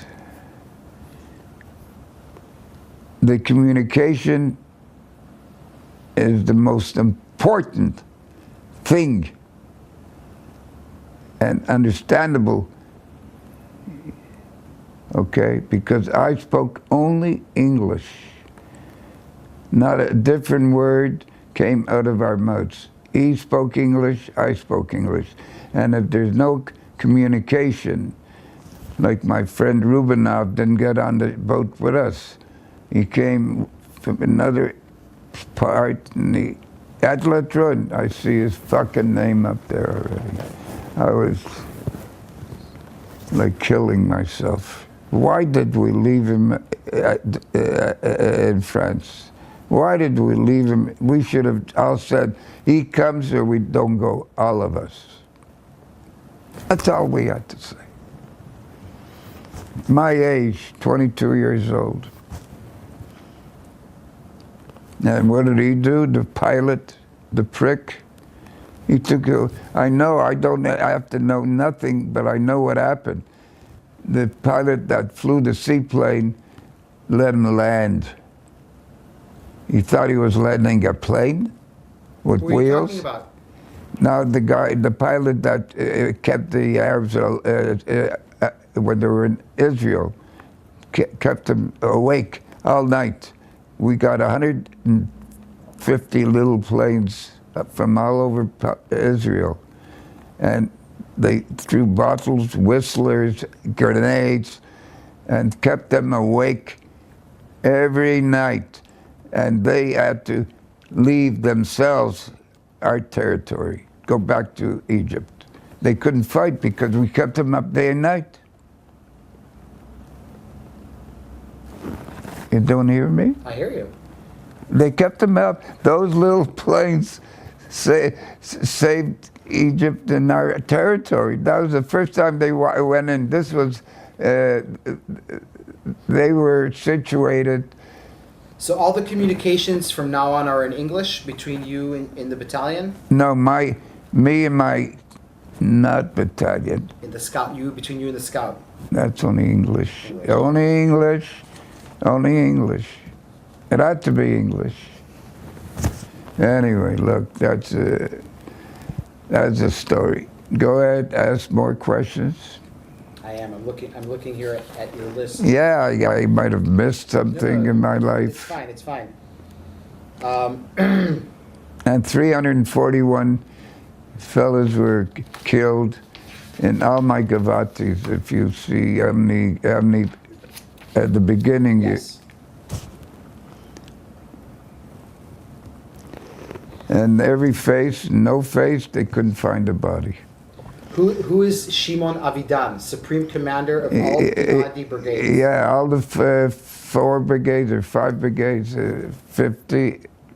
the communication is the most important thing and understandable. Okay, because I spoke only English. Not a different word came out of our mouths. He spoke English, I spoke English. And if there's no communication, like my friend Rubinov didn't get on the boat with us. He came from another part in the Atlatrun. I see his fucking name up there already. I was like killing myself. Why did we leave him in France? Why did we leave him? We should have all said, he comes or we don't go, all of us. That's all we had to say. My age, 22 years old. And what did he do? The pilot, the prick. He took, I have to know nothing, but I know what happened. The pilot that flew the seaplane let him land. He thought he was landing a plane with
What are you
wheels.
talking about?
Now the pilot that kept the Arabs when they were in Israel, kept them awake all night. We got 150 little planes from all over Israel, and they threw bottles, whistlers, grenades, and kept them awake every night. And they had to leave themselves our territory, go back to Egypt. They couldn't fight because we kept them up day and night. You don't hear me?
I hear you.
They kept them up. Those little planes saved Egypt and our territory. That was the first time they went in. This was, they were situated.
So all the communications from now on are in English between you and in the battalion?
No, me and my, not battalion.
In the scout, between you and the scout?
That's only English. Only English. Only English. It had to be English. Anyway, look, that's a story. Go ahead, ask more questions.
I am. I'm looking here at your list.
Yeah, I might have missed something in my life.
It's fine.
And 341 fellas were killed in all my gavatis. If you see how many at the beginning.
Yes.
And every face, no face, they couldn't find a body.
Who is Shimon Avidan, Supreme Commander of all the brigades?
Yeah, all the 4 brigades or 5 brigades, 50,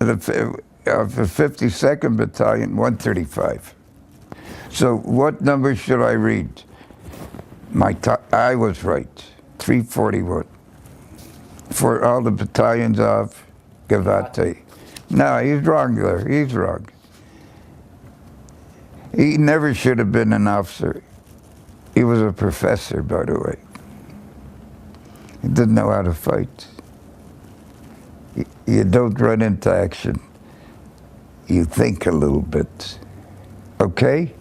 of the 52nd Battalion, 135. So what number should I read? I was right, 341. For all the battalions of Gavati. No, he's wrong there, he's wrong. He never should have been an officer. He was a professor, by the way. He didn't know how to fight. You don't run into action. You think a little bit, okay?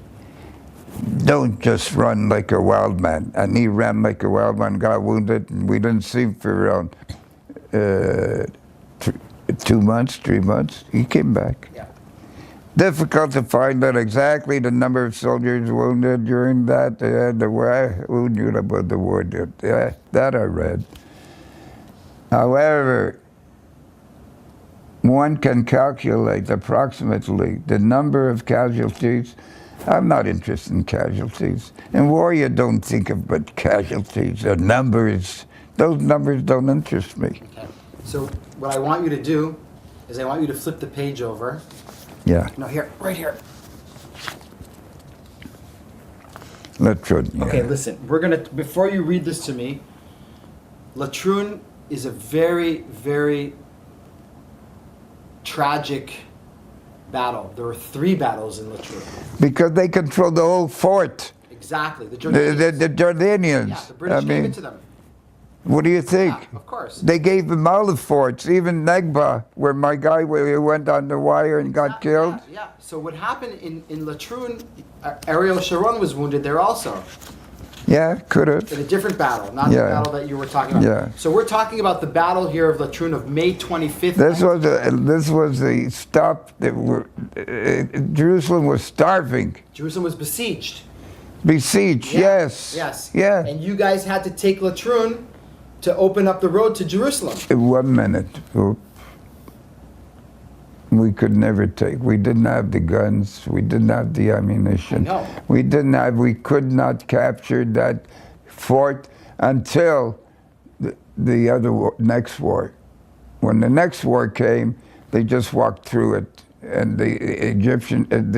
Don't just run like a wild man. And he ran like a wild man, got wounded, and we didn't see him for around 2 months, 3 months. He came back.
Yeah.
Difficult to find out exactly the number of soldiers wounded during that. Who knew about the war? Yeah, that I read. However, one can calculate approximately the number of casualties. I'm not interested in casualties. In war, you don't think about casualties or numbers. Those numbers don't interest me.
Okay. So what I want you to do is I want you to flip the page over.
Yeah.
No, here, right here.
Latrun. Yeah.
Okay, listen. We're gonna before you read this to me. Latrun is a very, very tragic battle. There were 3 battles in Latrun.
Because they controlled the whole fort.
Exactly. The Jordanians.
The Jordanians.
Yeah, the British gave it to them.
What do you think?
Yeah, of course.
They gave them all the forts, even Negba, where my guy went on the wire and got killed.
Yeah. So what happened in Latrun, Ariel Sharon was wounded there also.
Yeah, could have.
In a different battle, not the battle that you were talking about.
Yeah.
So we're talking about the battle here of Latrun of May 25th.
This was the stop that Jerusalem was starving.
Jerusalem was besieged.
Besieged,
Yeah.
yes.
Yes.
Yeah.
And you guys had to take Latrun to open up the road to Jerusalem.
1 minute. We could never take. We didn't have the guns. We didn't have the ammunition.
I know.
We could not capture that fort until the next war. When the next war came, they just walked through it, and the Egyptian, what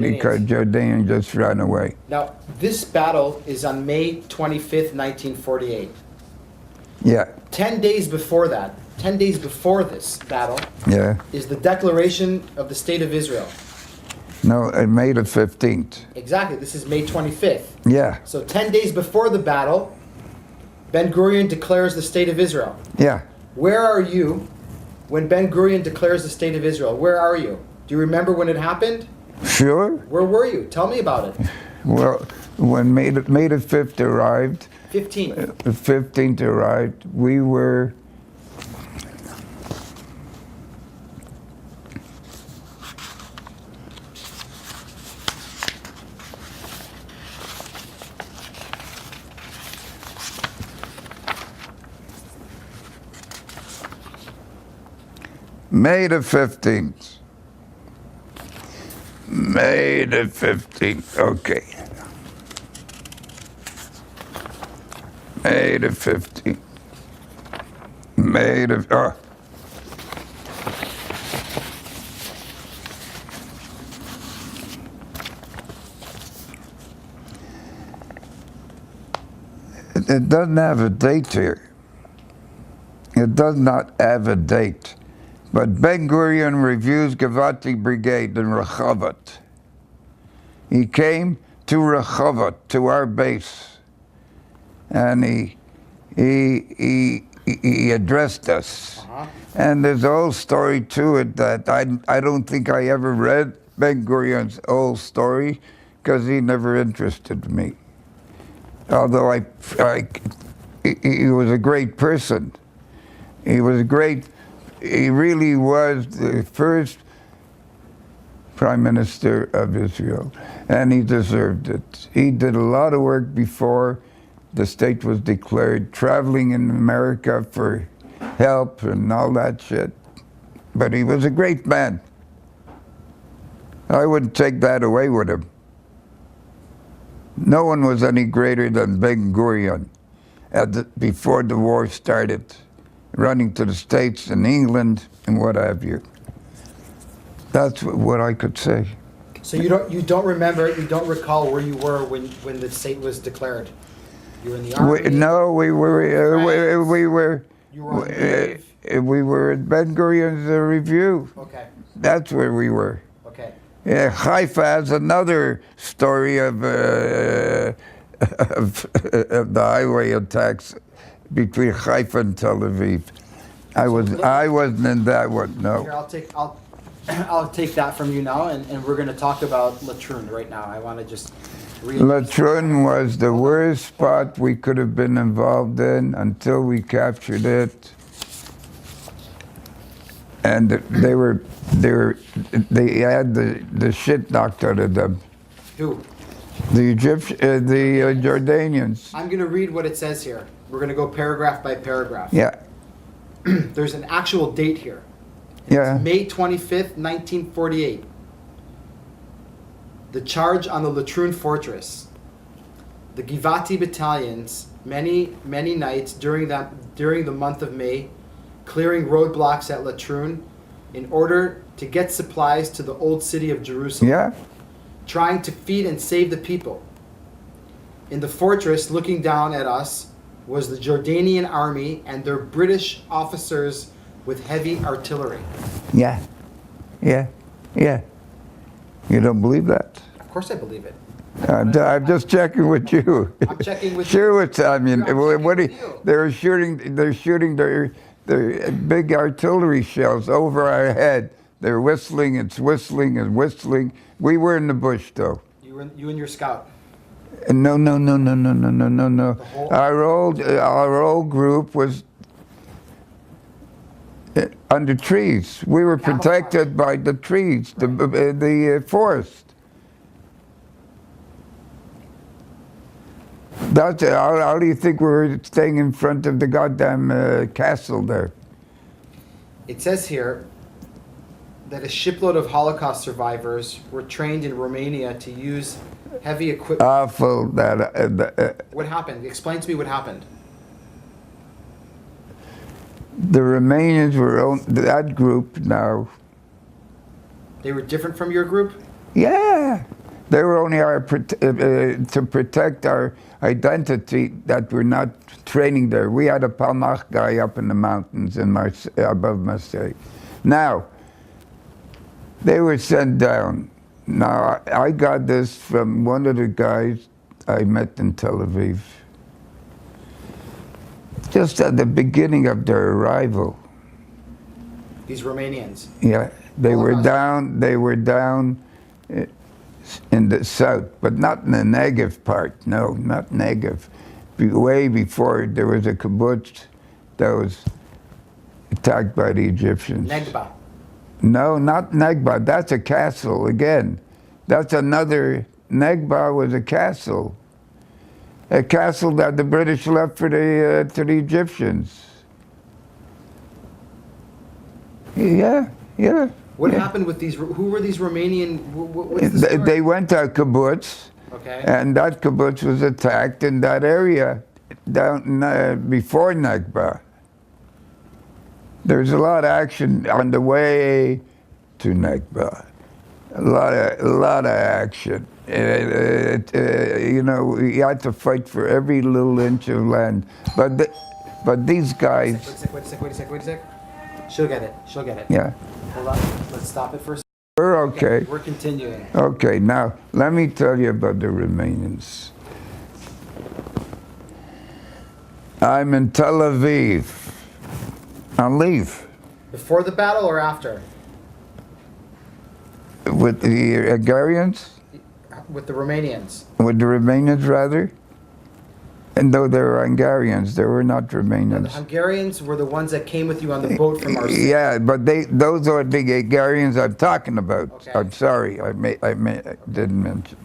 do you call it, Jordanian just ran away.
Now, this battle is on May 25th, 1948.
Yeah,
10 days before that, 10 days before this battle,
yeah.
is the declaration of the State of Israel.
No, May the 15th.
Exactly, this is May 25th.
Yeah,
So 10 days before the battle, Ben-Gurion declares the State of Israel.
yeah.
Where are you when Ben-Gurion declares the State of Israel? Where are you? Do you remember when it happened?
Sure.
Where were you? Tell me about it.
Well, when May the 5th arrived,
15th.
the 15th arrived, we were May the 15th. May the 15th, okay. May the 15th. May the, It doesn't have a date here. It does not have a date. But Ben-Gurion reviews Gavati Brigade in Rehovot. He came to Rehovot, to our base, and he addressed us. And there's a whole story to it that I don't think I ever read Ben-Gurion's whole story because he never interested me. Although he was a great person. He was great. He really was the first Prime Minister of Israel, and he deserved it. He did a lot of work before the state was declared, traveling in America for help and all that shit. But he was a great man. I wouldn't take that away with him. No one was any greater than Ben-Gurion before the war started. running to the States and England and what have you. That's what I could say.
So you don't remember, you don't recall where you were when the state was declared? You were in the army?
No, we were
You were on leave?
we were at Ben Gurion's review.
Okay,
That's where we were.
okay.
Yeah, Haifa has another story of the highway attacks between Haifa and Tel Aviv. I wasn't in that one. No.
Here, I'll take that from you now, and we're going to talk about Latrun right now. I want to just read.
Latrun was the worst spot we could have been involved in until we captured it. And they had the shit knocked out of them.
Who?
The Jordanians.
I'm going to read what it says here. We're going to go paragraph by paragraph.
Yeah.
There's an actual date here.
Yeah.
May 25th, 1948. The charge on the Latrun fortress. The Givati battalions, many nights during the month of May, clearing roadblocks at Latrun in order to get supplies to the old city of Jerusalem.
Yeah.
Trying to feed and save the people. In the fortress, looking down at us, was the Jordanian army and their British officers with heavy artillery.
Yeah. Yeah. Yeah. You don't believe that?
Of course I believe it.
I'm just checking with you.
I'm checking with
Sure, it's, I mean,
I'm
what
checking with you.
they're shooting their big artillery shells over our head. They're whistling, it's whistling and whistling. We were in the bush though.
You and your scout.
No.
whole-
Our old group was under trees. We were protected by the trees, the forest. That's how do you think we were staying in front of the goddamn castle there?
It says here that a shipload of Holocaust survivors were trained in Romania to use heavy equipment.
Awful that.
What happened? Explain to me what happened.
The Romanians were that group now.
They were different from your group?
Yeah, they were only to protect our identity that we're not training there. We had a Palmach guy up in the mountains above Marseille. Now, they were sent down. Now, I got this from one of the guys I met in Tel Aviv. Just at the beginning of their arrival.
These Romanians.
Yeah, they were
Holocaust.
down in the south, but not in the Negev part. No, not Negev. Way before there was a kibbutz that was attacked by the Egyptians.
Negba.
No, not Negba. That's a castle again. That's another. Negba was a castle. A castle that the British left for to the Egyptians. Yeah.
What happened with these? Who were these Romanian? What's the story?
They went to a kibbutz,
Okay.
and that kibbutz was attacked in that area down before Nakba. There's a lot of action on the way to Nakba. A lot of action. You know, you had to fight for every little inch of land. But these guys.
Wait a sec. She'll get it.
Yeah.
Hold on. Let's stop it for a second.
We're okay.
We're continuing.
Okay, now let me tell you about the Romanians. I'm in Tel Aviv on leave
Before the battle or after?
with the Hungarians,
With the Romanians.
with the Romanians rather. And though they were Hungarians, they were not
The
Romanians.
Hungarians were the ones that came with you on the boat from Marseille.
Yeah, but those are the Hungarians I'm talking about.
Okay.
I'm sorry, I didn't mention.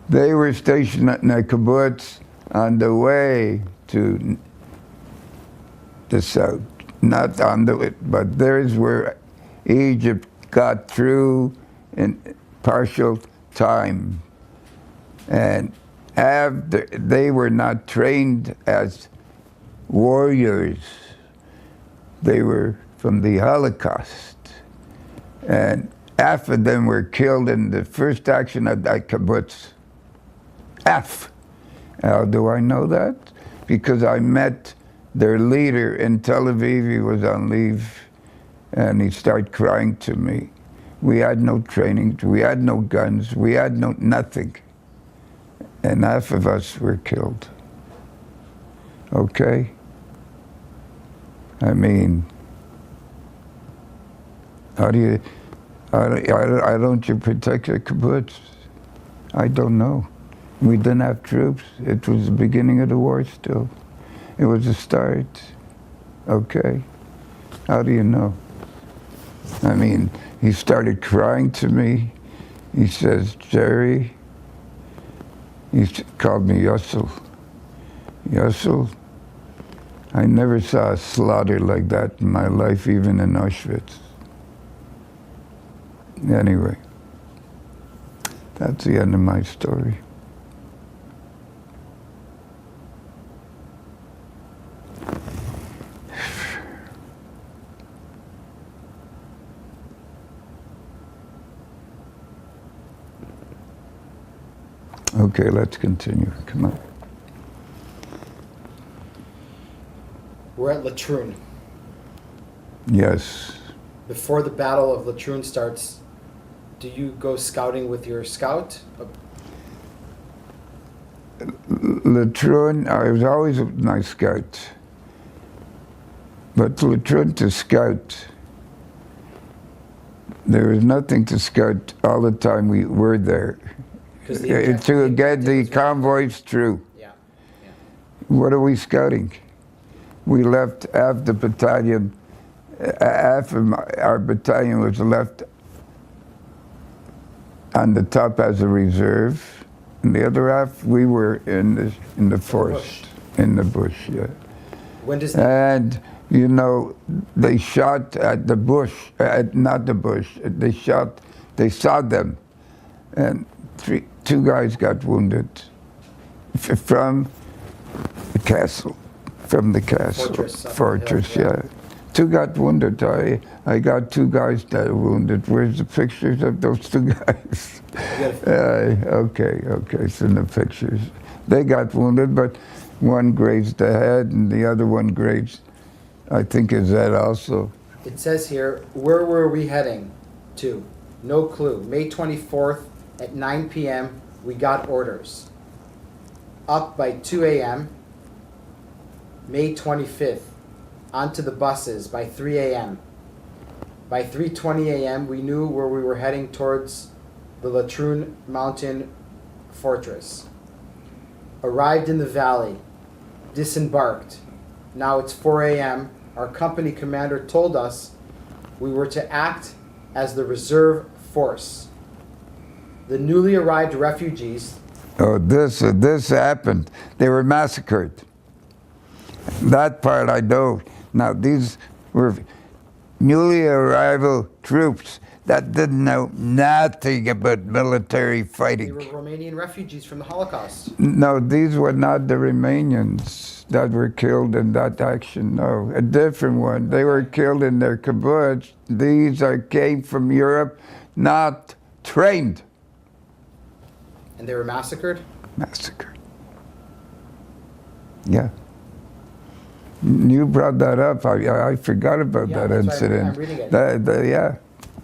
They were stationed in a kibbutz on the way to the south, not on the, but there's where Egypt got through in partial time. And they were not trained as warriors. They were from the Holocaust. And half of them were killed in the first action of that kibbutz. Half. How do I know that? Because I met their leader in Tel Aviv. He was on leave, and he started crying to me. We had no training, we had no guns, we had nothing. And half of us were killed. Okay? I mean, how don't you protect the kibbutz? I don't know. We didn't have troops. It was the beginning of the war still. It was a start. Okay? How do you know? I mean, he started crying to me. He says, Jerry, he called me Yussel. Yussel, I never saw a slaughter like that in my life, even in Auschwitz. Anyway, that's the end of my story. Okay, let's continue. Come on.
We're at Latrun.
Yes.
Before the Battle of Latrun starts, do you go scouting with your scout?
Latrun, I was always my scout. But Latrun to scout, there was nothing to scout all the time we were there. To get the convoys through.
Yeah.
What are we scouting? We left half the battalion, half of our battalion was left on the top as a reserve, and the other half we were in the forest, in the bush. Yeah.
When does
and you know, they shot at the bush, not the bush. They saw them, and two guys got wounded from the castle. Fortress, yeah. Two got wounded. I got two guys that were wounded. Where's the pictures of those two guys? Okay, it's in the pictures. They got wounded, but one grazed the head and the other one grazed, I think, his head also.
It says here, where were we heading to? No clue. May 24th at 9 p.m., we got orders. Up by 2 a.m., May 25th, onto the buses by 3 a.m. By 3:20 a.m., we knew where we were heading towards the Latrun Mountain Fortress. Arrived in the valley, disembarked. Now it's 4 a.m. Our company commander told us we were to act as the reserve force. The newly arrived refugees...
Oh, this happened. They were massacred. That part I know. Now, these were newly arrival troops that didn't know nothing about military fighting.
They were Romanian refugees from the Holocaust.
No, these were not the Romanians that were killed in that action. No, a different one. They were killed in their kibbutz. These came from Europe, not trained.
And they were massacred?
Massacred. Yeah. You brought that up. I forgot about that incident.
I'm reading it.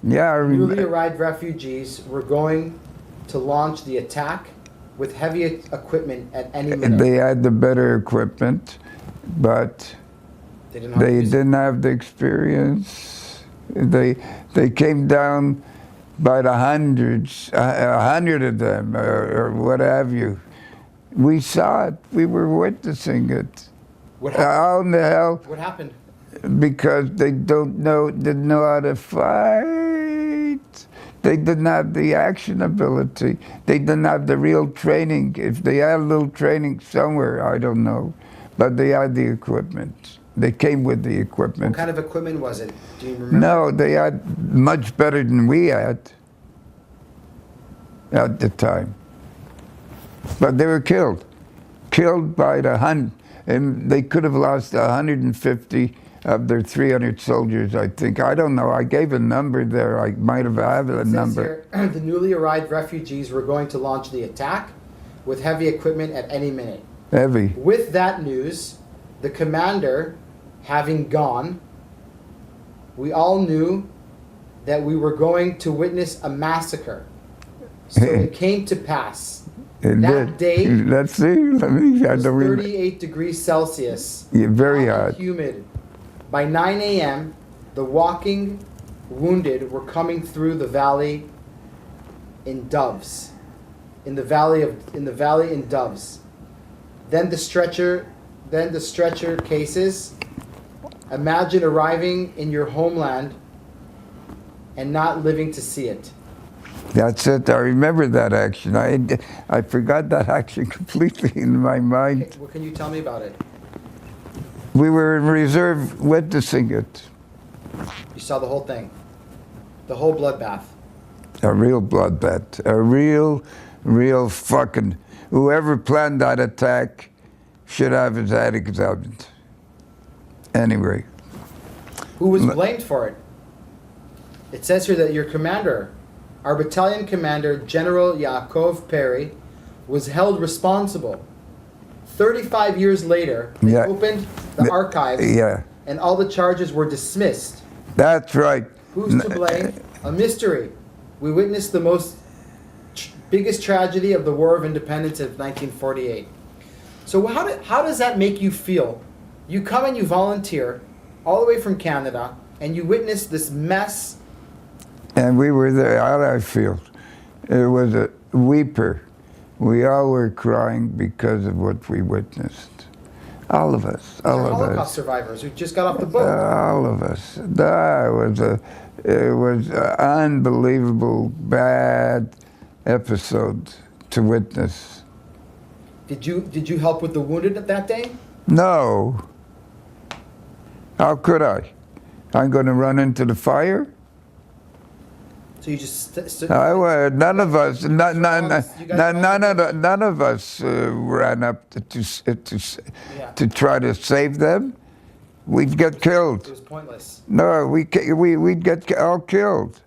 Newly arrived refugees were going to launch the attack with heavy equipment at any minute.
They had the better equipment, but they didn't have the experience. They came down by the hundreds, 100 of them, or what have you. We saw it. We were witnessing it.
What happened?
How in the hell?
What happened?
Because they didn't know how to fight. They didn't have the action ability. They didn't have the real training. If they had a little training somewhere, I don't know. But they had the equipment. They came with the equipment.
What kind of equipment was it? Do you remember?
No, they had much better than we had at the time. But they were killed by the and they could have lost 150 of their 300 soldiers, I think. I don't know. I gave a number there. I might have had a number.
Here, the newly arrived refugees were going to launch the attack with heavy equipment at any minute.
Heavy.
With that news, the commander having gone, we all knew that we were going to witness a massacre. So it came to pass. That day,
let's see. Let me.
It was 38 degrees Celsius.
Yeah, very hot.
Humid. By 9 a.m., the walking wounded were coming through the valley in doves. In the valley in doves. Then the stretcher cases. Imagine arriving in your homeland and not living to see it.
That's it. I remember that action. I forgot that action completely in my mind.
Okay, what can you tell me about it?
We were in reserve witnessing it.
You saw the whole thing. The whole bloodbath.
A real bloodbath. A real fucking... Whoever planned that attack should have his head examined. Anyway.
Who was blamed for it? It says here that your commander, our battalion commander, General Yaakov Perry, was held responsible. 35 years later, they opened the archives, and all the charges were dismissed.
That's right.
Who's to blame? A mystery. We witnessed the biggest tragedy of the War of Independence of 1948. So how does that make you feel? You come and you volunteer all the way from Canada, and you witness this mess.
And we were there. How did I feel? It was a weeper. We all were crying because of what we witnessed. All of us. All of us.
Holocaust survivors who just got off the boat.
All of us. It was an unbelievable, bad episode to witness.
Did you help with the wounded that day?
No. How could I? I'm going to run into the fire?
So you just
none of us ran up to try to save them. We'd get killed.
It was pointless.
No, we'd get all killed.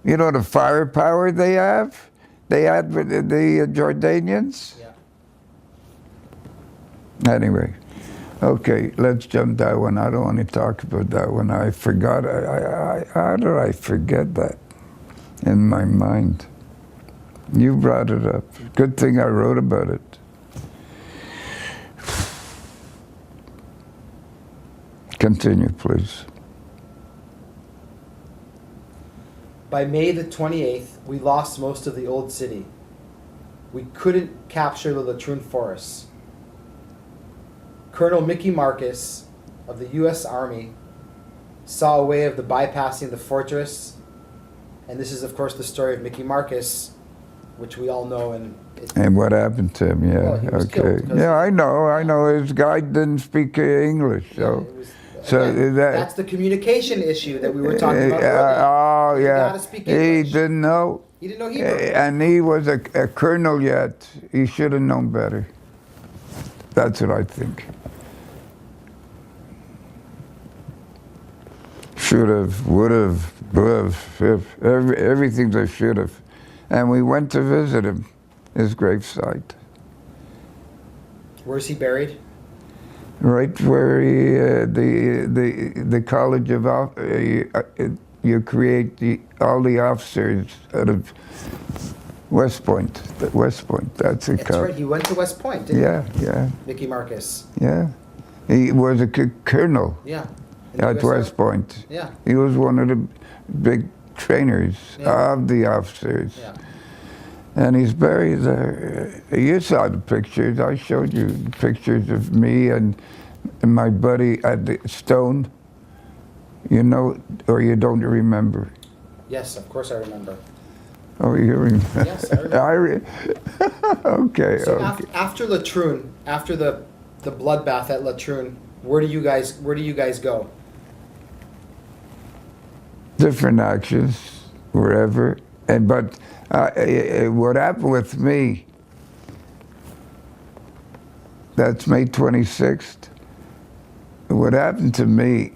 You know the firepower they have? They had with the Jordanians?
Yeah.
Anyway. Okay, let's jump that one. I don't want to talk about that one. I forgot. How did I forget that in my mind? You brought it up. Good thing I wrote about it. Continue, please.
By May the 28th, we lost most of the old city. We couldn't capture the latrine forests. Colonel Mickey Marcus of the U.S. Army saw a way of bypassing the fortress, and this is, of course, the story of Mickey Marcus, which we all know.
And what happened to him? Yeah,
well,
okay. Yeah, I know. His guide didn't speak English, so.
That's the communication issue that we were talking about earlier.
Oh, yeah.
You gotta speak English.
He didn't know.
He didn't know Hebrew.
And he was a colonel yet. He should have known better. That's what I think. Should have, would have, everything's a should have. And we went to visit him, his gravesite.
Where's he buried?
Right where the College of you create all the officers out of West Point. That's it.
That's right. He went to West Point. Didn't he?
Yeah.
Mickey Marcus.
Yeah, he was a colonel.
Yeah.
At West Point.
Yeah.
He was one of the big trainers of the officers.
Yeah.
And he's buried there. You saw the pictures. I showed you the pictures of me and my buddy at the stone. You know, or you don't remember?
Yes, of course I remember.
Oh, you remember?
Yes, I remember.
Okay.
So
okay.
after Latrun, after the bloodbath at Latrun, where do you guys go?
Different actions, wherever. But what happened with me, That's May 26th. What happened to me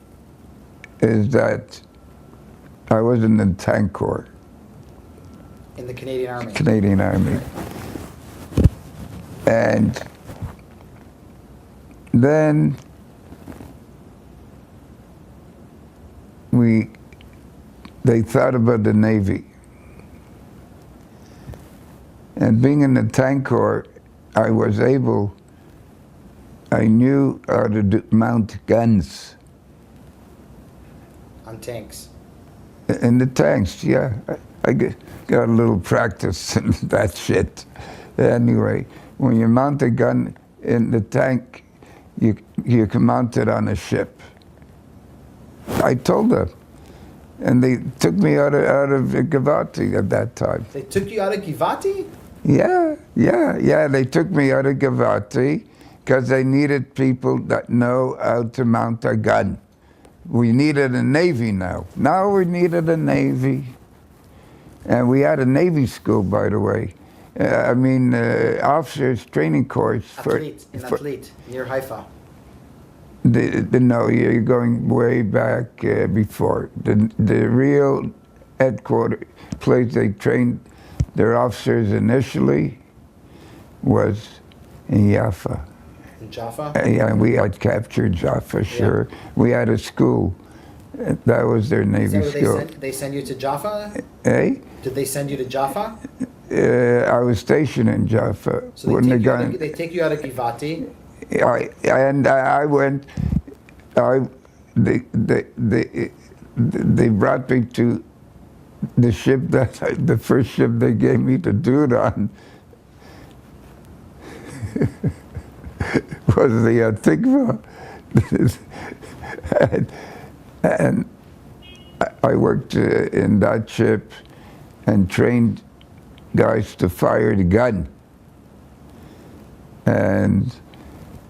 is that I was in the tank corps.
In the Canadian Army.
Canadian Army. And then they thought about the Navy. And being in the tank corps, I knew how to mount guns.
On tanks.
In the tanks, yeah. I got a little practice in that shit. Anyway, when you mount a gun in the tank, you can mount it on a ship. I told them. And they took me out of Givati at that time.
They took you out of Givati?
Yeah. They took me out of Givati because they needed people that know how to mount a gun. We needed a Navy now. Now we needed a Navy. And we had a Navy school, by the way. Officers training course.
Athlete, near Haifa.
No, you're going way back before. The real headquarters place they trained their officers initially was in Jaffa.
In Jaffa?
Yeah, we had captured Jaffa, sure. Yeah. We had a school. That was their Navy school.
They send you to Jaffa?
Eh?
Did they send you to Jaffa?
I was stationed in Jaffa.
So they take you out of Givati?
They brought me to the ship the first ship they gave me to do it on was the Tikva. and I worked in that ship and trained guys to fire the gun. And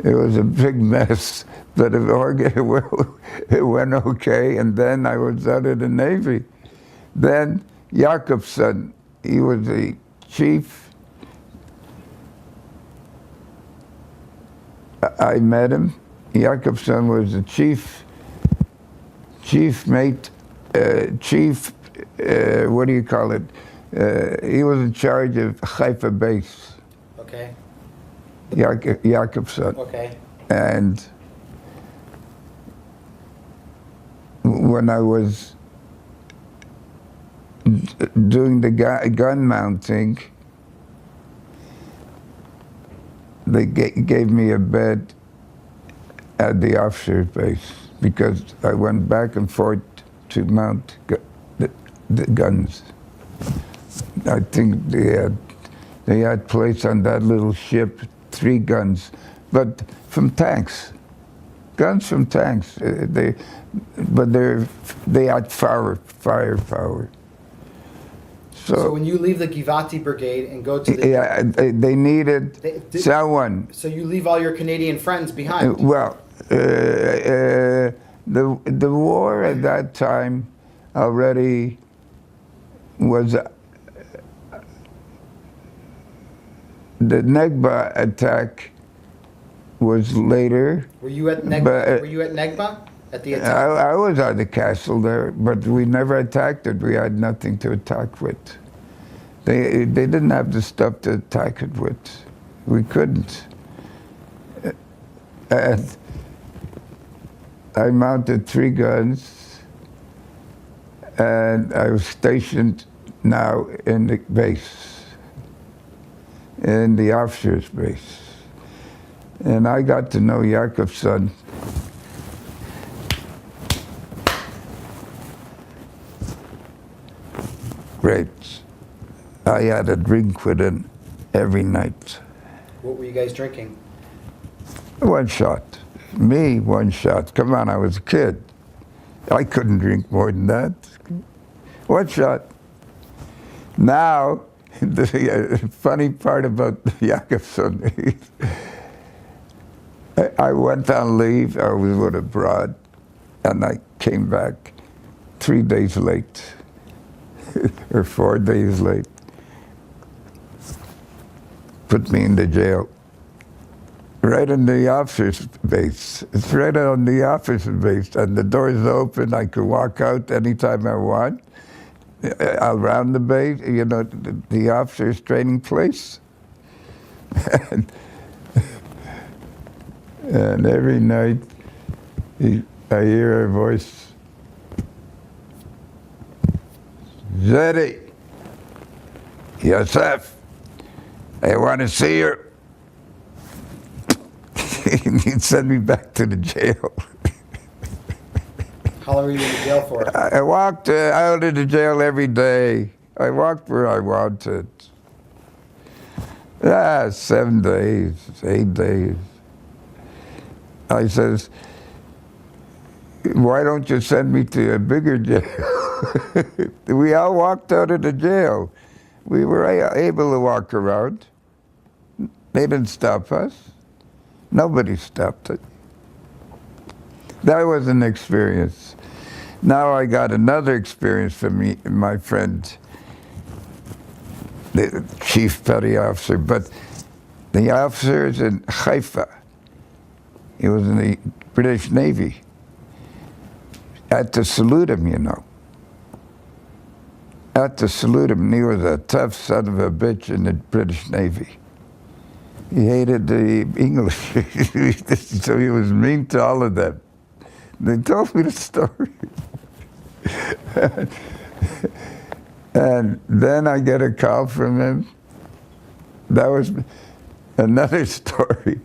it was a big mess, but it went okay, and then I was out of the Navy. Then Jakobson, he was the chief. I met him. Jakobson was the chief mate, what do you call it? He was in charge of Haifa base.
Okay.
Jakobson.
Okay.
And when I was doing the gun mounting, they gave me a bed at the officer base because I went back and forth to mount the guns. I think they had placed on that little ship 3 guns, but from tanks, guns from tanks. They had firepower.
So when you leave the Givati brigade and go to the...
Yeah, they needed someone.
So you leave all your Canadian friends behind?
The war at that time already was... the Negba attack was later.
Were you at Negba? At the attack?
I was at the castle there, but we never attacked it. We had nothing to attack with. They didn't have the stuff to attack it with. We couldn't. And I mounted 3 guns, and I was stationed now in the base, in the officers' base. And I got to know Jakobson. Great. I had a drink with him every night.
What were you guys drinking?
1 shot. Me, 1 shot. Come on, I was a kid. I couldn't drink more than that. 1 shot. Now, the funny part about Jakobson, I went on leave, I was with abroad, and I came back 3 days late, or 4 days late. Put me in the jail. right in the officer's base. It's right on the officer's base, and the door's open. I could walk out anytime I want. Around the base, you know, the officer's training place. And every night, I hear her voice, Zeddy, Yosef, I want to see her. He'd send me back to the jail.
How long were you in the jail for?
I walked out of the jail every day. I walked where I wanted. 7 days, 8 days. I says, why don't you send me to a bigger jail? We all walked out of the jail. We were able to walk around. They didn't stop us. Nobody stopped it. That was an experience. Now I got another experience from my friend, the chief petty officer, but the officer is in Haifa. He was in the British Navy. I had to salute him, you know. I had to salute him, and he was a tough son of a bitch in the British Navy. He hated the English, so he was mean to all of them. They told me the story. And then I get a call from him. That was another story.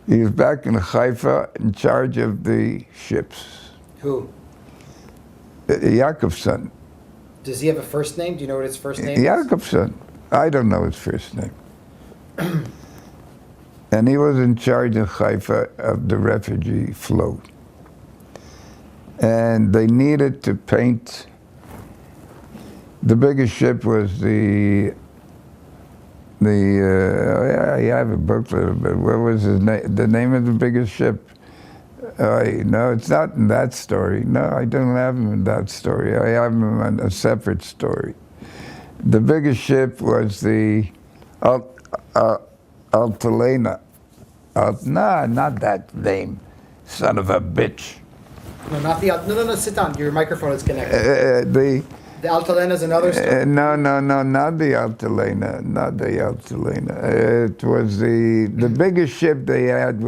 He was back in Haifa in charge of the ships.
Who?
Jakobson.
Does he have a first name? Do you know what his first name is?
Jakobson. I don't know his first name. And he was in charge in Haifa of the refugee flow. And they needed to paint. The biggest ship was I have a booklet, but what was his name? The name of the biggest ship? No, it's not in that story. No, I don't have him in that story. I have him in a separate story. The biggest ship was the Altalena. No, not that name. Son of a bitch.
No, not the no, sit down. Your microphone is connected.
The
Altalena is another story?
No, not the Altalena. Not the Altalena. It was the biggest ship they had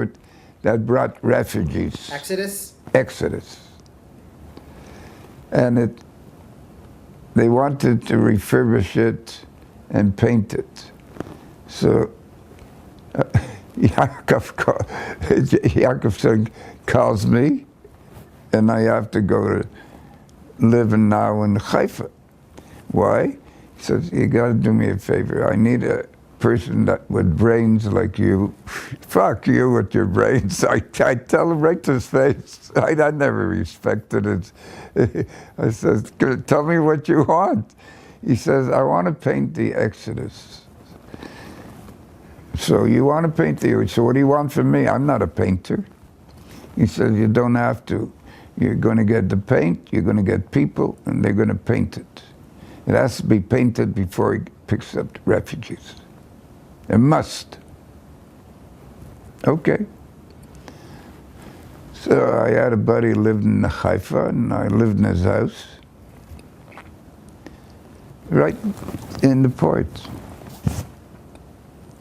that brought refugees.
Exodus?
Exodus. And they wanted to refurbish it and paint it. So Jakobson calls me, and I have to go to live now in Haifa. Why? He says, you got to do me a favor. I need a person with brains like you. Fuck you with your brains. I tell him right to his face. I never respected it. I says, tell me what you want. He says, I want to paint the Exodus. So you want to paint so what do you want from me? I'm not a painter. He says, you don't have to. You're going to get the paint, you're going to get people, and they're going to paint it. It has to be painted before he picks up the refugees. It must. Okay. So I had a buddy who lived in Haifa, and I lived in his house, right in the port.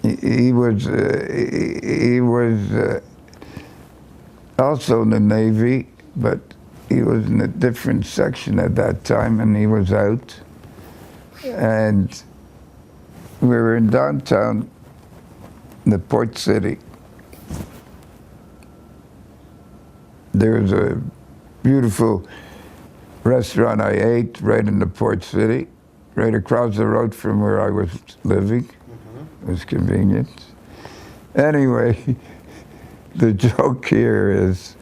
He was also in the Navy, but he was in a different section at that time, and he was out. And we were in downtown, the port city. There was a beautiful restaurant I ate right in the port city, right across the road from where I was living. It was convenient. Anyway, the joke here is,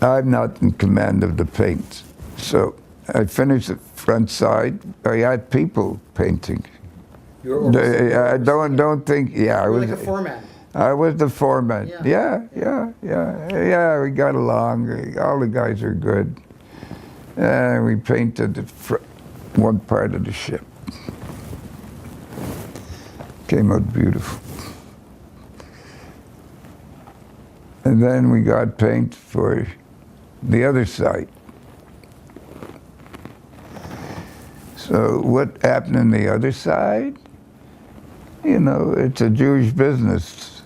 I'm not in command of the paint. So I finished the front side. I had people painting. I don't think, yeah. I was
like a foreman.
I was the foreman.
Yeah.
Yeah, we got along. All the guys are good. And we painted one part of the ship. Came out beautiful. And then we got paint for the other side. So what happened on the other side? You know, it's a Jewish business.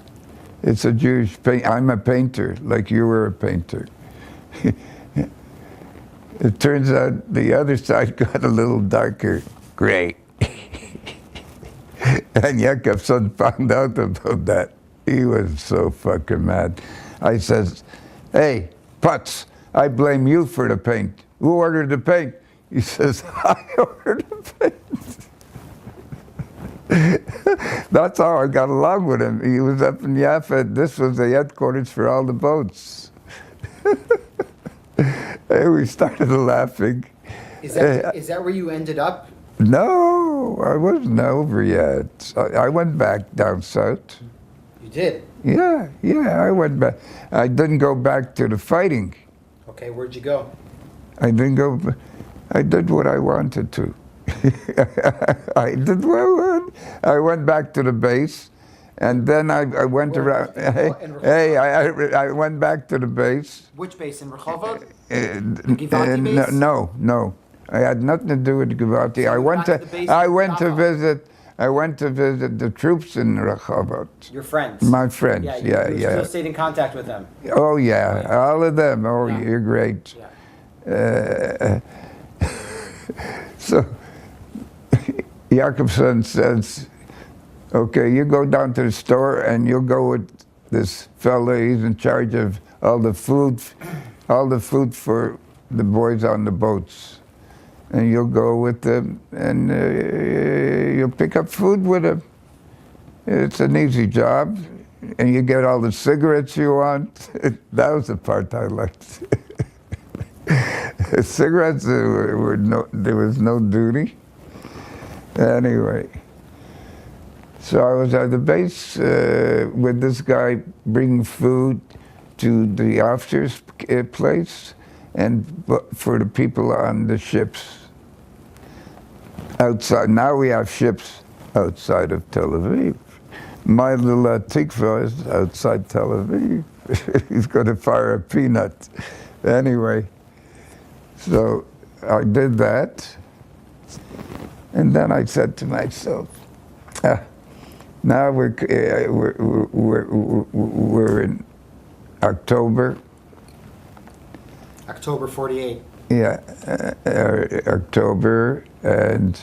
It's a Jewish paint. I'm a painter, like you were a painter. It turns out the other side got a little darker gray. And Jakobson found out about that. He was so fucking mad. I says, hey, Putz, I blame you for the paint. Who ordered the paint? He says, I ordered the paint. That's how I got along with him. He was up in Jaffa. This was the headquarters for all the boats. And we started laughing.
Is that where you ended up?
No, I wasn't over yet. I went back down south.
You did?
Yeah, I went back. I didn't go back to the fighting.
Okay, where'd you go?
I didn't go. I did what I wanted to. I did what I wanted. I went back to the base, and then I went around. I went back to the base.
Which base, in Rehovot? The Givati base?
No. I had nothing to do with Givati.
So
I went to visit the troops in Rehovot.
Your friends?
My friends,
yeah. You still stayed in contact with them?
Oh, yeah, all of them. Oh, yeah. You're great.
Yeah.
So, Jakobson says, okay, you go down to the store and you'll go with this fella. He's in charge of all the food for the boys on the boats. And you'll go with them and you'll pick up food with them. It's an easy job. And you get all the cigarettes you want. That was the part I liked. Cigarettes, there was no duty. Anyway, so I was at the base with this guy bringing food to the officers' place and for the people on the ships outside. Now we have ships outside of Tel Aviv. My little Tikva is outside Tel Aviv. He's going to fire a peanut. Anyway, so I did that. And then I said to myself, now we're in October.
October 48.
Yeah, October, and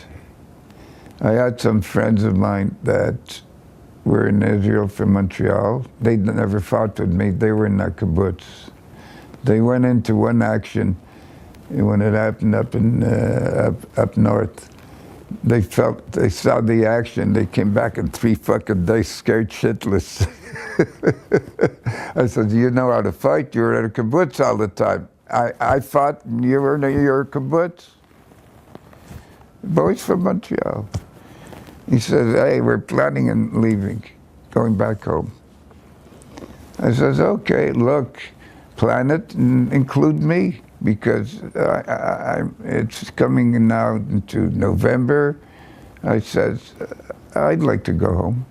I had some friends of mine that were in Israel from Montreal. They never fought with me. They were in the kibbutz. They went into one action when it happened up in up north. They saw the action. They came back in 3 fucking days, scared shitless. I said, you know how to fight? You were at a kibbutz all the time. I fought, you were in your kibbutz. Boys from Montreal. He says, hey, we're planning on leaving, going back home. I says, okay, look, plan it and include me, because it's coming now into November. I says, I'd like to go home,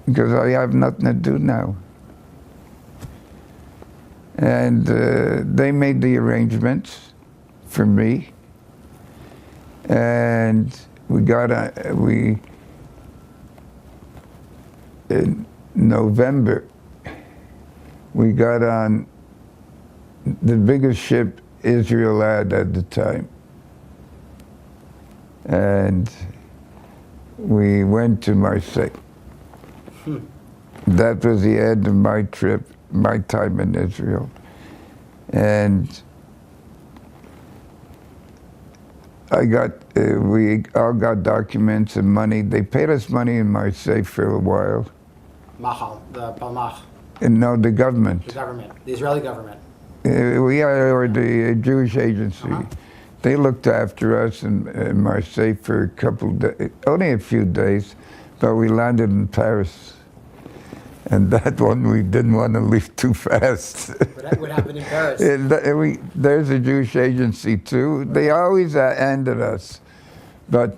because I have nothing to do now. And they made the arrangements for me, and in November, we got on the biggest ship Israel had at the time. And we went to Marseille. That was the end of my trip, my time in Israel. And we all got documents and money. They paid us money in Marseille for a while.
Mahal, the Palmach.
And no, the government.
The government, the Israeli government.
Or the Jewish agency. They looked after us in Marseille for a couple days, only a few days, but we landed in Paris. And that one we didn't want to leave too fast.
What happened in Paris?
There's a Jewish agency too. They always ended us, but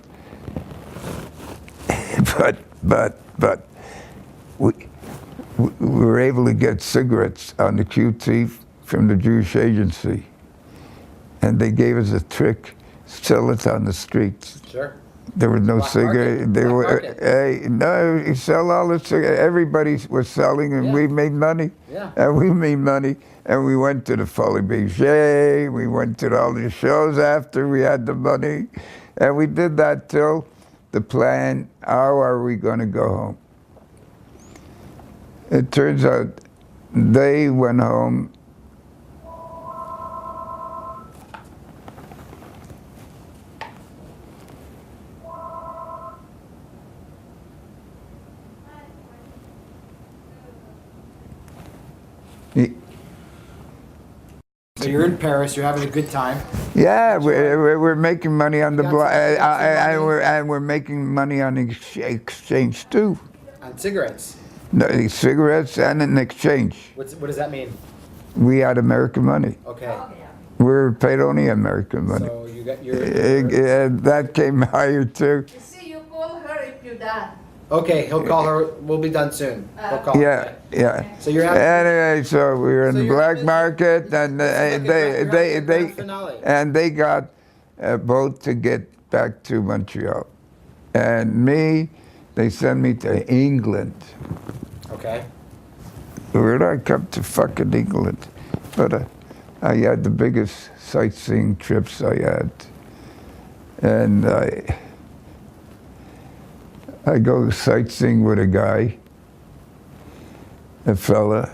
we were able to get cigarettes on the QT from the Jewish agency. And they gave us a trick, sell it on the streets.
Sure.
There were no
Black
cigarettes.
market.
There
Black
were,
market.
no, you sell all the cigarettes. Everybody was selling, and
Yeah.
we made money.
Yeah.
And we made money. And we went to the Folie Bergère. We went to all the shows after we had the money. And we did that till the plan, how are we going to go home? It turns out they went home.
So you're in Paris, you're having a good time.
Yeah, we're making money on the
got
block,
some- you got some
and we're making money on exchange too.
On cigarettes.
No, cigarettes and an exchange.
What does that mean?
We had American money.
Okay.
We're paid only American money.
So you got your.
That came higher too.
You see, you call her if you're done.
Okay, he'll call her. We'll be done soon. He'll call
Yeah,
her.
yeah.
So you're having.
Anyway, so we were in
So
the
you're
black
having-
market, and
This is like a grand finale.
and they got a boat to get back to Montreal, and me, they sent me to England.
Okay.
Where'd I come to fucking England? But I had the biggest sightseeing trips I had, and I go sightseeing with a guy, a fella.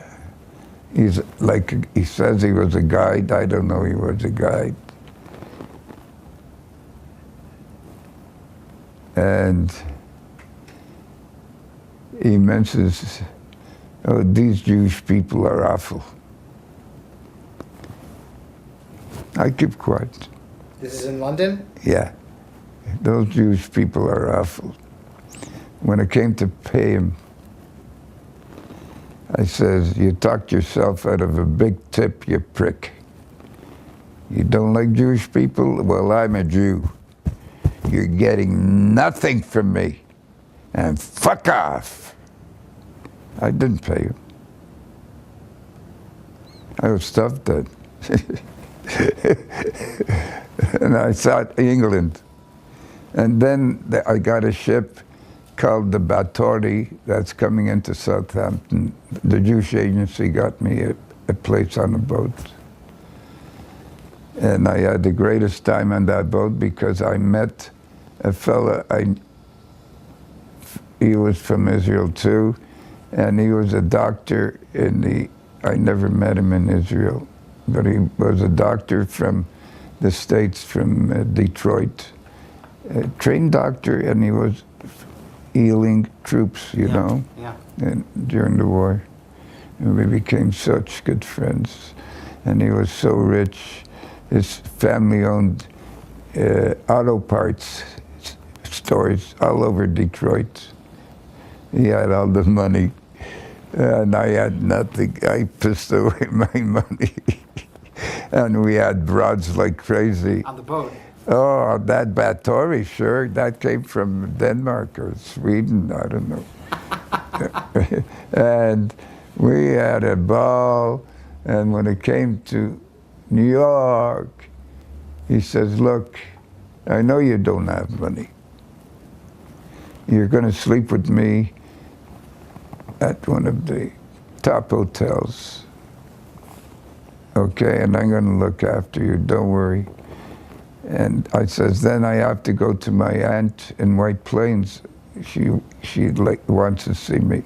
He's like, he says he was a guide. I don't know he was a guide. And he mentions, oh, these Jewish people are awful. I keep quiet.
This is in London.
Yeah, those Jewish people are awful. When it came to pay him, I says, you talked yourself out of a big tip, you prick. You don't like Jewish people? Well, I'm a Jew. You're getting nothing from me. And fuck off. I didn't pay him. I was stuffed then. And I thought England. And then I got a ship called the Bathory that's coming into Southampton. The Jewish agency got me a place on a boat. And I had the greatest time on that boat because I met a fella, he was from Israel too, and he was a doctor I never met him in Israel, but he was a doctor from the States, from Detroit, a trained doctor, and he was healing troops, you know, during the war. And we became such good friends. And he was so rich. His family owned auto parts stores all over Detroit. He had all the money, and I had nothing. I pissed away my money. And we had broads like crazy.
On the boat.
Oh, that Bathory, sure. That came from Denmark or Sweden, I don't know. And we had a ball, and when it came to New York, he says, look, I know you don't have money. You're going to sleep with me at one of the top hotels. Okay, and I'm going to look after you, don't worry. And I says, then I have to go to my aunt in White Plains. She wants to see me.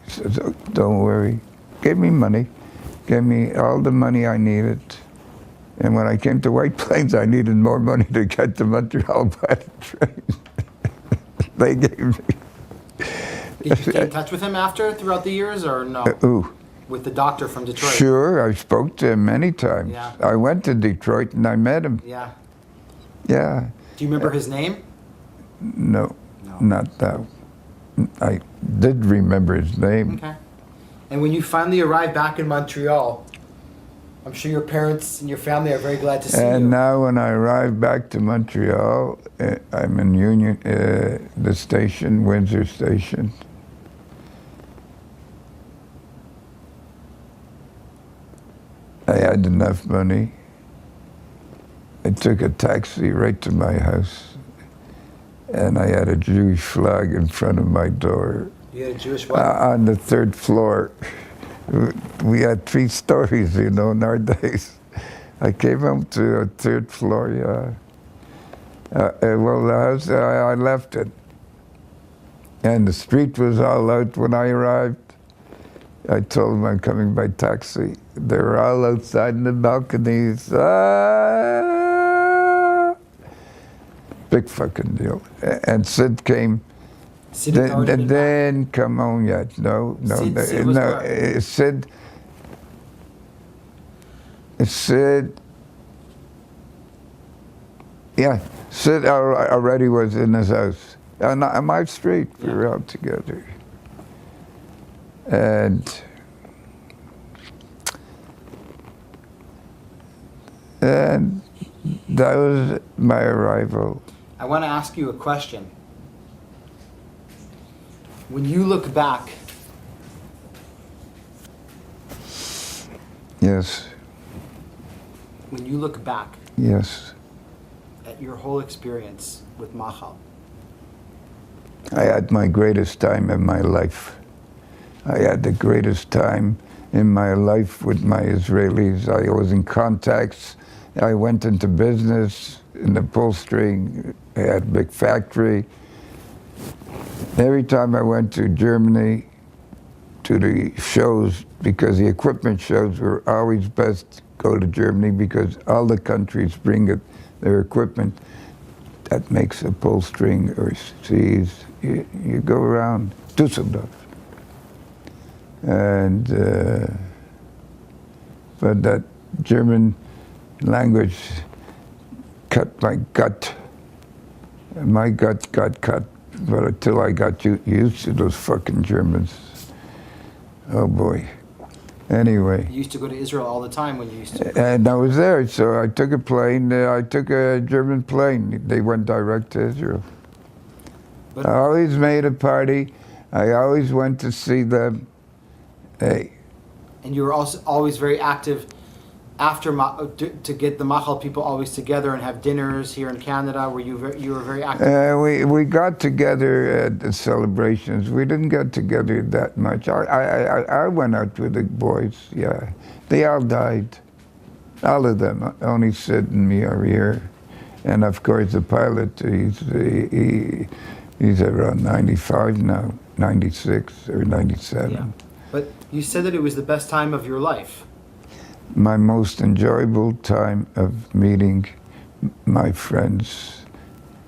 He says, oh, don't worry. Gave me money. Gave me all the money I needed. And when I came to White Plains, I needed more money to get to Montreal by the train. They gave me.
Did you stay in touch with him throughout the years, or no?
Ooh.
With the doctor from Detroit.
Sure, I spoke to him many times.
Yeah.
I went to Detroit and I met him.
Yeah.
Yeah.
Do you remember his name?
No, not that. I did remember his name.
Okay. And when you finally arrived back in Montreal, I'm sure your parents and your family are very glad to see you.
And now when I arrived back to Montreal, I'm in Union, the station, Windsor Station. enough money. I took a taxi right to my house, and I had a Jewish flag in front of my door.
You had a Jewish what?
On the third floor. We had 3 stories, you know, in our days. I came up to a 3rd floor, yeah. Well, the house, I left it. And the street was all out when I arrived. I told them I'm coming by taxi. They were all outside in the balconies. Ah! Big fucking deal. And Sid came.
Sid had already been back.
Then come on yet. No.
Sid was
Sid, yeah, Sid already was in his house. On my street, we were out together. And that was my arrival.
I want to ask you a question. When you look back,
Yes,
when you look back
yes.
at your whole experience with Machal,
I had my greatest time in my life. I had the greatest time in my life with my Israelis. I was in contacts. I went into business in upholstering. I had a big factory. Every time I went to Germany to the shows, because the equipment shows were always best to go to Germany because all the countries bring their equipment that makes upholstering or seas. You go around Düsseldorf. And, but that German language cut my gut. My gut got cut, but until I got used to those fucking Germans. Oh boy. Anyway.
you used to go to Israel all the time when you used to.
And I was there, so I took a plane. I took a German plane. They went direct to Israel.
But-
I always made a party. I always went to see them. Hey,
And you were also always very active after to get the Machal people always together and have dinners here in Canada. Were you were very active?
we got together at the celebrations. We didn't get together that much. I went out with the boys. Yeah, they all died. All of them. Only Sid and me are here, and of course the pilot. He's around 95 now, 96 or 97.
Yeah. But you said that it was the best time of your life.
My most enjoyable time of meeting my friends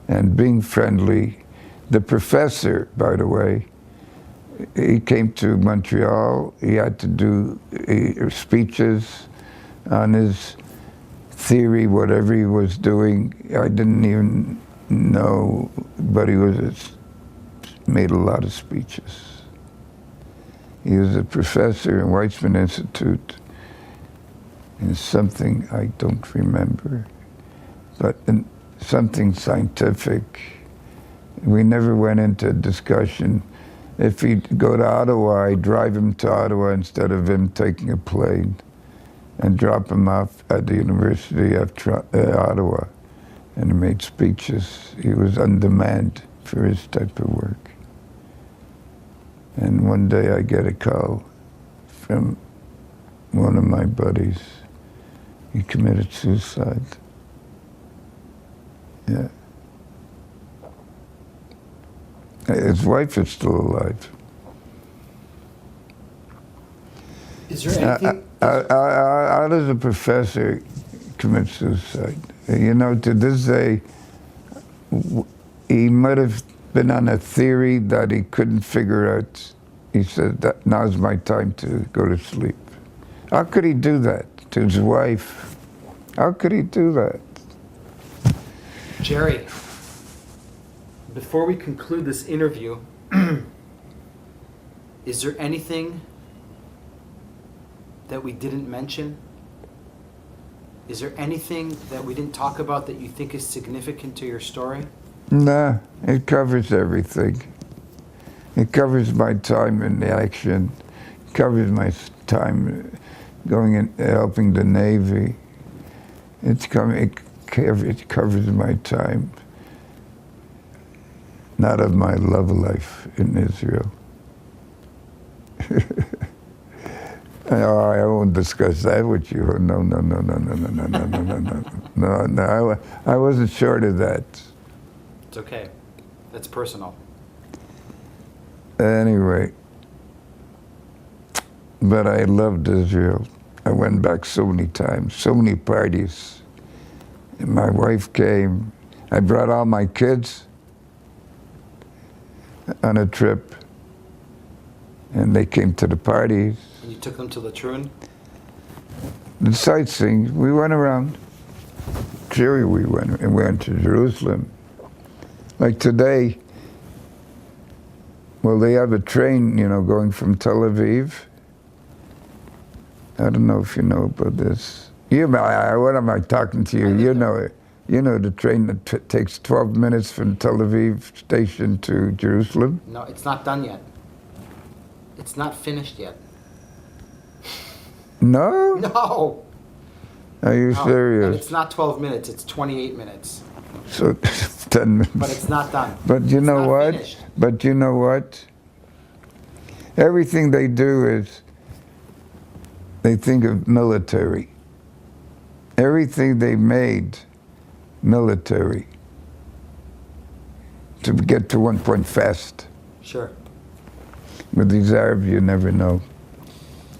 and being friendly. The professor, by the way, he came to Montreal. He had to do speeches on his theory, whatever he was doing. I didn't even know, but he made a lot of speeches. He was a professor in Weizmann Institute in something I don't remember, but in something scientific. We never went into a discussion. If he'd go to Ottawa, I'd drive him to Ottawa instead of him taking a plane and drop him off at the University of Ottawa. And he made speeches. He was on demand for his type of work. And one day I get a call from one of my buddies. He committed suicide. Yeah. His wife is still alive.
Is there anything?
How does a professor commit suicide? You know, to this day, he might have been on a theory that he couldn't figure out. He said, that now's my time to go to sleep. How could he do that to his wife? How could he do that?
Jerry, before we conclude this interview, is there anything that we didn't mention? Is there anything that we didn't talk about that you think is significant to your story?
Nah, it covers everything. It covers my time in the action, it covers my time going in, helping the Navy. It covers my time, not of my love life in Israel. No, I won't discuss that with you. No. No, I wasn't short of that.
It's okay. That's personal.
Anyway, but I loved Israel. I went back so many times, so many parties. And my wife came. I brought all my kids on a trip, and they came to the parties.
And you took them to Latrun?
The sightseeing, we went around. G'ry, we went to Jerusalem. Like today, well, they have a train, going from Tel Aviv. I don't know if you know about this. What am I talking to you? You know it. You know the train that takes 12 minutes from Tel Aviv station to Jerusalem?
No, it's not done yet. It's not finished yet.
No?
No!
Are you
No.
serious?
And it's not 12 minutes, it's 28 minutes.
So 10 minutes.
But it's not done.
But you
It's
know
not
what?
finished.
But you know what? Everything they do is, they think of military. Everything they made, military. To get to one point fast.
Sure.
With these Arabs, you never know.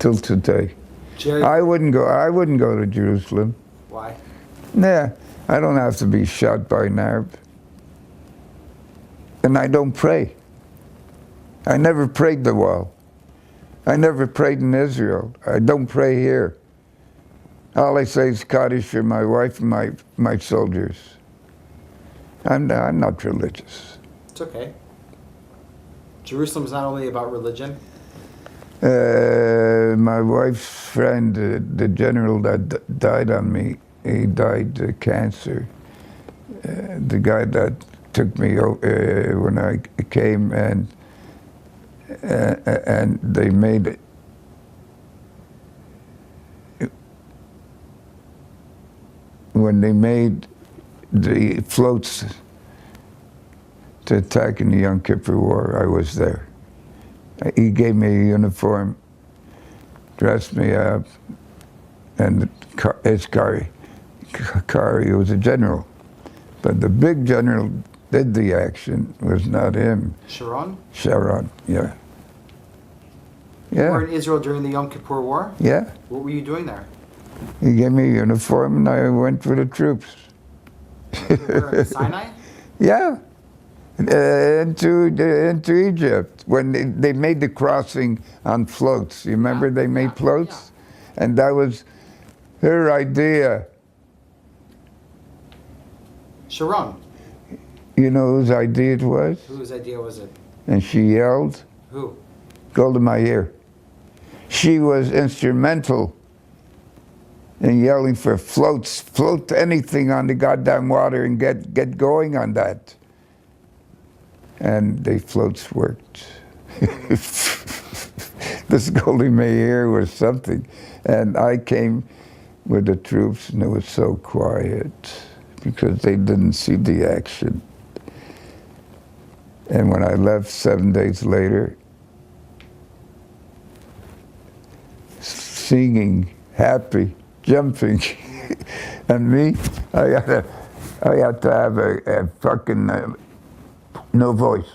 Till today.
Jerry,
I wouldn't go to Jerusalem.
why?
Nah, I don't have to be shot by an Arab. And I don't pray. I never prayed the wall. I never prayed in Israel. I don't pray here. All I say is Kaddish for my wife and my soldiers. I'm not religious.
It's okay. Jerusalem's not only about religion.
My wife's friend, the general that died on me, he died of cancer. The guy that took me when I came, and they made it. When they made the floats to attack in the Yom Kippur War, I was there. He gave me a uniform, dressed me up, and his car, he was a general. But the big general did the action, was not him.
Sharon?
Sharon, yeah.
You were
Yeah,
in Israel during the Yom Kippur War?
yeah.
What were you doing there?
He gave me a uniform and I went for the troops.
Where, in Sinai?
Yeah, into Egypt, when they made the crossing on floats. You remember they made floats? And that was her idea.
Sharon.
You know whose idea it was?
Whose idea was it?
And she yelled,
Who?
Golda Meir. She was instrumental in yelling for floats, float anything on the goddamn water and get going on that. And the floats worked. This Golda Meir was something. And I came with the troops and it was so quiet because they didn't see the action. And when I left 7 days later, singing, happy, jumping, and me, I had to have a fucking no voice.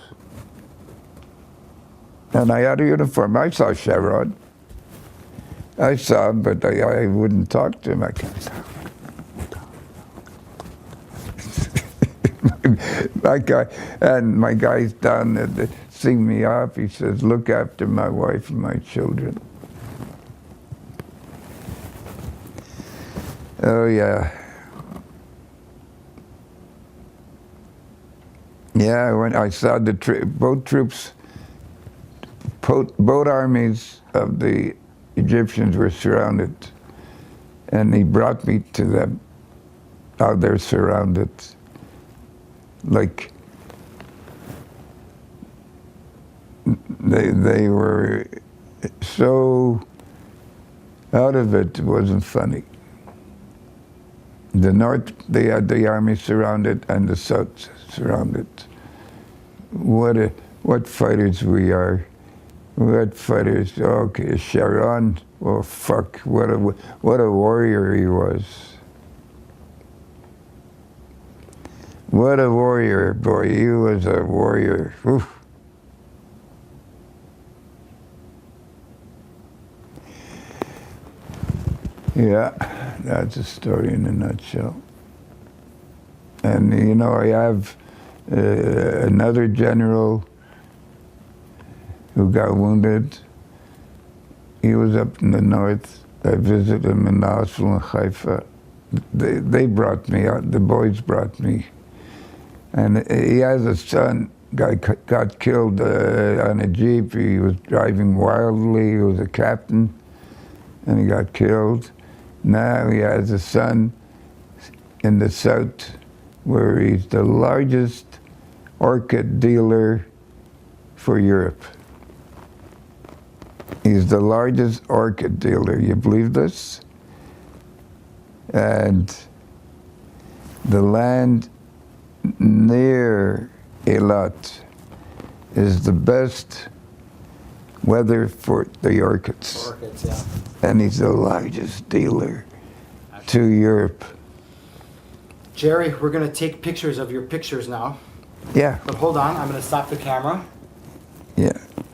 And I had a uniform. I saw Sharon. I saw him, but I wouldn't talk to him. I can't. My guy's down there to sing me off. He says, look after my wife and my children. Oh, yeah. Yeah, when I saw both troops, both armies of the Egyptians were surrounded. And he brought me to them, how they're surrounded. Like, they were so out of it wasn't funny. The north, they had the army surrounded and the south surrounded. What fighters we are. What fighters. Okay, Sharon, oh fuck, what a warrior he was. What a warrior, boy, he was a warrior. Oof. Yeah, that's a story in a nutshell. And you know, I have another general who got wounded. He was up in the north. I visited him in the hospital in Haifa. They brought me out, the boys brought me. And he has a son, got killed on a Jeep. He was driving wildly, he was a captain, and he got killed. Now he has a son in the south where he's the largest orchid dealer for Europe. He's the largest orchid dealer, you believe this? And the land near Eilat is the best weather for the orchids.
Orchids, yeah.
And he's the largest dealer to Europe.
Jerry, we're going to take pictures of your pictures now.
Yeah,
But hold on, I'm going to stop the camera.
yeah.